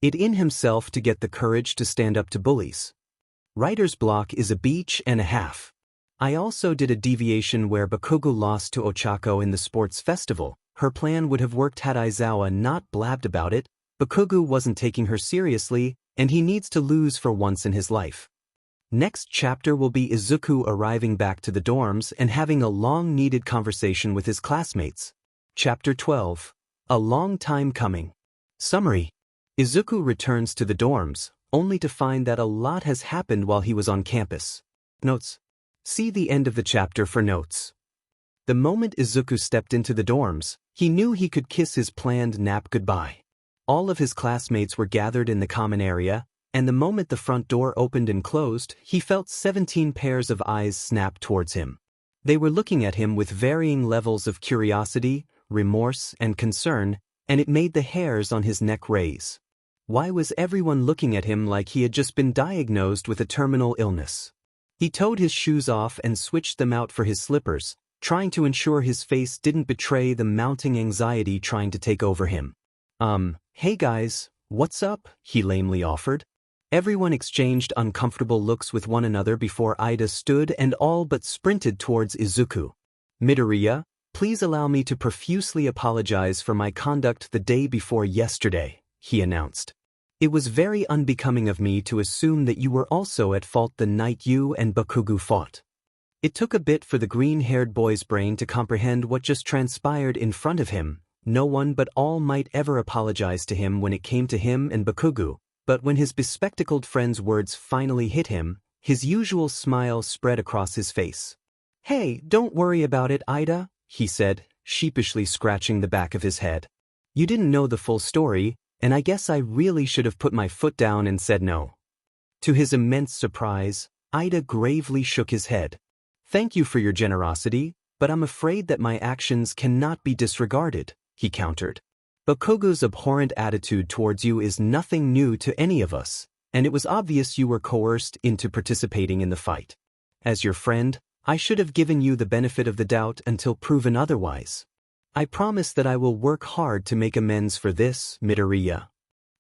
it in himself to get the courage to stand up to bullies. Writer's block is a beach and a half. I also did a deviation where Bakugo lost to Ochako in the sports festival. Her plan would have worked had Aizawa not blabbed about it. Bakugo wasn't taking her seriously, and he needs to lose for once in his life. Next chapter will be Izuku arriving back to the dorms and having a long-needed conversation with his classmates. Chapter 12. A long time coming. Summary. Izuku returns to the dorms, only to find that a lot has happened while he was on campus. Notes. See the end of the chapter for notes. The moment Izuku stepped into the dorms, he knew he could kiss his planned nap goodbye. All of his classmates were gathered in the common area, and the moment the front door opened and closed, he felt 17 pairs of eyes snap towards him. They were looking at him with varying levels of curiosity, remorse, and concern, and it made the hairs on his neck raise. Why was everyone looking at him like he had just been diagnosed with a terminal illness? He towed his shoes off and switched them out for his slippers, trying to ensure his face didn't betray the mounting anxiety trying to take over him. Hey guys, what's up? He lamely offered. Everyone exchanged uncomfortable looks with one another before Ida stood and all but sprinted towards Izuku. Midoriya, please allow me to profusely apologize for my conduct the day before yesterday, he announced. It was very unbecoming of me to assume that you were also at fault the night you and Bakugo fought. It took a bit for the green-haired boy's brain to comprehend what just transpired in front of him, No one but all might ever apologize to him when it came to him and Bakugu, but when his bespectacled friend's words finally hit him, his usual smile spread across his face. "Hey, don't worry about it, Ida," he said, sheepishly scratching the back of his head. "You didn't know the full story, and I guess I really should have put my foot down and said no." To his immense surprise, Ida gravely shook his head. "Thank you for your generosity, but I'm afraid that my actions cannot be disregarded," he countered. "Bakugu's abhorrent attitude towards you is nothing new to any of us, and it was obvious you were coerced into participating in the fight. As your friend, I should have given you the benefit of the doubt until proven otherwise. I promise that I will work hard to make amends for this, Midoriya."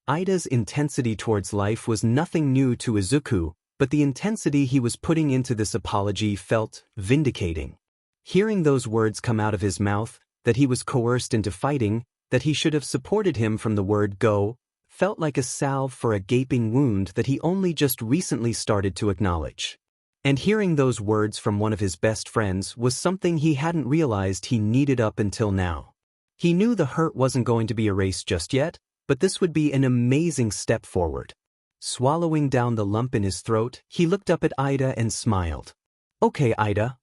Ida's intensity towards life was nothing new to Izuku, but the intensity he was putting into this apology felt vindicating. Hearing those words come out of his mouth, that he was coerced into fighting, that he should have supported him from the word go, felt like a salve for a gaping wound that he only just recently started to acknowledge. And hearing those words from one of his best friends was something he hadn't realized he needed up until now. He knew the hurt wasn't going to be erased just yet, but this would be an amazing step forward. Swallowing down the lump in his throat, he looked up at Ida and smiled. "Okay, Ida."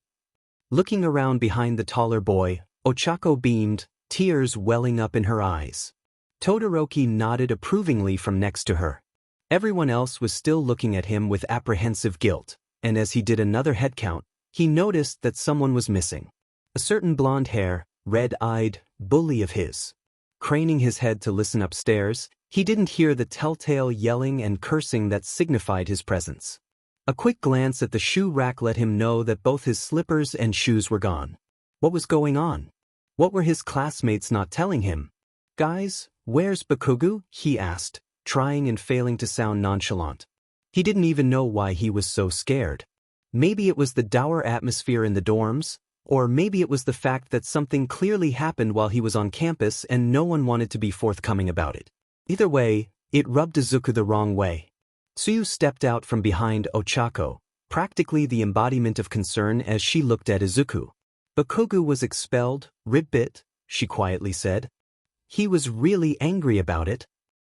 Looking around behind the taller boy, Ochako beamed, tears welling up in her eyes. Todoroki nodded approvingly from next to her. Everyone else was still looking at him with apprehensive guilt, and as he did another head count, he noticed that someone was missing. A certain blonde-haired, red-eyed bully of his. Craning his head to listen upstairs, he didn't hear the telltale yelling and cursing that signified his presence. A quick glance at the shoe rack let him know that both his slippers and shoes were gone. What was going on? What were his classmates not telling him? "Guys, where's Bakugu?" he asked, trying and failing to sound nonchalant. He didn't even know why he was so scared. Maybe it was the dour atmosphere in the dorms, or maybe it was the fact that something clearly happened while he was on campus and no one wanted to be forthcoming about it. Either way, it rubbed Izuku the wrong way. Tsuyu stepped out from behind Ochako, practically the embodiment of concern as she looked at Izuku. "Bakugu was expelled, ribbit," she quietly said. "He was really angry about it."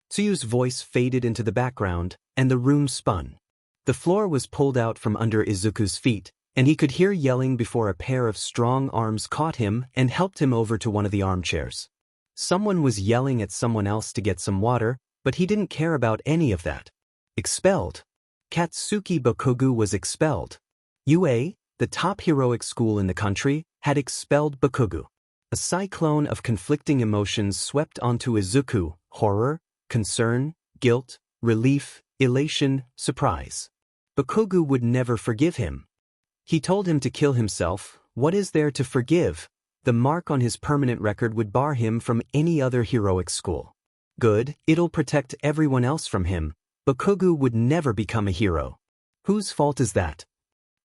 Tsuyu's voice faded into the background, and the room spun. The floor was pulled out from under Izuku's feet, and he could hear yelling before a pair of strong arms caught him and helped him over to one of the armchairs. Someone was yelling at someone else to get some water, but he didn't care about any of that. Expelled. Katsuki Bakugu was expelled. UA, the top heroic school in the country, had expelled Bakugu. A cyclone of conflicting emotions swept onto Izuku: horror, concern, guilt, relief, elation, surprise. Bakugu would never forgive him. He told him to kill himself. What is there to forgive? The mark on his permanent record would bar him from any other heroic school. Good, it'll protect everyone else from him. Bakugu would never become a hero. Whose fault is that?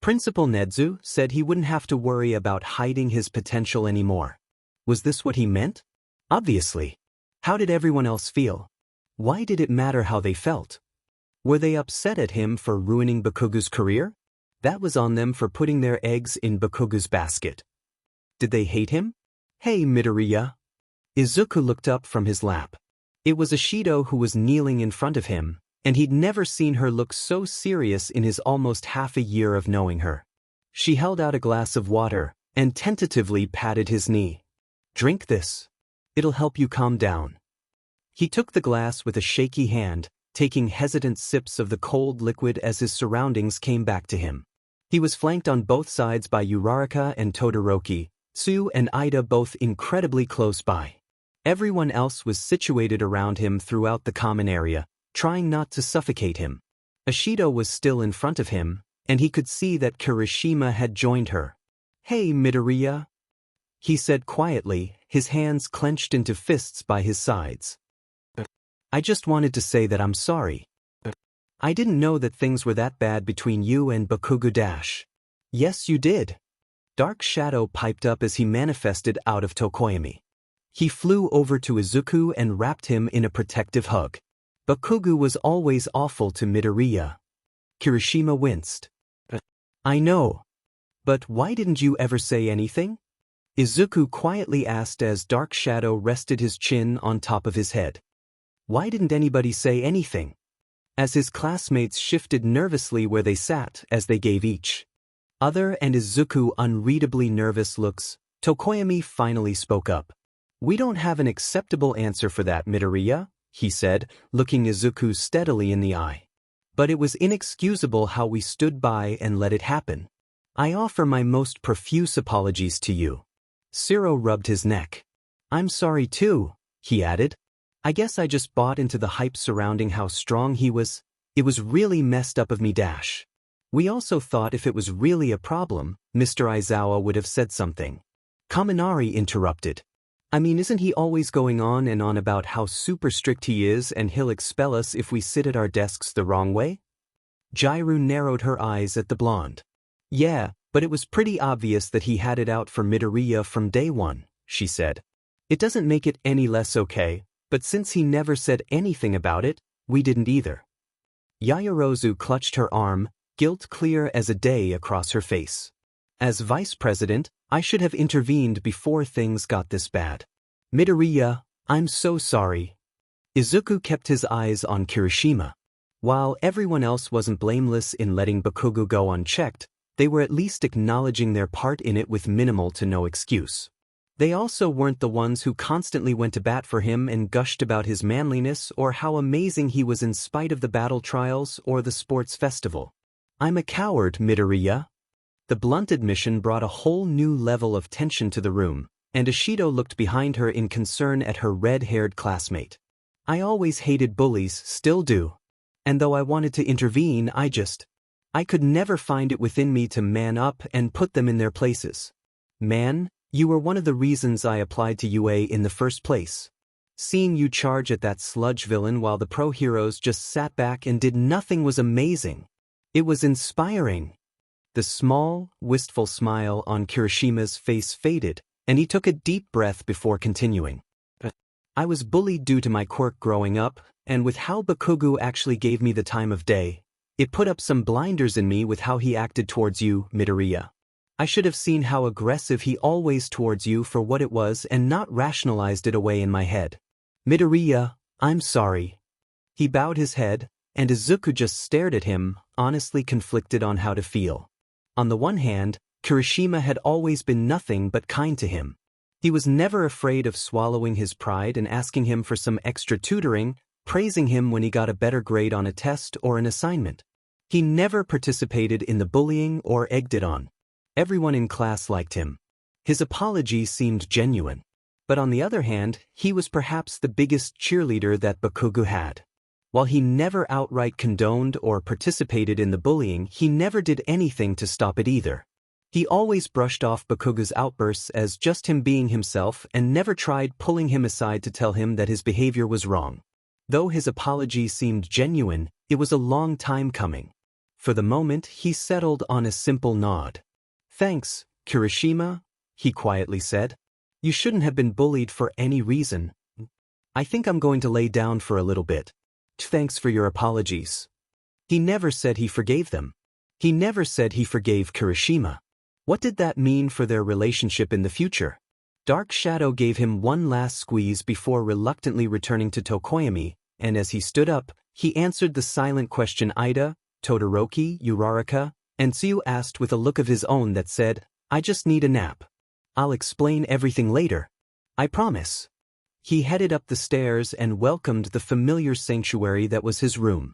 Principal Nedzu said he wouldn't have to worry about hiding his potential anymore. Was this what he meant? Obviously. How did everyone else feel? Why did it matter how they felt? Were they upset at him for ruining Bakugu's career? That was on them for putting their eggs in Bakugu's basket. Did they hate him? "Hey, Midoriya." Izuku looked up from his lap. It was Ashido who was kneeling in front of him, and he'd never seen her look so serious in his almost half a year of knowing her. She held out a glass of water and tentatively patted his knee. "Drink this. It'll help you calm down." He took the glass with a shaky hand, taking hesitant sips of the cold liquid as his surroundings came back to him. He was flanked on both sides by Uraraka and Todoroki, Tsu and Ida both incredibly close by. Everyone else was situated around him throughout the common area, trying not to suffocate him. Ashido was still in front of him, and he could see that Kirishima had joined her. "Hey, Midoriya," he said quietly, his hands clenched into fists by his sides. "I just wanted to say that I'm sorry. I didn't know that things were that bad between you and Bakugu Dash." "Yes, you did." Dark Shadow piped up as he manifested out of Tokoyami. He flew over to Izuku and wrapped him in a protective hug. "Bakugu was always awful to Midoriya." Kirishima winced. "I know. But why didn't you ever say anything?" Izuku quietly asked as Dark Shadow rested his chin on top of his head. Why didn't anybody say anything? As his classmates shifted nervously where they sat as they gave each other and Izuku unreadably nervous looks, Tokoyami finally spoke up. We don't have an acceptable answer for that, Midoriya, he said, looking Izuku steadily in the eye. But it was inexcusable how we stood by and let it happen. I offer my most profuse apologies to you. Shiro rubbed his neck. I'm sorry too, he added. I guess I just bought into the hype surrounding how strong he was. It was really messed up of me. We also thought if it was really a problem, Mr. Aizawa would have said something. Kaminari interrupted. I mean, isn't he always going on and on about how super strict he is and he'll expel us if we sit at our desks the wrong way? Jairu narrowed her eyes at the blonde. Yeah, but it was pretty obvious that he had it out for Midoriya from day one, she said. It doesn't make it any less okay, but since he never said anything about it, we didn't either. Yaoyorozu clutched her arm, guilt clear as a day across her face. As vice president, I should have intervened before things got this bad. Midoriya, I'm so sorry. Izuku kept his eyes on Kirishima. While everyone else wasn't blameless in letting Bakugo go unchecked, they were at least acknowledging their part in it with minimal to no excuse. They also weren't the ones who constantly went to bat for him and gushed about his manliness or how amazing he was in spite of the battle trials or the sports festival. I'm a coward, Midoriya. The blunt admission brought a whole new level of tension to the room, and Ishido looked behind her in concern at her red-haired classmate. I always hated bullies, still do. And though I wanted to intervene, I could never find it within me to man up and put them in their places. Man, you were one of the reasons I applied to UA in the first place. Seeing you charge at that sludge villain while the pro heroes just sat back and did nothing was amazing. It was inspiring. The small, wistful smile on Kirishima's face faded, and he took a deep breath before continuing. I was bullied due to my quirk growing up, and with how Bakugo actually gave me the time of day, it put up some blinders in me with how he acted towards you, Midoriya. I should have seen how aggressive he always towards you for what it was and not rationalized it away in my head. Midoriya, I'm sorry. He bowed his head, and Izuku just stared at him, honestly conflicted on how to feel. On the one hand, Kirishima had always been nothing but kind to him. He was never afraid of swallowing his pride and asking him for some extra tutoring, praising him when he got a better grade on a test or an assignment. He never participated in the bullying or egged it on. Everyone in class liked him. His apology seemed genuine. But on the other hand, he was perhaps the biggest cheerleader that Bakugo had. While he never outright condoned or participated in the bullying, he never did anything to stop it either. He always brushed off Bakugo's outbursts as just him being himself and never tried pulling him aside to tell him that his behavior was wrong. Though his apology seemed genuine, it was a long time coming. For the moment, he settled on a simple nod. Thanks, Kirishima, he quietly said. You shouldn't have been bullied for any reason. I think I'm going to lay down for a little bit. Thanks for your apologies. He never said he forgave them. He never said he forgave Kirishima. What did that mean for their relationship in the future? Dark Shadow gave him one last squeeze before reluctantly returning to Tokoyami, and as he stood up, he answered the silent question Ida, Todoroki, Uraraka, and Tsuyu asked with a look of his own that said, I just need a nap. I'll explain everything later. I promise. He headed up the stairs and welcomed the familiar sanctuary that was his room.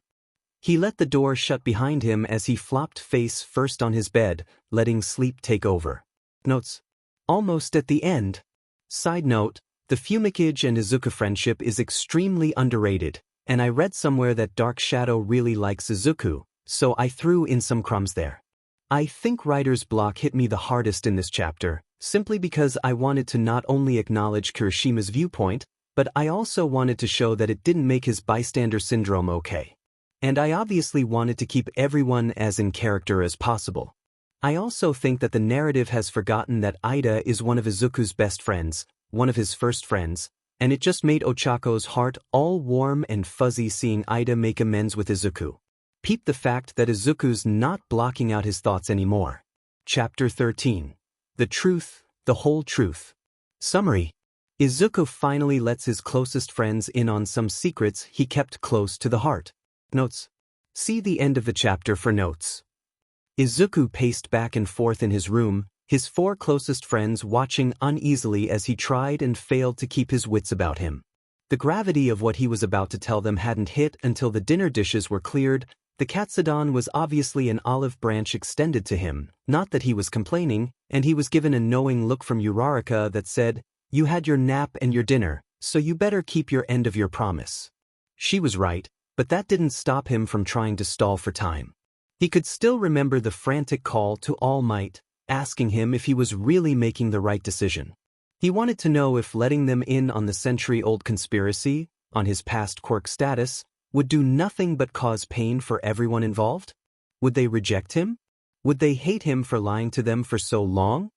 He let the door shut behind him as he flopped face first on his bed, letting sleep take over. Notes. Almost at the end. Side note, the Fumikage and Izuku friendship is extremely underrated, and I read somewhere that Dark Shadow really likes Izuku, so I threw in some crumbs there. I think writer's block hit me the hardest in this chapter, simply because I wanted to not only acknowledge Kirishima's viewpoint, but I also wanted to show that it didn't make his bystander syndrome okay. And I obviously wanted to keep everyone as in character as possible. I also think that the narrative has forgotten that Ida is one of Izuku's best friends, one of his first friends, and it just made Ochako's heart all warm and fuzzy seeing Ida make amends with Izuku. Peep the fact that Izuku's not blocking out his thoughts anymore. Chapter 13. The Truth, The whole truth. Summary. Izuku finally lets his closest friends in on some secrets he kept close to the heart. Notes. See the end of the chapter for notes. Izuku paced back and forth in his room, his 4 closest friends watching uneasily as he tried and failed to keep his wits about him. The gravity of what he was about to tell them hadn't hit until the dinner dishes were cleared. The katsudon was obviously an olive branch extended to him, not that he was complaining, and he was given a knowing look from Uraraka that said, "You had your nap and your dinner, so you better keep your end of your promise." She was right, but that didn't stop him from trying to stall for time. He could still remember the frantic call to All Might, asking him if he was really making the right decision. He wanted to know if letting them in on the century-old conspiracy, on his past quirk status, would do nothing but cause pain for everyone involved? Would they reject him? Would they hate him for lying to them for so long?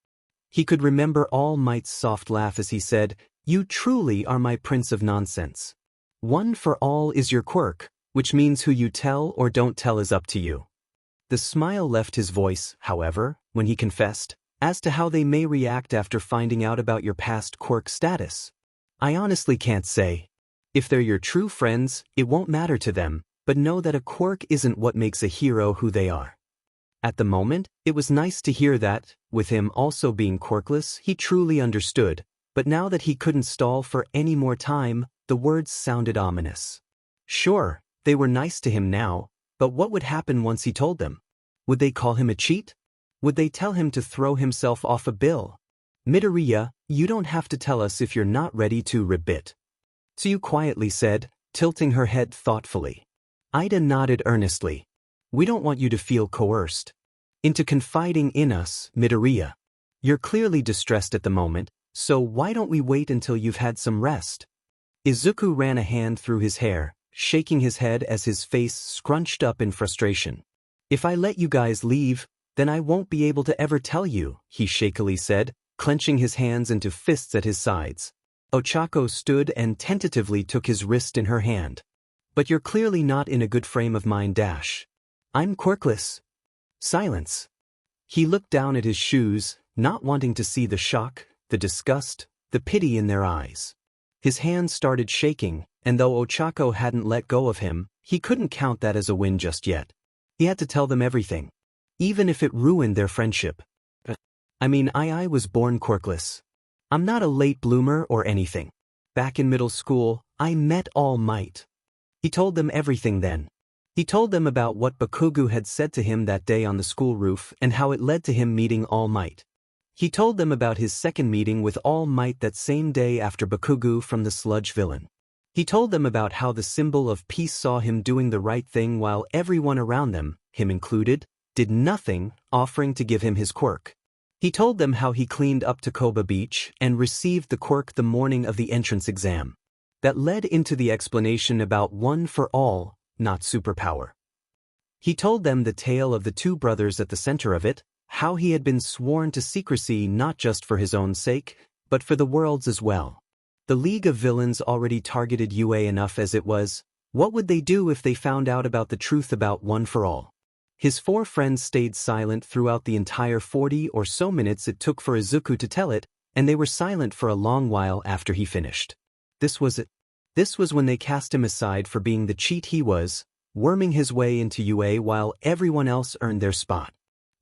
He could remember All Might's soft laugh as he said, "You truly are my prince of nonsense. One for all is your quirk, which means who you tell or don't tell is up to you." The smile left his voice, however, when he confessed, as to how they may react after finding out about your past quirk status. "I honestly can't say. If they're your true friends, it won't matter to them, but know that a quirk isn't what makes a hero who they are." At the moment, it was nice to hear that, with him also being quirkless, he truly understood, but now that he couldn't stall for any more time, the words sounded ominous. Sure, they were nice to him now, but what would happen once he told them? Would they call him a cheat? Would they tell him to throw himself off a bill? "Midoriya, you don't have to tell us if you're not ready to rebit," Tsuyu quietly said, tilting her head thoughtfully. Ida nodded earnestly. "We don't want you to feel coerced into confiding in us, Midoriya. You're clearly distressed at the moment, so why don't we wait until you've had some rest?" Izuku ran a hand through his hair, shaking his head as his face scrunched up in frustration. "If I let you guys leave, then I won't be able to ever tell you," he shakily said, clenching his hands into fists at his sides. Ochako stood and tentatively took his wrist in her hand. "But you're clearly not in a good frame of mind. I'm quirkless." Silence. He looked down at his shoes, not wanting to see the shock, the disgust, the pity in their eyes. His hands started shaking, and though Ochako hadn't let go of him, he couldn't count that as a win just yet. He had to tell them everything. Even if it ruined their friendship. I was born quirkless. I'm not a late bloomer or anything. Back in middle school, I met All Might. He told them everything then. He told them about what Bakugu had said to him that day on the school roof and how it led to him meeting All Might. He told them about his second meeting with All Might that same day after Bakugu from the sludge villain. He told them about how the symbol of peace saw him doing the right thing while everyone around them, him included, did nothing, offering to give him his quirk. He told them how he cleaned up to Koba Beach and received the quirk the morning of the entrance exam. That led into the explanation about one for all, not superpower. He told them the tale of the 2 brothers at the center of it, how he had been sworn to secrecy not just for his own sake, but for the world's as well. The League of Villains already targeted UA enough as it was. What would they do if they found out about the truth about one for all? His 4 friends stayed silent throughout the entire 40 or so minutes it took for Izuku to tell it, and they were silent for a long while after he finished. This was it. This was when they cast him aside for being the cheat he was, worming his way into UA while everyone else earned their spot.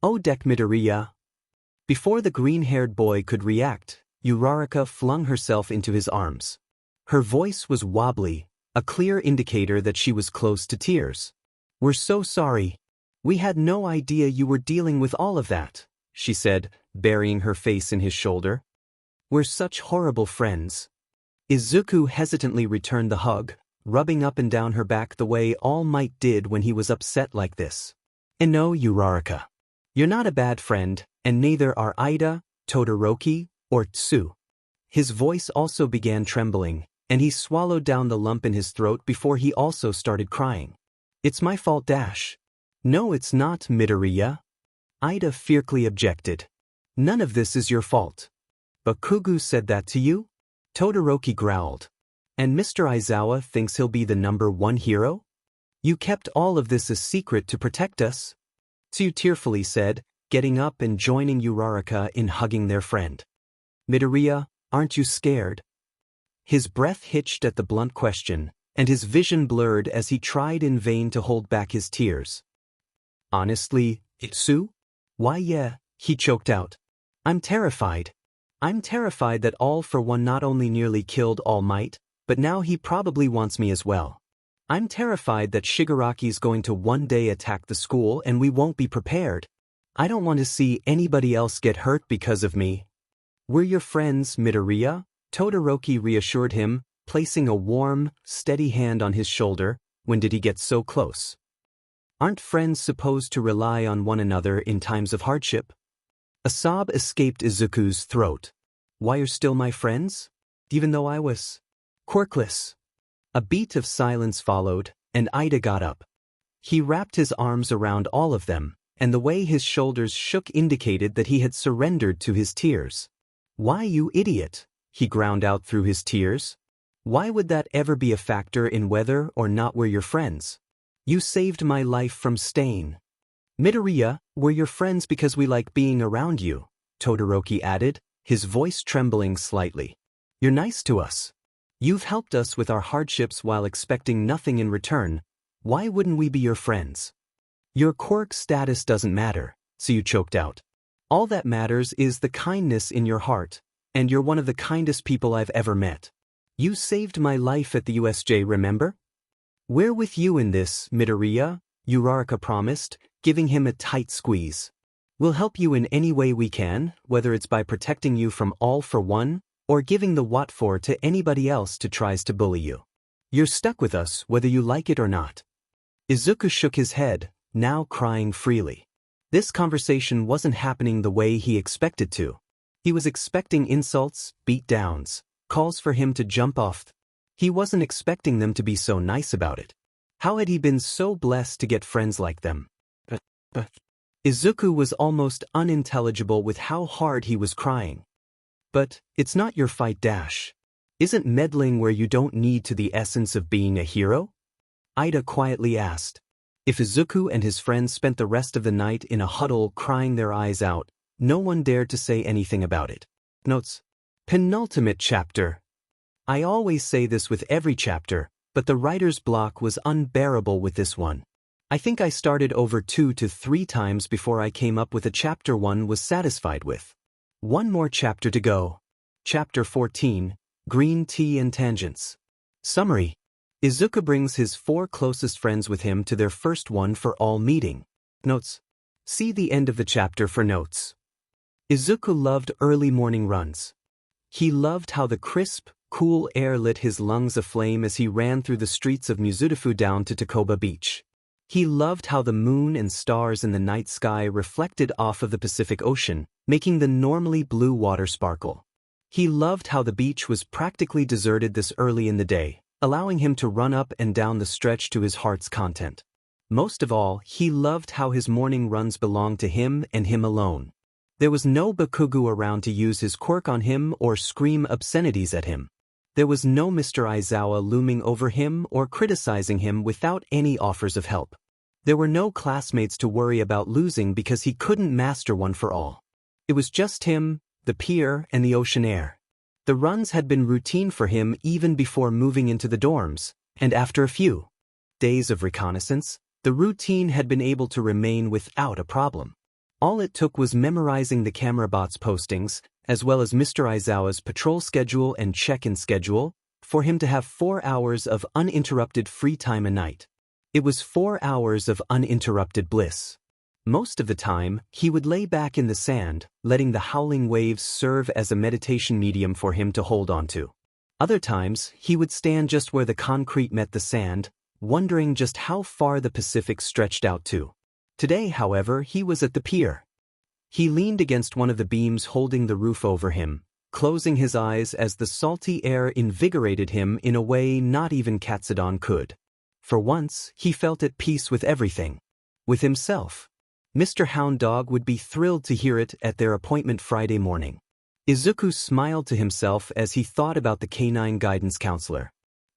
"Oh Deck Midoriya." Before the green-haired boy could react, Uraraka flung herself into his arms. Her voice was wobbly, a clear indicator that she was close to tears. "We're so sorry. We had no idea you were dealing with all of that," she said, burying her face in his shoulder. "We're such horrible friends." Izuku hesitantly returned the hug, rubbing up and down her back the way All Might did when he was upset like this. "And no, Uraraka. You're not a bad friend, and neither are Ida, Todoroki, or Tsu." His voice also began trembling, and he swallowed down the lump in his throat before he also started crying. "It's my fault. "No, it's not, Midoriya." Ida fiercely objected. "None of this is your fault." "Bakugu said that to you?" Todoroki growled. "And Mr. Aizawa thinks he'll be the #1 hero? You kept all of this a secret to protect us?" Tsu tearfully said, getting up and joining Uraraka in hugging their friend. Midoriya, aren't you scared? His breath hitched at the blunt question, and his vision blurred as he tried in vain to hold back his tears. Honestly, Itsu? Why yeah, he choked out. I'm terrified. I'm terrified that All for One not only nearly killed All Might, but now he probably wants me as well. I'm terrified that Shigaraki's going to one day attack the school and we won't be prepared. I don't want to see anybody else get hurt because of me. We're your friends, Midoriya, Todoroki reassured him, placing a warm, steady hand on his shoulder. When did he get so close? Aren't friends supposed to rely on one another in times of hardship? A sob escaped Izuku's throat. Why you're still my friends? Even though I was quirkless. A beat of silence followed, and Ida got up. He wrapped his arms around all of them, and the way his shoulders shook indicated that he had surrendered to his tears. Why, you idiot? He ground out through his tears. Why would that ever be a factor in whether or not we're your friends? You saved my life from stain. Midoriya, we're your friends because we like being around you, Todoroki added, his voice trembling slightly. You're nice to us. You've helped us with our hardships while expecting nothing in return. Why wouldn't we be your friends? Your quirk status doesn't matter, so you choked out. All that matters is the kindness in your heart, and you're one of the kindest people I've ever met. You saved my life at the USJ, remember? We're with you in this, Midoriya, Uraraka promised, giving him a tight squeeze. We'll help you in any way we can, whether it's by protecting you from All for One, or giving the what for to anybody else who tries to bully you. You're stuck with us whether you like it or not. Izuku shook his head, now crying freely. This conversation wasn't happening the way he expected to. He was expecting insults, beat-downs, calls for him to jump off. He wasn't expecting them to be so nice about it. How had he been so blessed to get friends like them? But Izuku was almost unintelligible with how hard he was crying. But it's not your fight dash. Isn't meddling where you don't need to the essence of being a hero? Ida quietly asked. If Izuku and his friends spent the rest of the night in a huddle crying their eyes out, no one dared to say anything about it. Notes. Penultimate chapter. I always say this with every chapter, but the writer's block was unbearable with this one. I think I started over 2 to 3 times before I came up with a chapter one was satisfied with. One more chapter to go. Chapter 14, Green Tea and Tangents. Summary. Izuku brings his 4 closest friends with him to their first one for all meeting. Notes. See the end of the chapter for notes. Izuku loved early morning runs. He loved how the crisp, cool air lit his lungs aflame as he ran through the streets of Mizudafu down to Takoba Beach. He loved how the moon and stars in the night sky reflected off of the Pacific Ocean, making the normally blue water sparkle. He loved how the beach was practically deserted this early in the day, allowing him to run up and down the stretch to his heart's content. Most of all, he loved how his morning runs belonged to him and him alone. There was no Bakugo around to use his quirk on him or scream obscenities at him. There was no Mr. Aizawa looming over him or criticizing him without any offers of help. There were no classmates to worry about losing because he couldn't master one for all. It was just him, the pier, and the ocean air. The runs had been routine for him even before moving into the dorms, and after a few days of reconnaissance, the routine had been able to remain without a problem. All it took was memorizing the camera bot's postings, as well as Mr. Aizawa's patrol schedule and check-in schedule, for him to have 4 hours of uninterrupted free time a night. It was 4 hours of uninterrupted bliss. Most of the time, he would lay back in the sand, letting the howling waves serve as a meditation medium for him to hold on to. Other times, he would stand just where the concrete met the sand, wondering just how far the Pacific stretched out to. Today, however, he was at the pier. He leaned against one of the beams holding the roof over him, closing his eyes as the salty air invigorated him in a way not even Katsudon could. For once, he felt at peace with everything. With himself. Mr. Hound Dog would be thrilled to hear it at their appointment Friday morning. Izuku smiled to himself as he thought about the canine guidance counselor.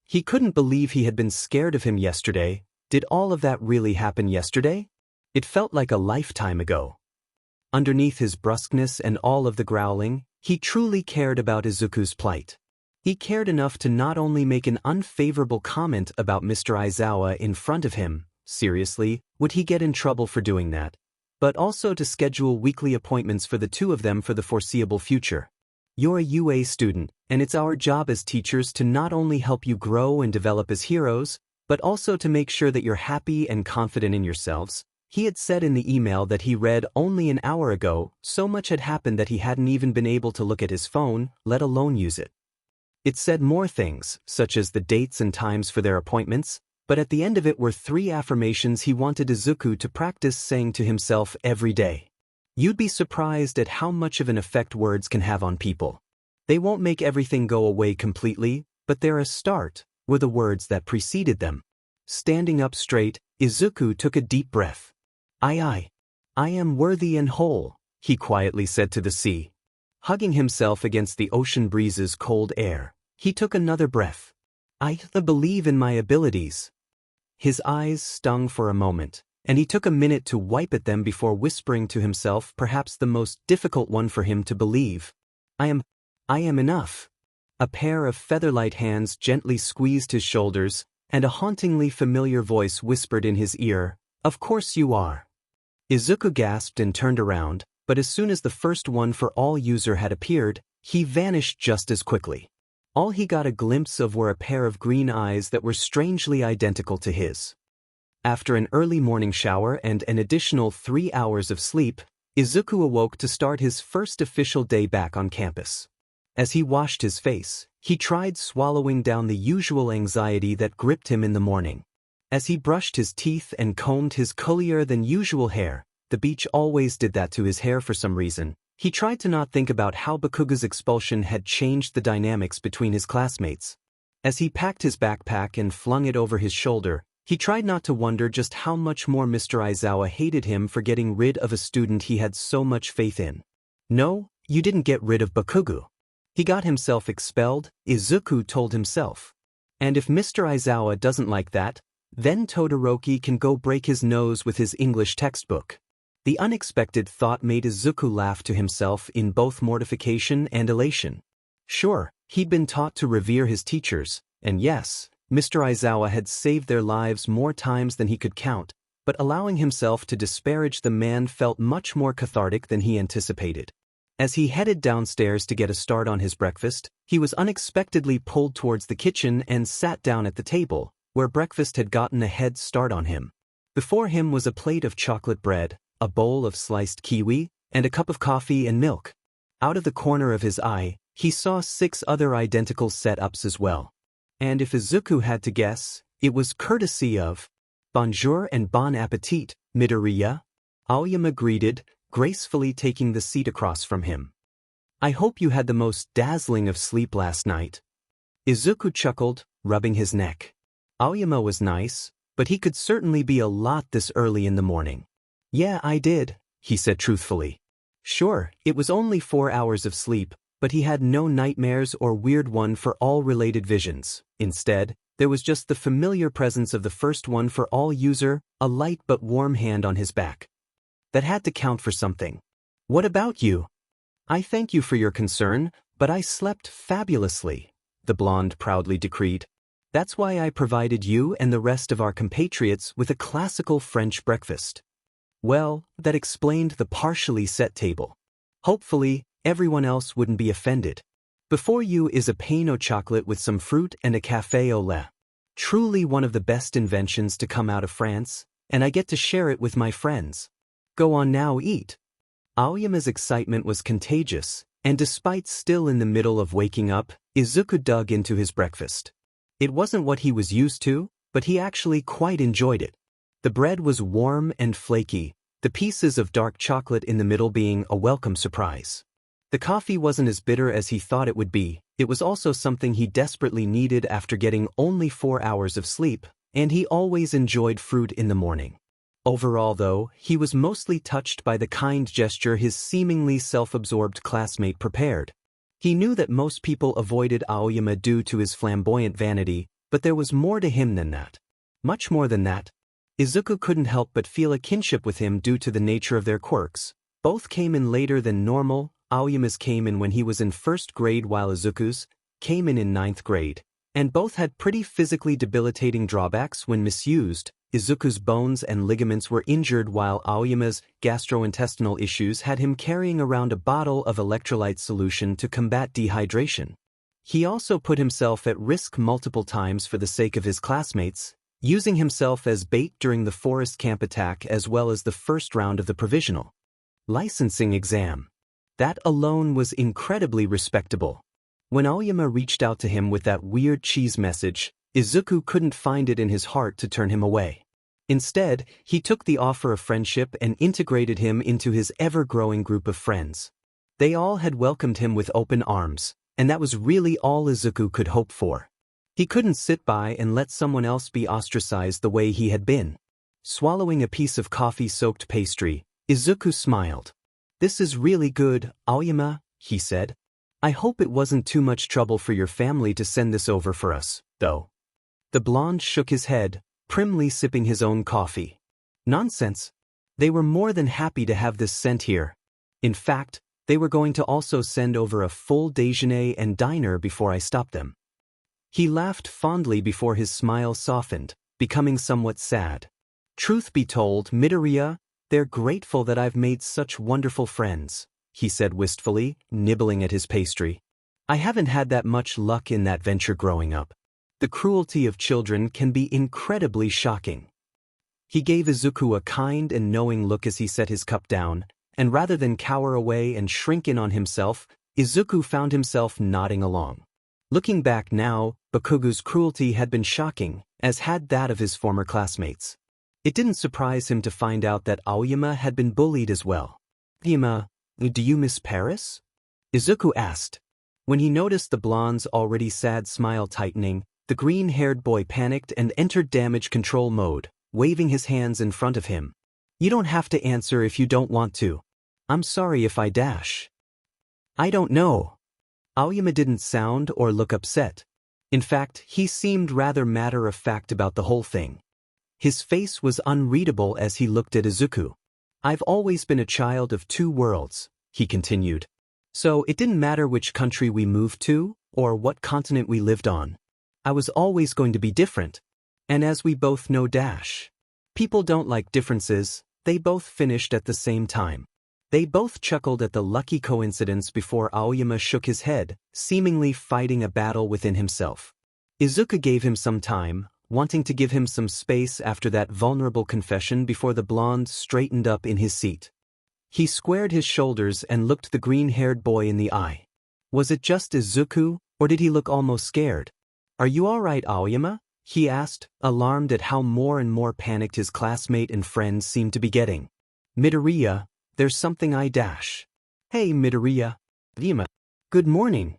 He couldn't believe he had been scared of him yesterday. Did all of that really happen yesterday? It felt like a lifetime ago. Underneath his brusqueness and all of the growling, He truly cared about Izuku's plight. He cared enough to not only make an unfavorable comment about Mr. Aizawa in front of him, seriously, would he get in trouble for doing that, but also to schedule weekly appointments for the two of them for the foreseeable future. You're a UA student, and it's our job as teachers to not only help you grow and develop as heroes, but also to make sure that you're happy and confident in yourselves. He had said in the email that he read only an hour ago. So much had happened that he hadn't even been able to look at his phone, let alone use it. It said more things, such as the dates and times for their appointments, but at the end of it were 3 affirmations he wanted Izuku to practice saying to himself every day. You'd be surprised at how much of an effect words can have on people. They won't make everything go away completely, but they're a start, were the words that preceded them. Standing up straight, Izuku took a deep breath. I am worthy and whole, he quietly said to the sea. Hugging himself against the ocean breeze's cold air, he took another breath. I believe in my abilities. His eyes stung for a moment, and he took a minute to wipe at them before whispering to himself perhaps the most difficult one for him to believe. I am enough. A pair of feather-light hands gently squeezed his shoulders, and a hauntingly familiar voice whispered in his ear, "Of course you are." Izuku gasped and turned around, but as soon as the first one for all user had appeared, he vanished just as quickly. All he got a glimpse of were a pair of green eyes that were strangely identical to his. After an early morning shower and an additional 3 hours of sleep, Izuku awoke to start his first official day back on campus. As he washed his face, he tried swallowing down the usual anxiety that gripped him in the morning. As he brushed his teeth and combed his curlier-than-usual hair, the beach always did that to his hair for some reason, he tried to not think about how Bakuga's expulsion had changed the dynamics between his classmates. As he packed his backpack and flung it over his shoulder, he tried not to wonder just how much more Mr. Aizawa hated him for getting rid of a student he had so much faith in. No, you didn't get rid of Bakugo. He got himself expelled, Izuku told himself. And if Mr. Aizawa doesn't like that, then Todoroki can go break his nose with his English textbook. The unexpected thought made Izuku laugh to himself in both mortification and elation. Sure, he'd been taught to revere his teachers, and yes, Mr. Aizawa had saved their lives more times than he could count, but allowing himself to disparage the man felt much more cathartic than he anticipated. As he headed downstairs to get a start on his breakfast, he was unexpectedly pulled towards the kitchen and sat down at the table, where breakfast had gotten a head start on him. Before him was a plate of chocolate bread, a bowl of sliced kiwi, and a cup of coffee and milk. Out of the corner of his eye, he saw 6 other identical setups as well. And if Izuku had to guess, it was courtesy of Bonjour and Bon Appetit, Midoriya. Aoyama greeted, gracefully taking the seat across from him. I hope you had the most dazzling of sleep last night. Izuku chuckled, rubbing his neck. Aoyama was nice, but he could certainly be a lot this early in the morning. Yeah, I did, he said truthfully. Sure, it was only 4 hours of sleep, but he had no nightmares or weird one for all related visions. Instead, there was just the familiar presence of the first one for all user, a light but warm hand on his back. That had to count for something. What about you? I thank you for your concern, but I slept fabulously, the blonde proudly decreed. That's why I provided you and the rest of our compatriots with a classical French breakfast. Well, that explained the partially set table. Hopefully, everyone else wouldn't be offended. Before you is a pain au chocolate with some fruit and a café au lait. Truly one of the best inventions to come out of France, and I get to share it with my friends. Go on now, eat. Aoyama's excitement was contagious, and despite still in the middle of waking up, Izuku dug into his breakfast. It wasn't what he was used to, but he actually quite enjoyed it. The bread was warm and flaky, the pieces of dark chocolate in the middle being a welcome surprise. The coffee wasn't as bitter as he thought it would be. It was also something he desperately needed after getting only 4 hours of sleep, and he always enjoyed fruit in the morning. Overall, though, he was mostly touched by the kind gesture his seemingly self-absorbed classmate prepared. He knew that most people avoided Aoyama due to his flamboyant vanity, but there was more to him than that. Much more than that. Izuku couldn't help but feel a kinship with him due to the nature of their quirks. Both came in later than normal, Aoyama's came in when he was in 1st grade while Izuku's came in 9th grade, and both had pretty physically debilitating drawbacks when misused. Izuku's bones and ligaments were injured while Aoyama's gastrointestinal issues had him carrying around a bottle of electrolyte solution to combat dehydration. He also put himself at risk multiple times for the sake of his classmates, using himself as bait during the forest camp attack as well as the first round of the provisional licensing exam. That alone was incredibly respectable. When Aoyama reached out to him with that weird cheese message, Izuku couldn't find it in his heart to turn him away. Instead, he took the offer of friendship and integrated him into his ever-growing group of friends. They all had welcomed him with open arms, and that was really all Izuku could hope for. He couldn't sit by and let someone else be ostracized the way he had been. Swallowing a piece of coffee-soaked pastry, Izuku smiled. "This is really good, Aoyama," he said. "I hope it wasn't too much trouble for your family to send this over for us, though." The blonde shook his head, primly sipping his own coffee. "Nonsense. They were more than happy to have this sent here. In fact, they were going to also send over a full déjeuner and diner before I stopped them." He laughed fondly before his smile softened, becoming somewhat sad. "Truth be told, Midoriya, they're grateful that I've made such wonderful friends," he said wistfully, nibbling at his pastry. "I haven't had that much luck in that venture growing up. The cruelty of children can be incredibly shocking." He gave Izuku a kind and knowing look as he set his cup down, and rather than cower away and shrink in on himself, Izuku found himself nodding along. Looking back now, Bakugo's cruelty had been shocking, as had that of his former classmates. It didn't surprise him to find out that Aoyama had been bullied as well. "Aoyama, do you miss Paris?" Izuku asked. When he noticed the blonde's already sad smile tightening, the green-haired boy panicked and entered damage control mode, waving his hands in front of him. "You don't have to answer if you don't want to. I'm sorry if I dash." "I don't know." Aoyama didn't sound or look upset. In fact, he seemed rather matter-of-fact about the whole thing. His face was unreadable as he looked at Izuku. "I've always been a child of two worlds," he continued. "So it didn't matter which country we moved to, or what continent we lived on. I was always going to be different. And as we both know people don't like differences." They both finished at the same time. They both chuckled at the lucky coincidence before Aoyama shook his head, seemingly fighting a battle within himself. Izuku gave him some time, wanting to give him some space after that vulnerable confession before the blonde straightened up in his seat. He squared his shoulders and looked the green-haired boy in the eye. Was it just Izuku, or did he look almost scared? "Are you all right, Aoyama?" he asked, alarmed at how more and more panicked his classmate and friends seemed to be getting. "Midoriya, there's something I dash." "Hey Midoriya." "Aoyama. Good morning."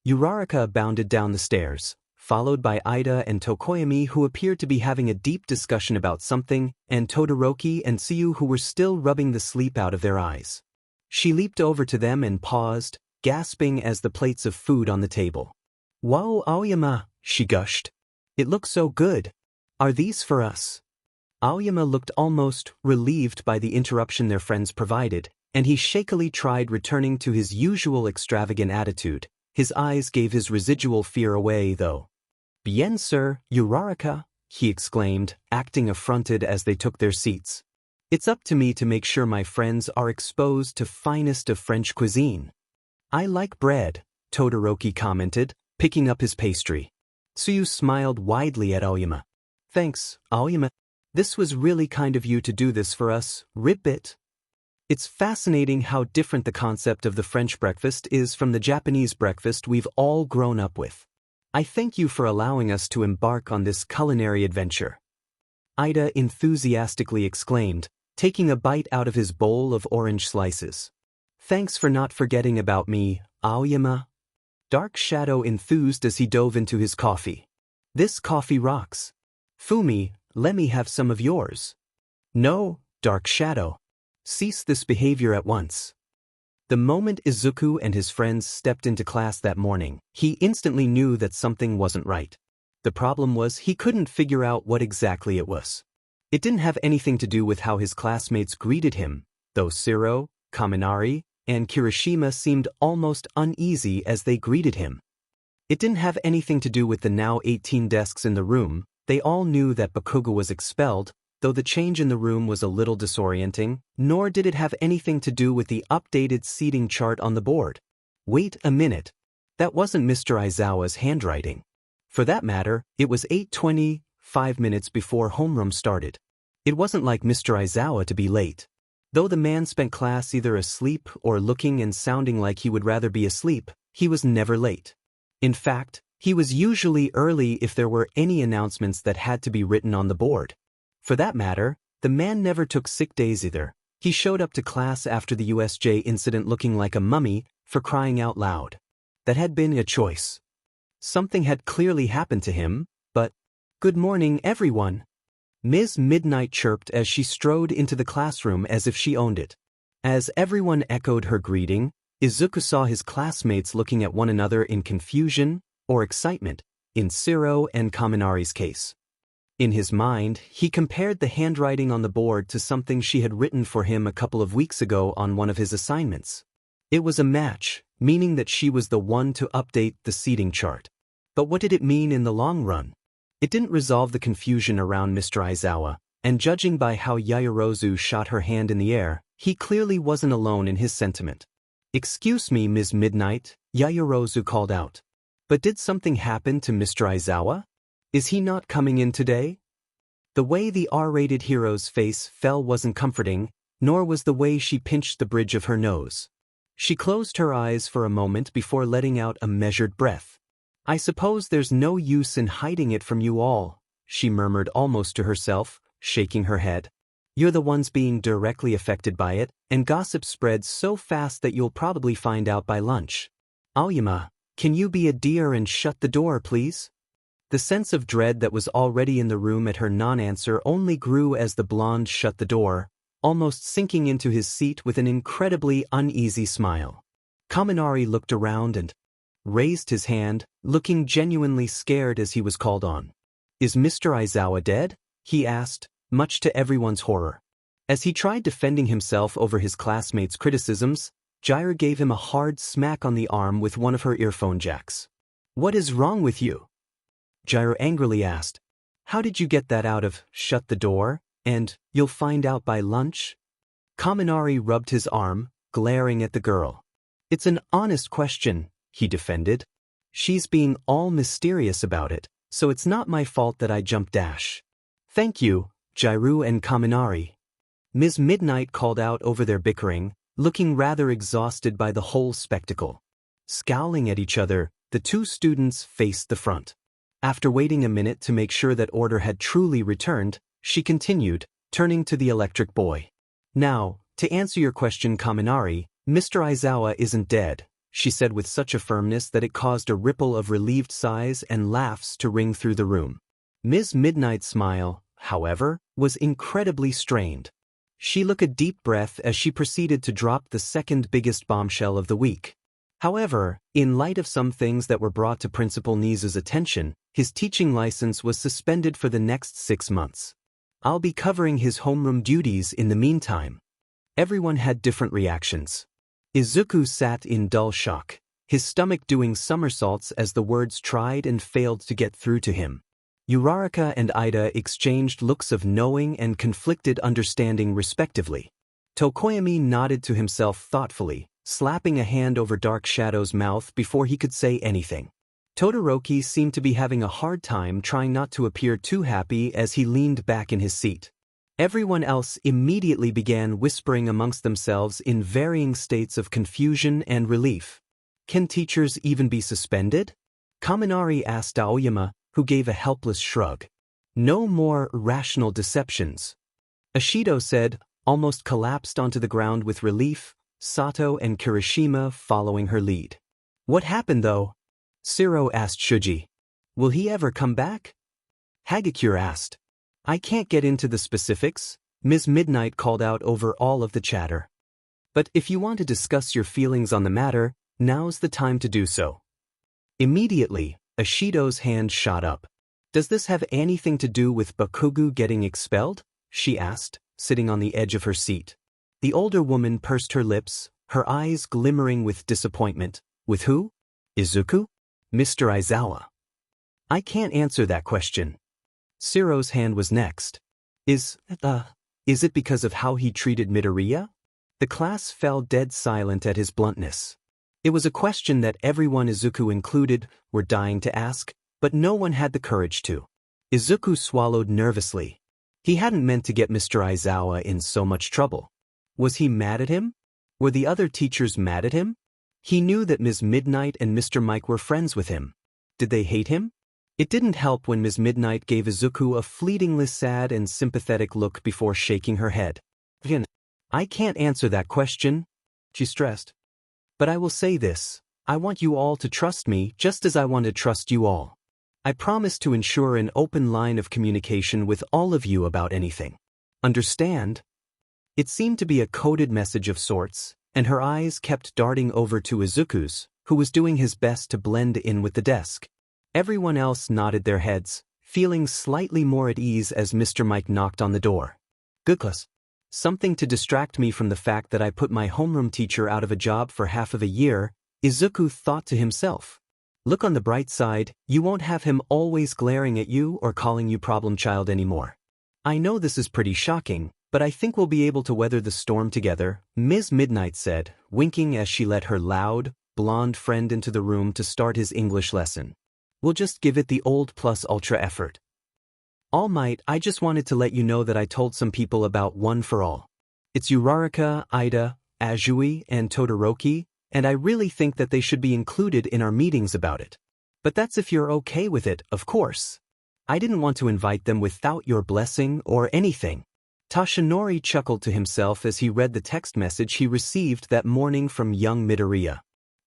Uraraka bounded down the stairs, followed by Ida and Tokoyami, who appeared to be having a deep discussion about something, and Todoroki and Tsuyu, who were still rubbing the sleep out of their eyes. She leaped over to them and paused, gasping as the plates of food on the table. "Wow, Aoyama," she gushed. "It looks so good. Are these for us?" Aoyama looked almost relieved by the interruption their friends provided, and he shakily tried returning to his usual extravagant attitude. His eyes gave his residual fear away, though. "Bien, sir, Uraraka," he exclaimed, acting affronted as they took their seats. "It's up to me to make sure my friends are exposed to finest of French cuisine." "I like bread," Todoroki commented, picking up his pastry. Tsuyu smiled widely at Aoyama. "Thanks, Aoyama. This was really kind of you to do this for us, Ribbit." It's fascinating how different the concept of the French breakfast is from the Japanese breakfast we've all grown up with. I thank you for allowing us to embark on this culinary adventure." Ida enthusiastically exclaimed, taking a bite out of his bowl of orange slices. "Thanks for not forgetting about me, Aoyama." Dark Shadow enthused as he dove into his coffee. "This coffee rocks. Fumi, let me have some of yours." "No, Dark Shadow. Cease this behavior at once." The moment Izuku and his friends stepped into class that morning, he instantly knew that something wasn't right. The problem was he couldn't figure out what exactly it was. It didn't have anything to do with how his classmates greeted him, though Shiro, Kaminari, and Kirishima seemed almost uneasy as they greeted him. It didn't have anything to do with the now 18 desks in the room. They all knew that Bakugo was expelled, though the change in the room was a little disorienting, nor did it have anything to do with the updated seating chart on the board. Wait a minute. That wasn't Mr. Aizawa's handwriting. For that matter, it was 8:20, 5 minutes before homeroom started. It wasn't like Mr. Aizawa to be late. Though the man spent class either asleep or looking and sounding like he would rather be asleep, he was never late. In fact, he was usually early if there were any announcements that had to be written on the board. For that matter, the man never took sick days either. He showed up to class after the USJ incident looking like a mummy, for crying out loud. That had been a choice. Something had clearly happened to him, but, "Good morning, everyone," Ms. Midnight chirped as she strode into the classroom as if she owned it. As everyone echoed her greeting, Izuku saw his classmates looking at one another in confusion or excitement, in Shiro and Kaminari's case. In his mind, he compared the handwriting on the board to something she had written for him a couple of weeks ago on one of his assignments. It was a match, meaning that she was the one to update the seating chart. But what did it mean in the long run? It didn't resolve the confusion around Mr. Aizawa, and judging by how Yaoyorozu shot her hand in the air, he clearly wasn't alone in his sentiment. "Excuse me, Ms. Midnight," Yaoyorozu called out. "But did something happen to Mr. Aizawa? Is he not coming in today?" The way the R-rated hero's face fell wasn't comforting, nor was the way she pinched the bridge of her nose. She closed her eyes for a moment before letting out a measured breath. "I suppose there's no use in hiding it from you all," she murmured almost to herself, shaking her head. "You're the ones being directly affected by it, and gossip spreads so fast that you'll probably find out by lunch. Aoyama, can you be a dear and shut the door, please?" The sense of dread that was already in the room at her non-answer only grew as the blonde shut the door, almost sinking into his seat with an incredibly uneasy smile. Kaminari looked around and raised his hand, looking genuinely scared as he was called on. "Is Mr. Aizawa dead?" he asked, much to everyone's horror. As he tried defending himself over his classmates' criticisms, Jiraiya gave him a hard smack on the arm with one of her earphone jacks. "What is wrong with you?" Jiraiya angrily asked. "How did you get that out of 'shut the door' and 'you'll find out by lunch'?" Kaminari rubbed his arm, glaring at the girl. "It's an honest question," he defended. "She's being all mysterious about it, so it's not my fault that I jumped dash." "Thank you, Jiraiya and Kaminari," Ms. Midnight called out over their bickering, looking rather exhausted by the whole spectacle. Scowling at each other, the two students faced the front. After waiting a minute to make sure that order had truly returned, she continued, turning to the electric boy. "Now, to answer your question, Kaminari, Mr. Aizawa isn't dead," she said with such a firmness that it caused a ripple of relieved sighs and laughs to ring through the room. Ms. Midnight's smile, however, was incredibly strained. She took a deep breath as she proceeded to drop the second biggest bombshell of the week. However, in light of some things that were brought to Principal Nizu's attention, his teaching license was suspended for the next 6 months. "I'll be covering his homeroom duties in the meantime." Everyone had different reactions. Izuku sat in dull shock, his stomach doing somersaults as the words tried and failed to get through to him. Uraraka and Ida exchanged looks of knowing and conflicted understanding respectively. Tokoyami nodded to himself thoughtfully, slapping a hand over Dark Shadow's mouth before he could say anything. Todoroki seemed to be having a hard time trying not to appear too happy as he leaned back in his seat. Everyone else immediately began whispering amongst themselves in varying states of confusion and relief. "Can teachers even be suspended?" Kaminari asked Aoyama, who gave a helpless shrug. "No more rational deceptions." Ashido said, almost collapsed onto the ground with relief, Sato and Kirishima following her lead. "What happened though?" Shiro asked Shuji. "Will he ever come back?" Hagakure asked. "I can't get into the specifics," Ms. Midnight called out over all of the chatter. "But if you want to discuss your feelings on the matter, now's the time to do so." Immediately, Ashido's hand shot up. "Does this have anything to do with Bakugo getting expelled?" she asked, sitting on the edge of her seat. The older woman pursed her lips, her eyes glimmering with disappointment. With who? Izuku? Mr. Aizawa. I can't answer that question. Siro's hand was next. Is it because of how he treated Midoriya? The class fell dead silent at his bluntness. It was a question that everyone, Izuku included, were dying to ask, but no one had the courage to. Izuku swallowed nervously. He hadn't meant to get Mr. Aizawa in so much trouble. Was he mad at him? Were the other teachers mad at him? He knew that Ms. Midnight and Mr. Mike were friends with him. Did they hate him? It didn't help when Ms. Midnight gave Izuku a fleetingly sad and sympathetic look before shaking her head. I can't answer that question, she stressed. But I will say this, I want you all to trust me just as I want to trust you all. I promise to ensure an open line of communication with all of you about anything. Understand? It seemed to be a coded message of sorts, and her eyes kept darting over to Izuku's, who was doing his best to blend in with the desk. Everyone else nodded their heads, feeling slightly more at ease as Mr. Mike knocked on the door. Good class. Something to distract me from the fact that I put my homeroom teacher out of a job for half of a year, Izuku thought to himself. Look on the bright side, you won't have him always glaring at you or calling you problem child anymore. I know this is pretty shocking, but I think we'll be able to weather the storm together, Ms. Midnight said, winking as she let her loud, blonde friend into the room to start his English lesson. We'll just give it the old plus ultra effort. All Might, I just wanted to let you know that I told some people about One for All. It's Uraraka, Ida, Azui, and Todoroki, and I really think that they should be included in our meetings about it. But that's if you're okay with it, of course. I didn't want to invite them without your blessing or anything. Tashinori chuckled to himself as he read the text message he received that morning from young Midoriya.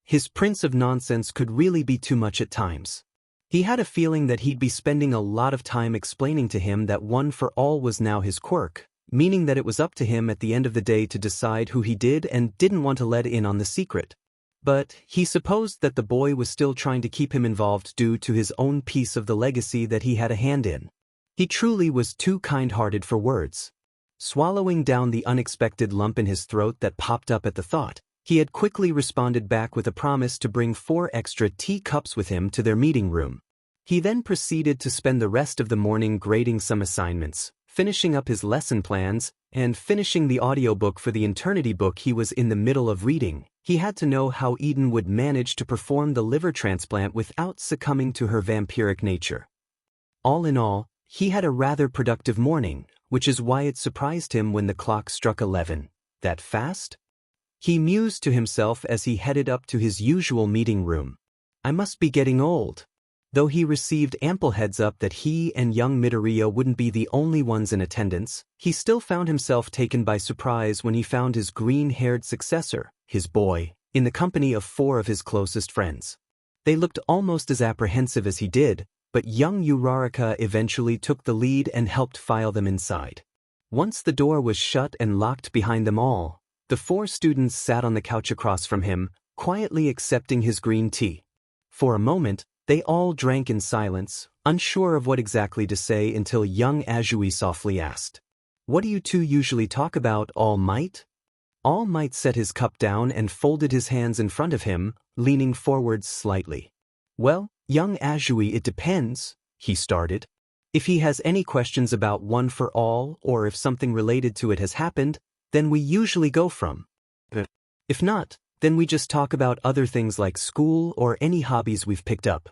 His prince of nonsense could really be too much at times. He had a feeling that he'd be spending a lot of time explaining to him that One for All was now his quirk, meaning that it was up to him at the end of the day to decide who he did and didn't want to let in on the secret. But he supposed that the boy was still trying to keep him involved due to his own piece of the legacy that he had a hand in. He truly was too kind-hearted for words. Swallowing down the unexpected lump in his throat that popped up at the thought, he had quickly responded back with a promise to bring 4 extra teacups with him to their meeting room. He then proceeded to spend the rest of the morning grading some assignments, finishing up his lesson plans, and finishing the audiobook for the Eternity book he was in the middle of reading. He had to know how Eden would manage to perform the liver transplant without succumbing to her vampiric nature. All in all, he had a rather productive morning, which is why it surprised him when the clock struck 11. That fast? He mused to himself as he headed up to his usual meeting room. I must be getting old. Though he received ample heads-up that he and young Midoriya wouldn't be the only ones in attendance, he still found himself taken by surprise when he found his green-haired successor, his boy, in the company of 4 of his closest friends. They looked almost as apprehensive as he did, but young Uraraka eventually took the lead and helped file them inside. Once the door was shut and locked behind them all, the 4 students sat on the couch across from him, quietly accepting his green tea. For a moment, they all drank in silence, unsure of what exactly to say until young Azui softly asked, "What do you two usually talk about, All Might?" All Might set his cup down and folded his hands in front of him, leaning forward slightly. "Well, young Azui, it depends," he started. "If he has any questions about One for All or if something related to it has happened, then we usually go from. If not, then we just talk about other things like school or any hobbies we've picked up."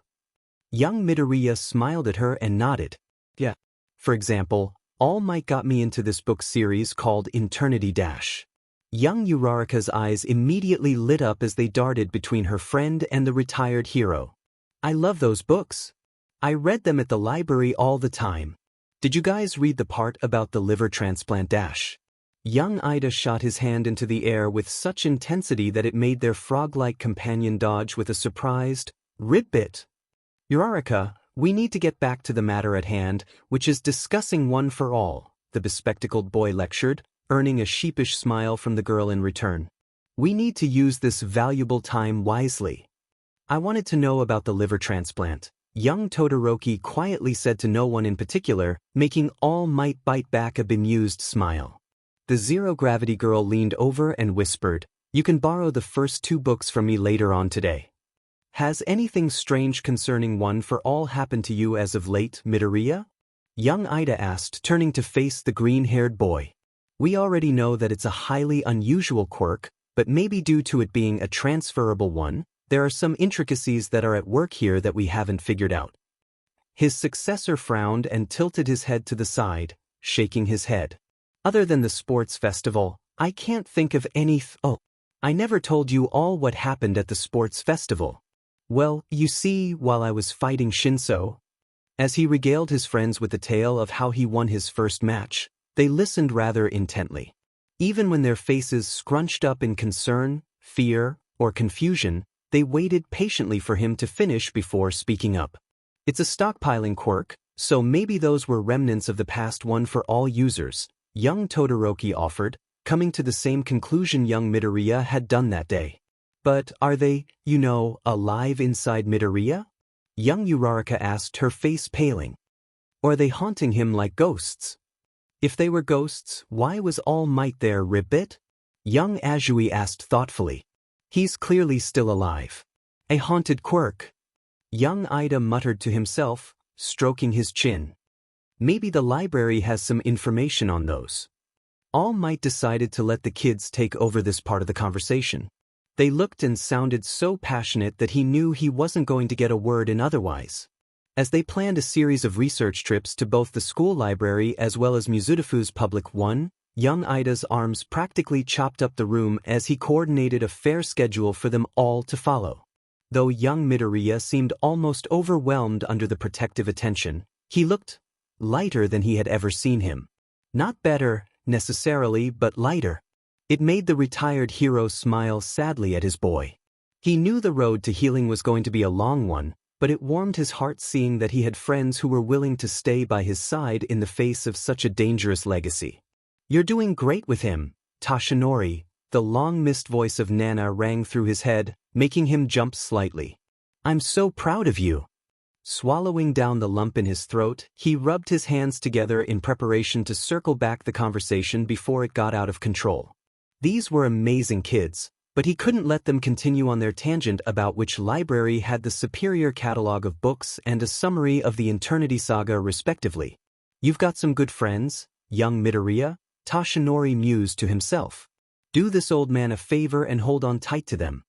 Young Midoriya smiled at her and nodded. "Yeah. For example, All Might got me into this book series called Eternity Dash." Young Uraraka's eyes immediately lit up as they darted between her friend and the retired hero. "I love those books. I read them at the library all the time. Did you guys read the part about the liver transplant dash?" Young Ida shot his hand into the air with such intensity that it made their frog-like companion dodge with a surprised, "Ribbit." "Uraraka, we need to get back to the matter at hand, which is discussing One for All," the bespectacled boy lectured, earning a sheepish smile from the girl in return. "We need to use this valuable time wisely." "I wanted to know about the liver transplant," young Todoroki quietly said to no one in particular, making All Might bite back a bemused smile. The zero-gravity girl leaned over and whispered, You can borrow the first 2 books from me later on today. Has anything strange concerning One for All happened to you as of late, Midoriya? Young Ida asked, turning to face the green-haired boy. We already know that it's a highly unusual quirk, but maybe due to it being a transferable one, there are some intricacies that are at work here that we haven't figured out. His successor frowned and tilted his head to the side, shaking his head. Other than the sports festival, I can't think of any Oh, I never told you all what happened at the sports festival. Well, you see, while I was fighting Shinso, as he regaled his friends with the tale of how he won his first match, they listened rather intently. Even when their faces scrunched up in concern, fear, or confusion, they waited patiently for him to finish before speaking up. It's a stockpiling quirk, so maybe those were remnants of the past One for All users, young Todoroki offered, coming to the same conclusion young Midoriya had done that day. But are they, alive inside Midoriya? Young Uraraka asked, her face paling. Or are they haunting him like ghosts? If they were ghosts, why was All Might there, Ribbit? Young Azui asked thoughtfully. He's clearly still alive. A haunted quirk. Young Ida muttered to himself, stroking his chin. Maybe the library has some information on those. All Might decided to let the kids take over this part of the conversation. They looked and sounded so passionate that he knew he wasn't going to get a word in otherwise. As they planned a series of research trips to both the school library as well as Muzutafu's public one, young Ida's arms practically chopped up the room as he coordinated a fair schedule for them all to follow. Though young Midoriya seemed almost overwhelmed under the protective attention, he looked lighter than he had ever seen him. Not better, necessarily, but lighter. It made the retired hero smile sadly at his boy. He knew the road to healing was going to be a long one, but it warmed his heart seeing that he had friends who were willing to stay by his side in the face of such a dangerous legacy. You're doing great with him, Tashinori. The long-missed voice of Nana rang through his head, making him jump slightly. I'm so proud of you. Swallowing down the lump in his throat, he rubbed his hands together in preparation to circle back the conversation before it got out of control. These were amazing kids, but he couldn't let them continue on their tangent about which library had the superior catalog of books and a summary of the Eternity Saga respectively. You've got some good friends, young Midoriya, Tashinori mused to himself. Do this old man a favor and hold on tight to them.